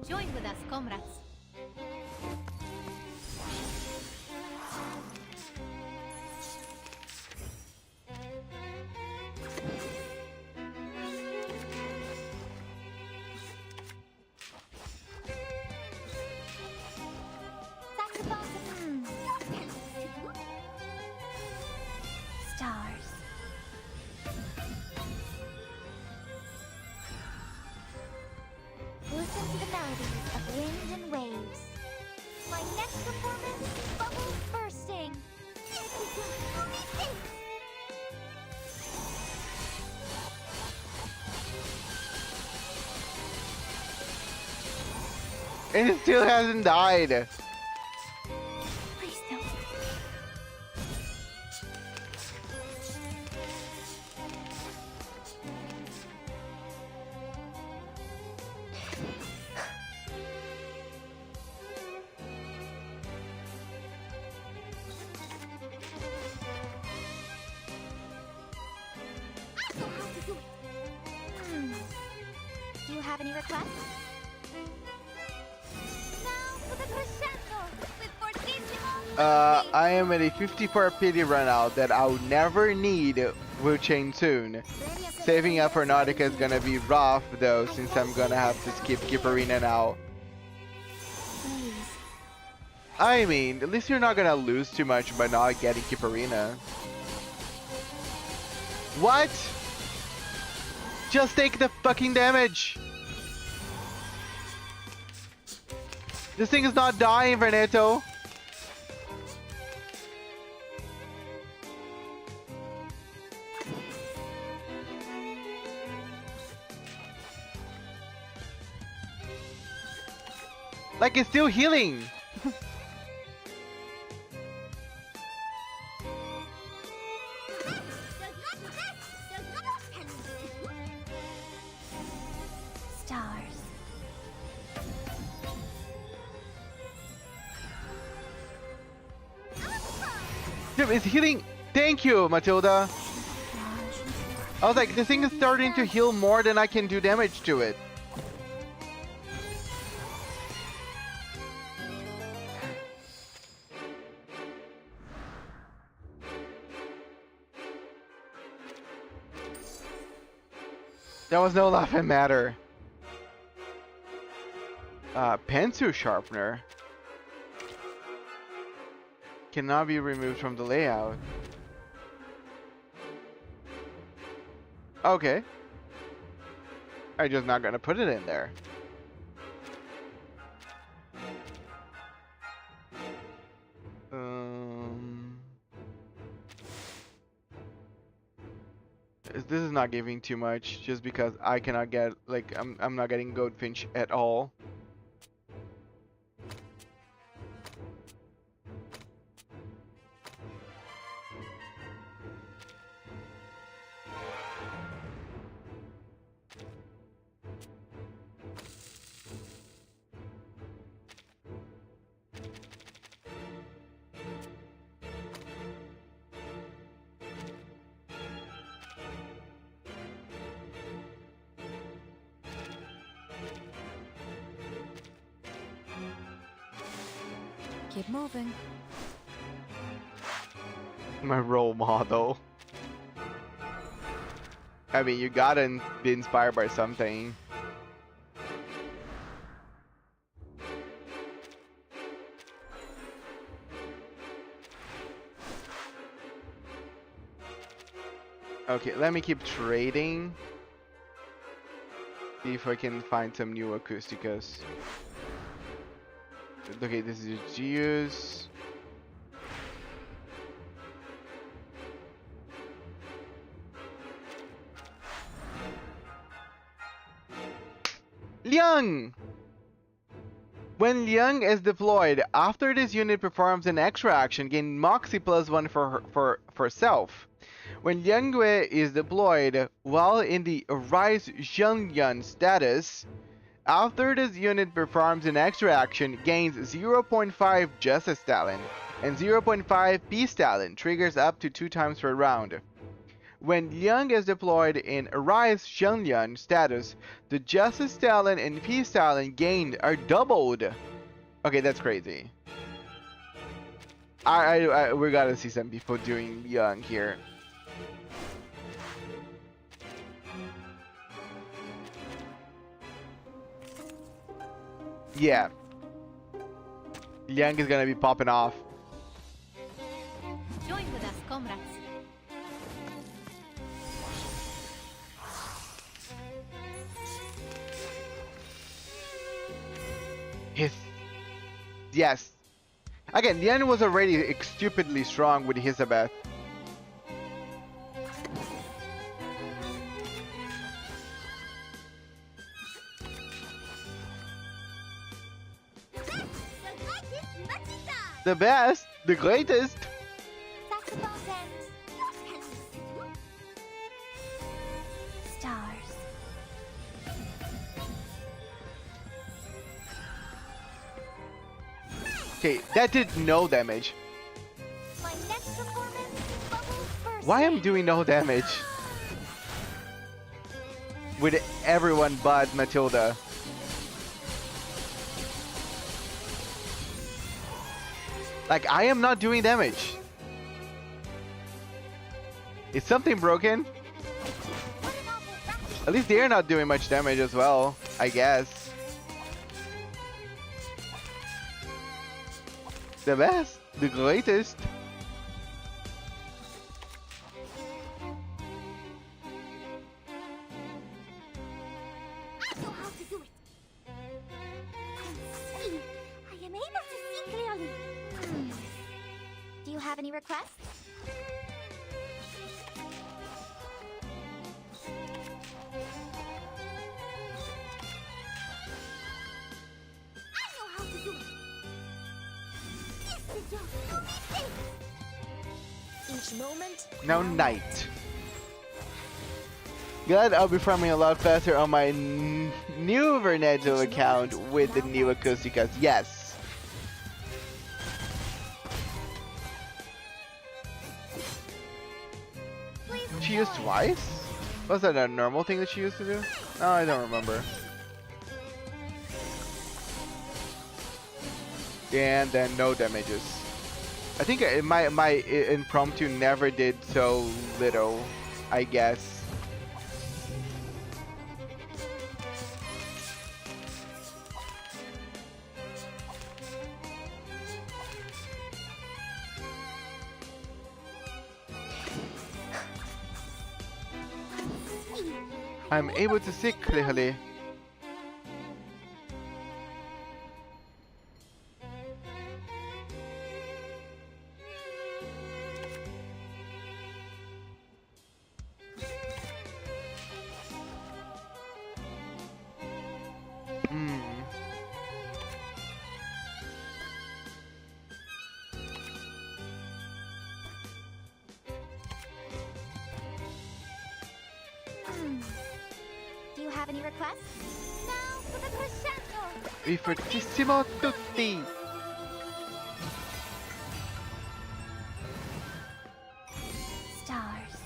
Join with us, comrades. Stars. Listen to the melodies of wind and waves. My next performance, bubbles bursting. And it still hasn't died. Please don't. have any requests? Now for the crescendo with fortissimo. I am at a 50-part pity run out that I'll never need will change soon. Saving up for Nautica is gonna be rough though, since I'm gonna have to skip Arena now. I mean, at least you're not gonna lose too much by not getting Arena. What? Just take the fucking damage! This thing is not dying, Veneto! Like, it's still healing! Stars. Dude, it's healing! Thank you, Matilda! I was like, this thing is starting to heal more than I can do damage to it. There was no laughing matter. Pencil sharpener cannot be removed from the layout. Okay. I'm just not gonna put it in there. This is not giving too much just because I cannot get, like, I'm not getting Goldfinch at all. Keep moving. My role model. I mean, you gotta be inspired by something. Okay, let me keep trading. See if I can find some new acousticas. Okay, this is Geus. Liang! When Liang is deployed, after this unit performs an extra action, gain Moxie +1 for self. When Liang Gui is deployed while in the Rise Zhengyuan status, after this unit performs an extra action, gains 0.5 Justice Talent and 0.5 Peace Talent, triggers up to 2 times per round. When Liang is deployed in Rise Zhengyuan status, the Justice Talent and Peace Talent gained are doubled. Okay, that's crazy. We gotta see some people doing Liang here. Yeah. Liang is gonna be popping off. Join with us, comrades. Yes. Again, Liang was already stupidly strong with Hisabeth. The best, the greatest. Stars. Okay, that did no damage. My next performance, bubbles first. Why am I doing no damage? with everyone but Matilda. Like, I am not doing damage. Is something broken? At least they're not doing much damage as well, I guess. The best, the greatest. I know how to do it. See, I am able to see clearly. Do you have any requests? I know how to do it. This is your new mistake. Each moment. Now night. Glad I'll be farming a lot faster on my new Verneto account with the new Acousticas. Yes. She used twice? Was that a normal thing that she used to do? No, I don't remember. And then no damages. I think my impromptu never did so little, I guess. I'm able to see clearly. Do you have any requests? Now for the crescendo. Vi fortissimo tutti. Stars.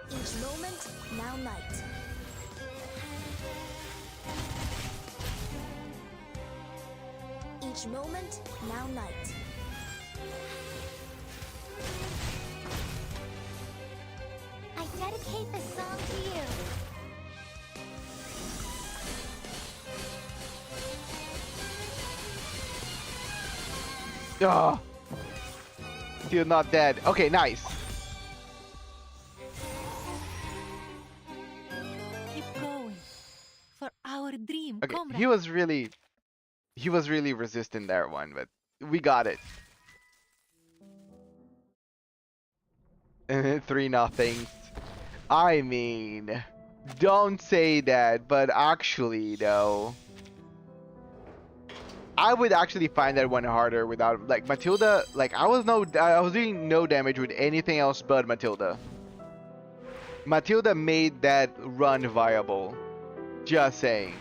Each moment, now night. Each moment, now night. I dedicate this song to you. Ah, still not dead. Okay, nice. Keep going. For our dream, Okay, comrade. he was really resistant that one, but we got it. 3-0. I mean, don't say that, but actually though, I would actually find that one harder without, like, Matilda. Like, I was doing no damage with anything else but Matilda. Matilda made that run viable. Just saying.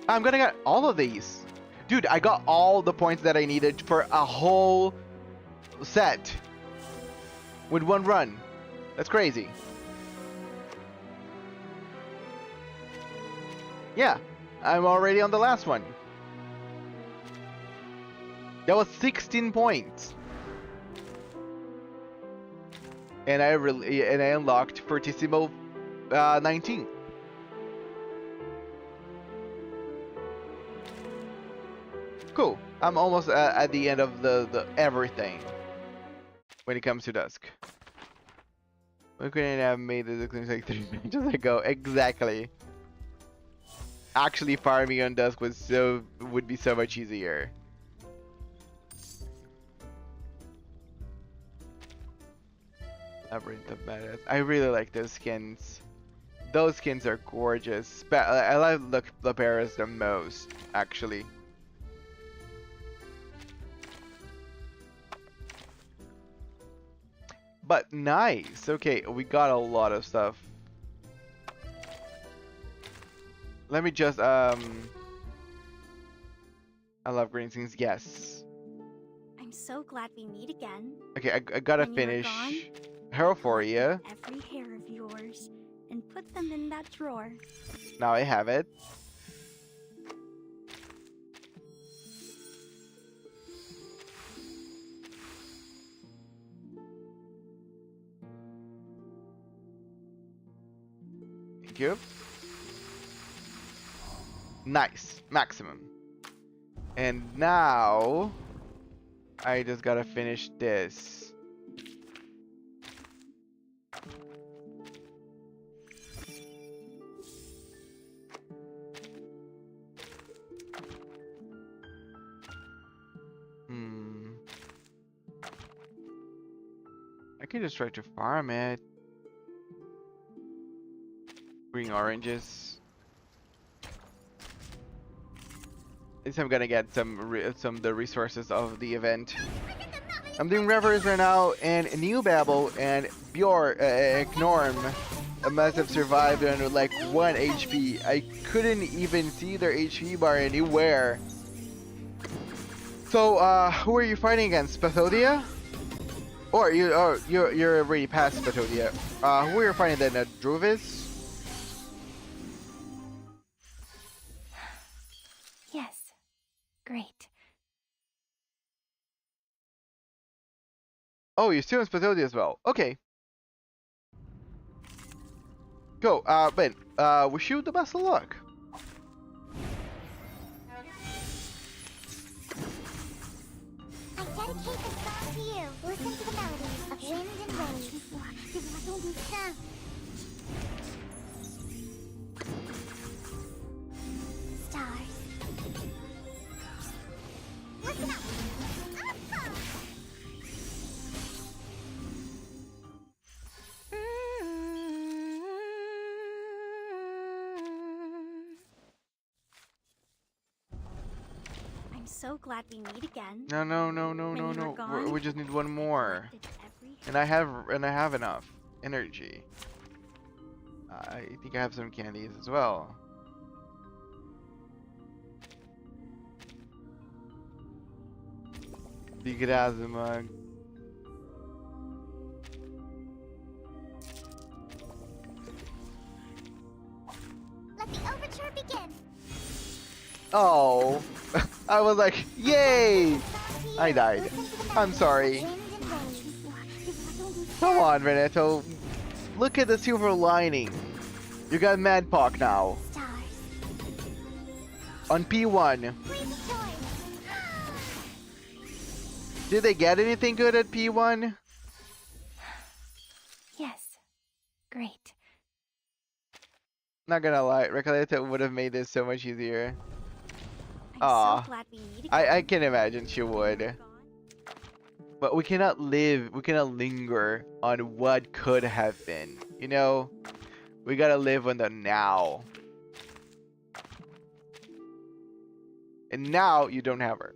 I'm gonna get all of these. Dude, I got all the points that I needed for a whole set with one run. That's crazy. Yeah, I'm already on the last one. That was 16 points. And I unlocked Fortissimo 19. Cool. I'm almost at the end of the everything when it comes to Dusk. We couldn't have made this like 3 matches ago. Exactly. Actually, farming on Dusk would be so much easier. Labyrinth of Madness. I really like those skins. Those skins are gorgeous. I like Laperas the most, actually. But nice. Okay, we got a lot of stuff. Let me just I love green things. Yes. I'm so glad we meet again. Okay, I gotta When you were finish gone, Herophoria. every hair of yours and put them in that drawer. Now I have it. Thank you. Nice. Maximum. And now I just gotta finish this. I can just try to farm it. Bring oranges. At least I'm gonna get some of the resources of the event. I'm doing Reveries right now, and New Babel and Bjorn Norm must have survived under like 1 HP. I couldn't even see their HP bar anywhere. So, who are you fighting against? Spathodia? Or you're already past Spathodia. Who are you fighting then? Druvis? Yes. Great. Oh, you're still in Spathodia as well. Okay. Go, Ben. Wish you the best of luck. I dedicate this song to you. Listen to the melodies of wind and waves. Stars. Listen up. I'm so glad we meet again. No. We just need one more. And I have enough energy. I think I have some candies as well. Big mug. Let the overture begin. Oh, I was like, yay! I died. I'm sorry. Come on, Renato. Look at the silver lining. You got Madpock now. On P1. Did they get anything good at P1? Yes. Great. Not gonna lie, Recoleta would have made this so much easier. I'm so glad we meet again. I can imagine she would. But we cannot linger on what could have been. You know? We gotta live on the now. And now you don't have her.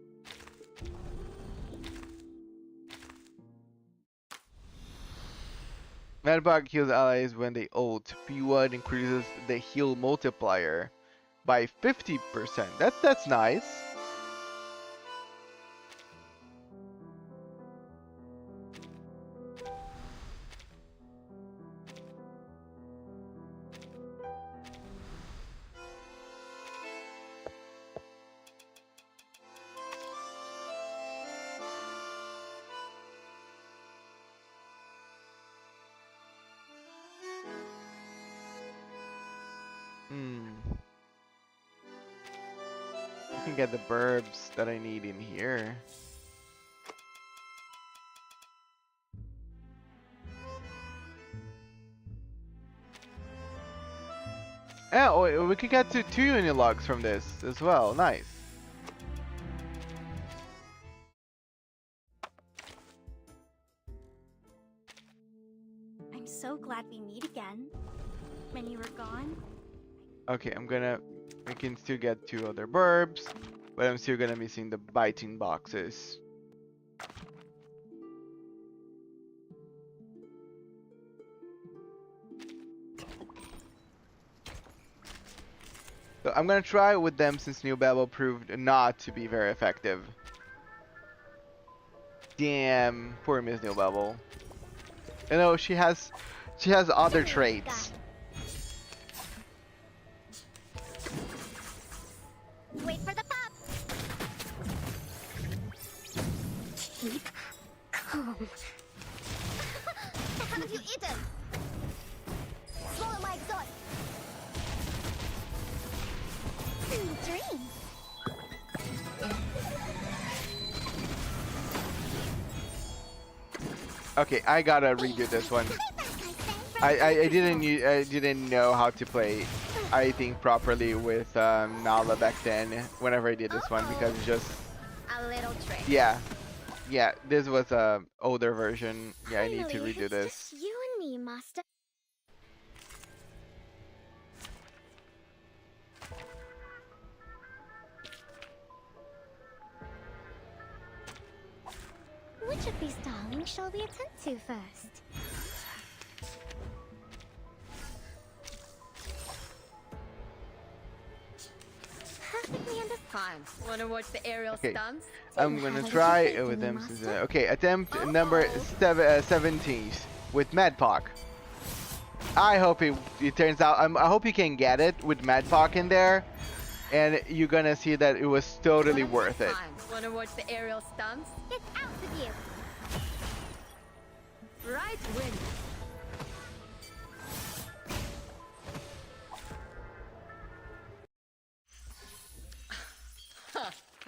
Madbug heals allies when they ult. P1 increases the heal multiplier by 50%. That's nice. I can get the burbs that I need in here. Yeah, oh, we could get 2 Unilogs from this as well. Nice. I'm so glad we meet again. When you were gone. Okay, I can still get 2 other burbs, but I'm still gonna missing the biting boxes. So I'm gonna try with them since New Babel proved not to be very effective. Damn, poor Miss New Babel. You know, she has other traits. Wait for the pop. Keep calm. Haven't you eaten? Swallow my exhaust. Sweet dreams. Okay, I gotta redo this one. I didn't know how to play, I think, properly with Nala back then. Whenever I did this one, because it's just A little trick. yeah, this was a older version. Yeah, I need to redo this. Just you and me, Master. Which of these darlings shall we attend to first? Perfectly understand. Wanna watch the aerial Okay, stunts? I'm gonna try with them. Okay, attempt number 17 with Madpock. I hope it turns out. I hope you can get it with Madpock in there, and you're gonna see that it was totally worth it. Wanna watch the aerial stunts? Get out with you. Right win.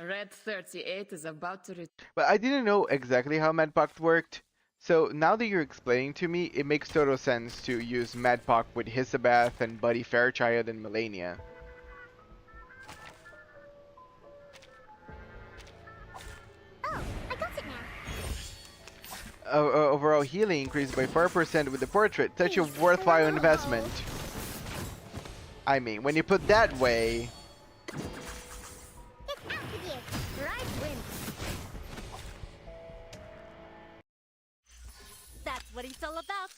Red 38 is about to return. But I didn't know exactly how Madpock worked. So now that you're explaining to me, it makes total sense to use Madpock with Hisabath and Buddy Fairchild and Melania. Oh, I got it now. Overall healing increased by 4% with the portrait. Such a worthwhile investment. I mean, when you put that way... That's what it's all about.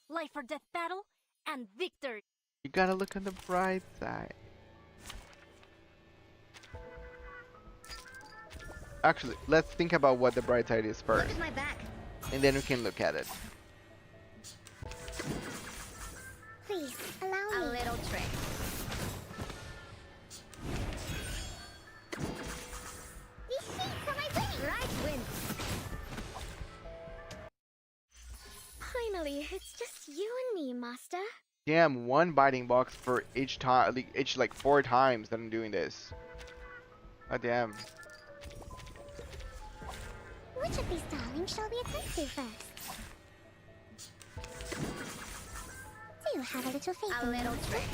Life or death battle and victory. You gotta look on the bright side. Actually, let's think about what the bright side is first. Look at my back. And then we can look at it. Please, allow me. A little trick. These sheets are my winning. Right win. Finally, it's just you and me, Master. Damn, one biting box for each time, each like 4 times that I'm doing this. Oh damn. Which of these darlings shall we attend to first? Do you have a little faith in me? A little trick.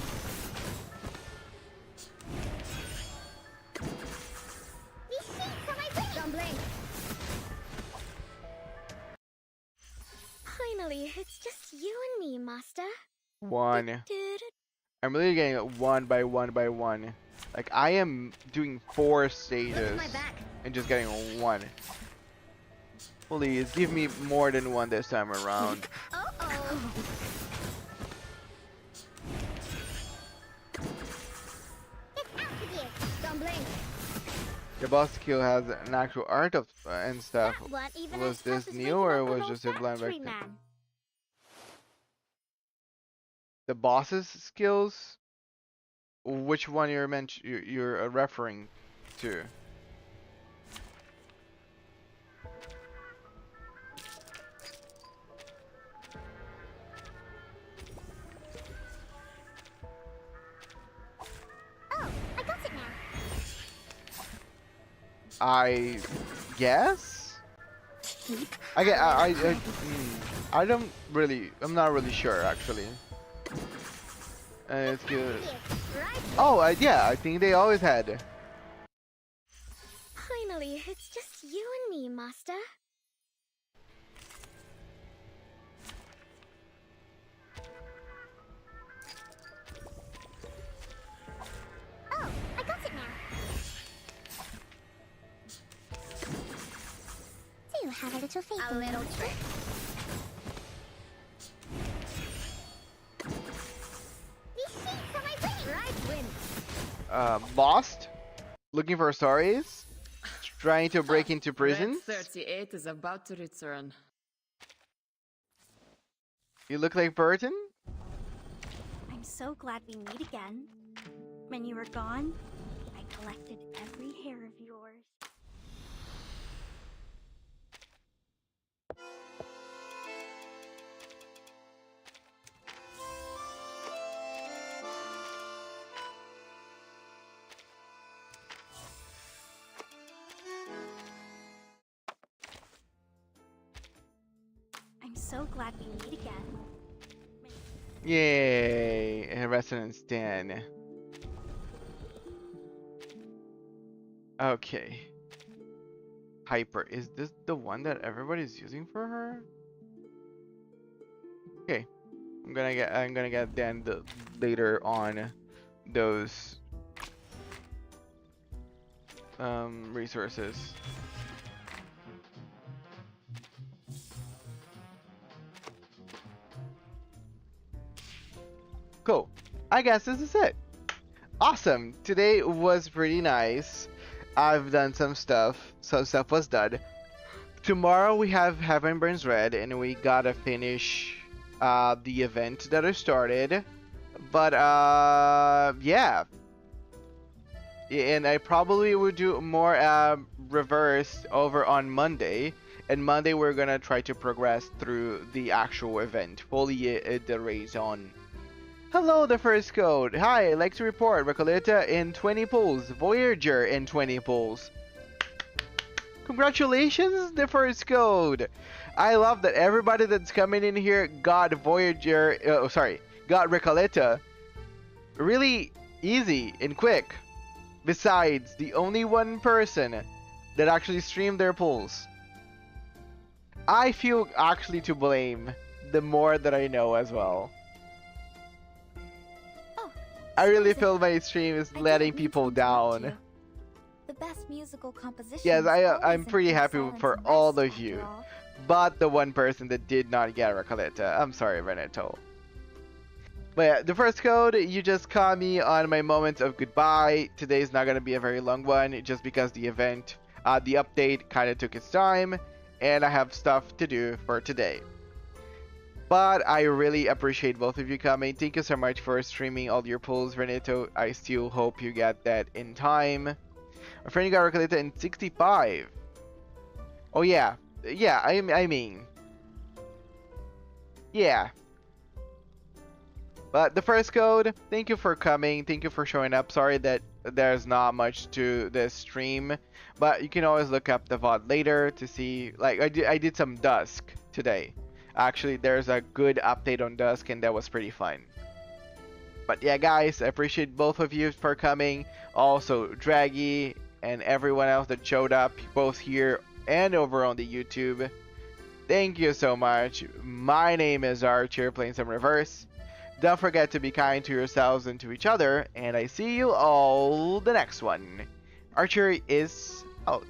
These sheets are my winning. Don't blink. Finally, it's just you and me, Master. 1. I'm really getting it 1 by 1 by 1. Like I am doing 4 stages and just getting 1. Please give me more than 1 this time around. The boss skill has an actual art of and stuff. Was this new or was just a blind back then? The boss's skills? Which one you're referring to? Oh, I got it now. I guess? I don't really, I'm not really sure actually. It's good. Oh, yeah, I think they always had. Finally, it's just you and me, Master. Oh, I got it now. Do you have a little faith in me? A little trick. lost, looking for stories, trying to break into prison. Red 38 is about to return. You look like Burton. I'm so glad we meet again. When you were gone, I collected every hair of yours. I'm so glad we meet again. Yay! A Resonance 10. Okay. Hyper. Is this the one that everybody's using for her? Okay. I'm gonna get then later on those resources. Cool. I guess this is it. Awesome. Today was pretty nice. I've done some stuff. Some stuff was done. Tomorrow we have Heaven Burns Red, and we gotta finish the event that I started. But yeah. And I probably would do more reverse over on Monday. And Monday we're gonna try to progress through the actual event. Fully the race on. Hello, the first code. Hi, I'd like to report Recoleta in 20 pulls, Voyager in 20 pulls. Congratulations, the first code. I love that everybody that's coming in here got Voyager, got Recoleta really easy and quick. Besides, the only one person that actually streamed their pulls. I feel actually to blame the more that I know as well. I really feel my stream is letting people down. The best musical composition. Yes, I'm pretty happy for all of you. But the one person that did not get Recoleta. I'm sorry, Renato. But yeah, the first code, you just caught me on my moments of goodbye. Today's not going to be a very long one, just because the event, the update kind of took its time. And I have stuff to do for today. But I really appreciate both of you coming. Thank you so much for streaming all your pulls, Renato. I still hope you get that in time. My friend got Recoleta in 65. Oh yeah. Yeah, I mean. Yeah. But the first code, thank you for coming. Thank you for showing up. Sorry that there's not much to this stream. But you can always look up the VOD later to see. Like, I did some Dusk today. Actually, there's a good update on Dusk, and that was pretty fun. But yeah, guys, I appreciate both of you for coming. Also, Draggy and everyone else that showed up, both here and over on the YouTube. Thank you so much. My name is Archer, playing some Reverse. Don't forget to be kind to yourselves and to each other, and I see you all the next one. Archer is out.